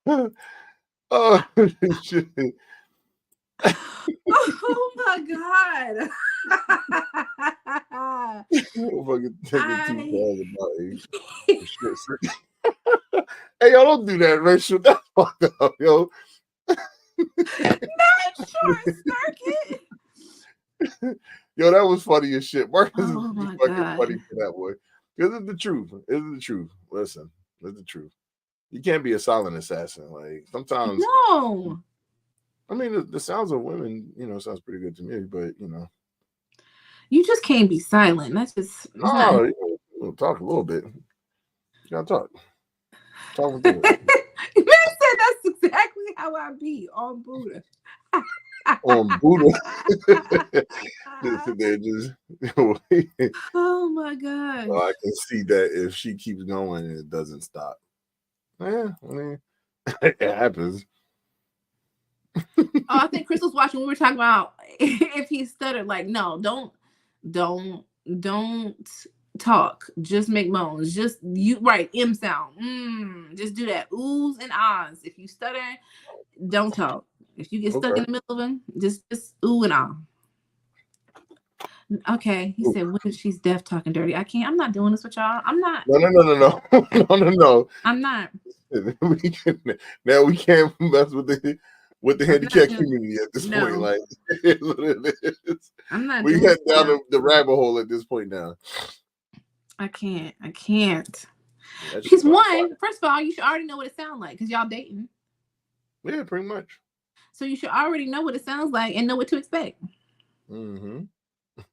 What?
Oh shit.
Oh my God.
Hey, y'all don't do that, Rachel. That's fucked up, yo.
Not short circuit.
Yo, that was funny as shit. Marcus is
my
fucking
God.
funny for that boy. Because it's the truth. It's the truth. Listen, it's the truth. You can't be a silent assassin. Like, sometimes.
No.
I mean, the sounds of women, sounds pretty good to me, but,
You just can't be silent. That's just.
No, we'll talk a little bit. You gotta talk. Talk with them.
Man said that's exactly how I be on Buddha.
On Buddha.
Oh my God.
Well, I can see that if she keeps going and it doesn't stop. Yeah, I mean, it happens.
I think Chris was watching. We were talking about if he stuttered. Like, no, don't talk. Just make moans. Just M sound. Just do that. Oohs and ahs. If you stutter, don't talk. If you get stuck in the middle of them, just ooh and ah. Okay, he said, "What if she's deaf talking dirty?" I can't. I'm not doing this with y'all. I'm not.
No.
I'm not.
Now we can't mess with the handicap community at this point. Like, it is.
I'm not.
We head down the rabbit hole at this point now.
I can't. Because first of all, you should already know what it sounds like because y'all dating.
Yeah, pretty much.
So you should already know what it sounds like and know what to expect.
Mm-hmm.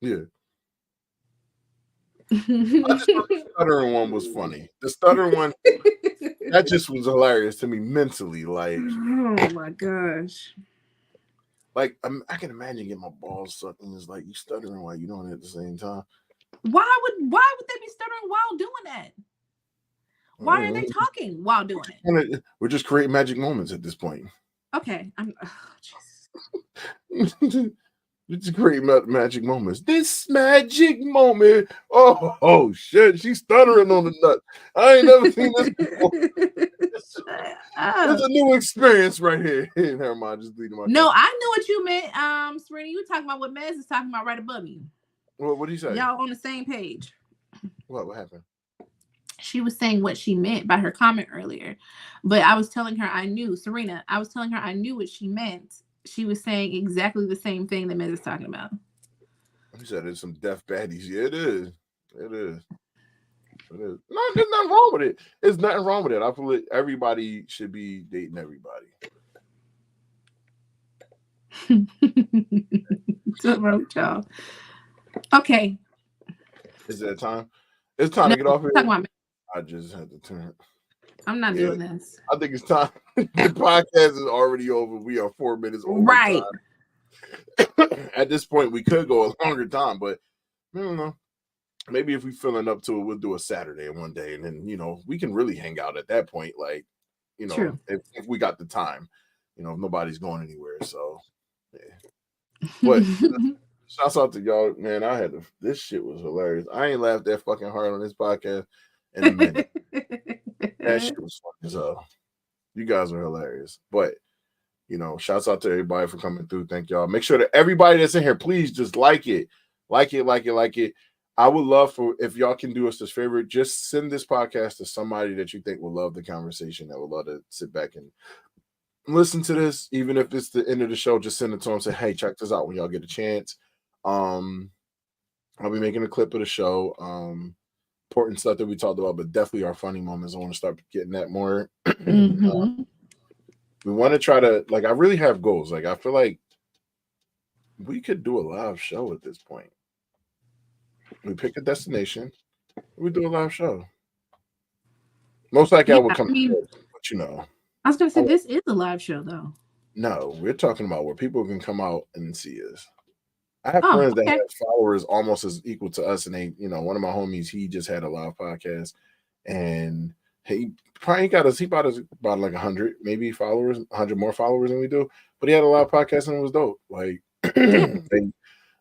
Yeah. I just thought the stuttering one was funny. The stuttering one, that just was hilarious to me mentally. Like,
oh my gosh.
Like, I can imagine getting my balls sucked and it's like you stuttering while you're doing it at the same time.
Why would they be stuttering while doing that? Why are they talking while doing it?
We're just creating magic moments at this point.
Okay.
It's great magic moments. This magic moment. Oh shit. She's stuttering on the nut. I ain't never seen this before. It's a new experience right here. Never mind. Just leading my
No, I knew what you meant. Serena, you were talking about what Mez is talking about right above you.
What do you say?
Y'all on the same page.
What happened?
She was saying what she meant by her comment earlier. But I was telling her I knew. Serena, I was telling her I knew what she meant. She was saying exactly the same thing that Mez is talking about.
You said there's some deaf baddies. Yeah, it is. It is. No, there's nothing wrong with it. There's nothing wrong with it. I feel like everybody should be dating everybody.
What's wrong with y'all? Okay.
Is that time? It's time to get off here. I just had to turn.
I'm not doing this.
I think it's time. The podcast is already over. We are 4 minutes over.
Right.
At this point, we could go a longer time, but I don't know. Maybe if we're feeling up to it, we'll do a Saturday one day, and then we can really hang out at that point. Like, if we got the time, if nobody's going anywhere. So, yeah. But shouts out to y'all, man. This shit was hilarious. I ain't laughed that fucking hard on this podcast in a minute. That shit was funny as hell. You guys are hilarious. But shouts out to everybody for coming through. Thank y'all. Make sure that everybody that's in here, please just like it. Like it. I would love for if y'all can do us this favor, just send this podcast to somebody that you think will love the conversation, that would love to sit back and listen to this. Even if it's the end of the show, just send it to them. Say, hey, check this out when y'all get a chance. I'll be making a clip of the show. Important stuff that we talked about, but definitely our funny moments. I want to start getting that more.
Mm-hmm.
We want to try to, I really have goals. I feel like we could do a live show at this point. We pick a destination. We do a live show. Most likely I will come to it, but
I was going to say, this is a live show, though.
No, we're talking about where people can come out and see us. I have friends that have followers almost as equal to us, and they, one of my homies, he just had a live podcast, and he probably got us. He bought us about 100, maybe followers, 100 more followers than we do. But he had a live podcast, and it was dope.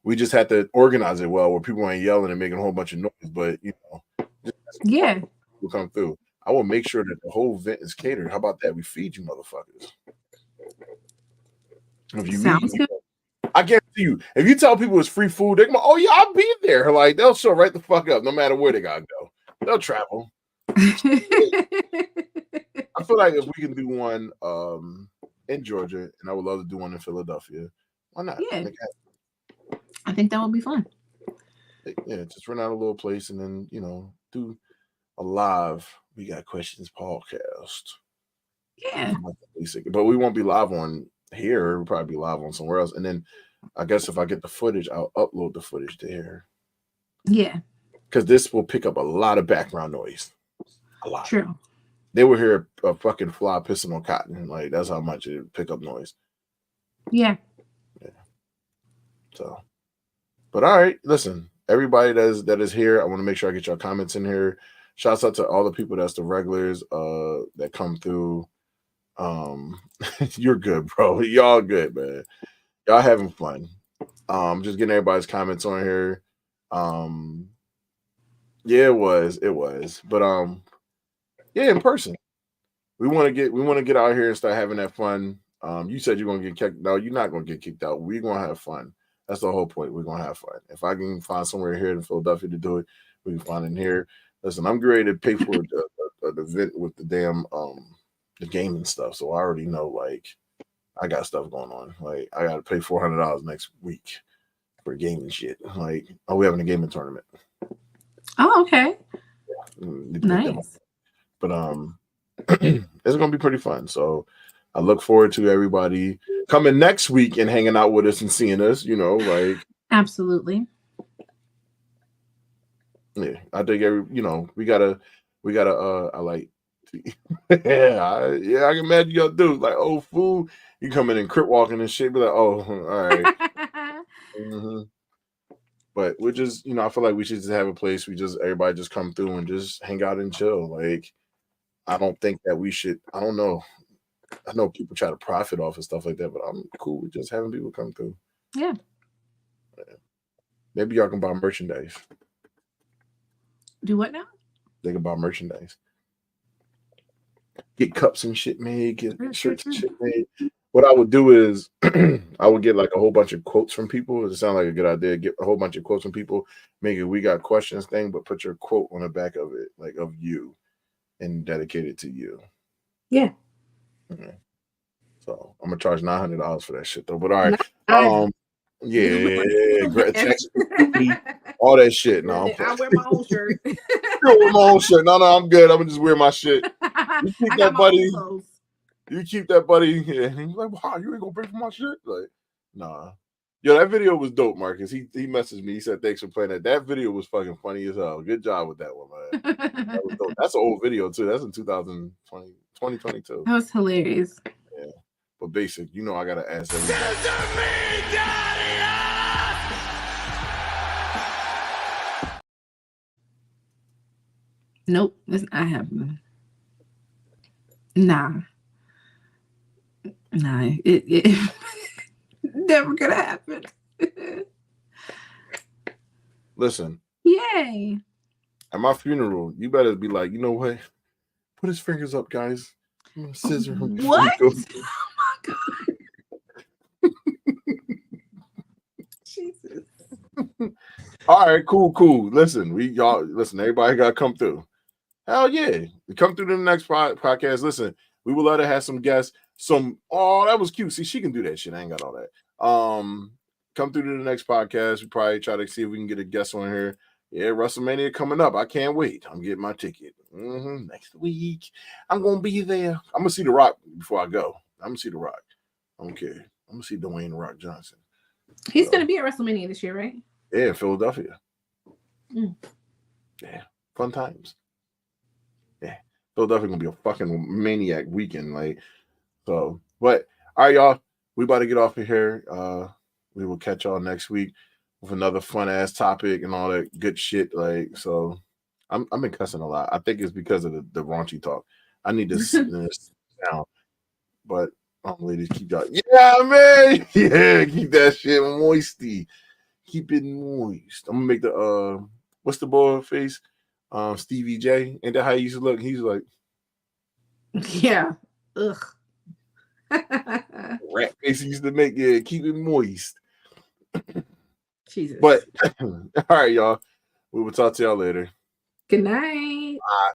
We just had to organize it well, where people ain't yelling and making a whole bunch of noise. But will come through. I will make sure that the whole event is catered. How about that? We feed you motherfuckers. If you
Sounds good.
I guarantee you, if you tell people it's free food, they're going, oh yeah, I'll be there. They'll show right the fuck up, no matter where they gotta go. They'll travel. I feel like if we can do one in Georgia, and I would love to do one in Philadelphia, why not?
Yeah. I think that would be fun.
Yeah, just rent out a little place and then, do a live We Got Questions podcast.
Yeah.
But we won't be live on here. We'll probably be live on somewhere else. And then I guess if I get the footage, I'll upload the footage there.
Yeah.
Because this will pick up a lot of background noise. A lot.
True.
They will hear a fucking fly pissing on cotton. That's how much it pick up noise.
Yeah.
So, but all right, listen, everybody that is here, I want to make sure I get your comments in here. Shouts out to all the people that's the regulars that come through. You're good, bro. Y'all good, man. Y'all having fun. Just getting everybody's comments on here. Yeah, it was. But yeah, in person. We want to get out here and start having that fun. You said you're gonna get kicked. No, you're not gonna get kicked out. We're gonna have fun. That's the whole point. We're gonna have fun. If I can find somewhere here in Philadelphia to do it, we can find it here. Listen, I'm ready to pay for the event with the damn the gaming stuff. So I already know I got stuff going on. I gotta pay $400 next week for gaming shit. We having a gaming tournament.
Oh, okay.
Yeah,
nice.
But it's gonna be pretty fun. So I look forward to everybody coming next week and hanging out with us and seeing us,
Absolutely.
Yeah, I think we gotta I like I can imagine y'all do oh fool, you come in and crip walking and shit, be like, oh, all right. Mm-hmm. But we're just, I feel like we should just have a place everybody just come through and just hang out and chill. I don't think that we should, I don't know. I know people try to profit off of stuff like that, but I'm cool with just having people come through.
Yeah.
Maybe y'all can buy merchandise.
Do what now?
They can buy merchandise. Get cups and shit made, get shirts and shit made. What I would do is I would get a whole bunch of quotes from people. It sounds like a good idea. Get a whole bunch of quotes from people, make it We Got Questions thing, but put your quote on the back of it, of you, and dedicate it to you.
Yeah.
Mm-hmm. So I'm gonna charge $900 for that shit though. But all right. Yeah, all that shit. No,
I wear my own shirt.
You don't wear my own shirt. No, I'm good. I'm gonna just wear my shit. You keep that, buddy. You keep that, buddy. Yeah. And he's like, wow, you ain't gonna pay for my shit? Nah. Yo, that video was dope, Marcus. He messaged me. He said, thanks for playing that. That video was fucking funny as hell. Good job with that one, man. That was dope. That's an old video, too. That's in 2022.
That was hilarious.
Yeah. But basic, I gotta ask everybody.
Nope, that's not happening. Nah, it never gonna happen.
Listen.
Yay.
At my funeral, you better be like, you know what? Put his fingers up, guys. Scissor him.
What? Oh my God. Jesus.
All right, cool. Listen, everybody gotta come through. Hell yeah. We come through to the next podcast. Listen, we would love to have some guests. That was cute. See, she can do that shit. I ain't got all that. Come through to the next podcast. We probably try to see if we can get a guest on here. Yeah, WrestleMania coming up. I can't wait. I'm getting my ticket. Next week. I'm gonna be there. I'm gonna see The Rock before I go. I'm gonna see The Rock. I don't care. I'm gonna see Dwayne The Rock Johnson.
He's gonna be at WrestleMania this year, right?
Yeah, in Philadelphia.
Mm.
Yeah, fun times. Yeah, Philadelphia gonna be a fucking maniac weekend, like so. But all right, y'all, we about to get off of here. We will catch y'all next week with another fun ass topic and all that good shit. Like so, I'm been cussing a lot. I think it's because of the raunchy talk. I need to sit this down, but ladies, keep y'all. Yeah, man. Yeah, keep that shit moisty. Keep it moist. I'm gonna make the what's the boy face? Stevie J. Ain't that how he used to look? He's like,
yeah. Ugh.
rat face he used to make. Yeah, keep it moist.
Jesus.
But all right, y'all. We will talk to y'all later.
Good night.
Bye.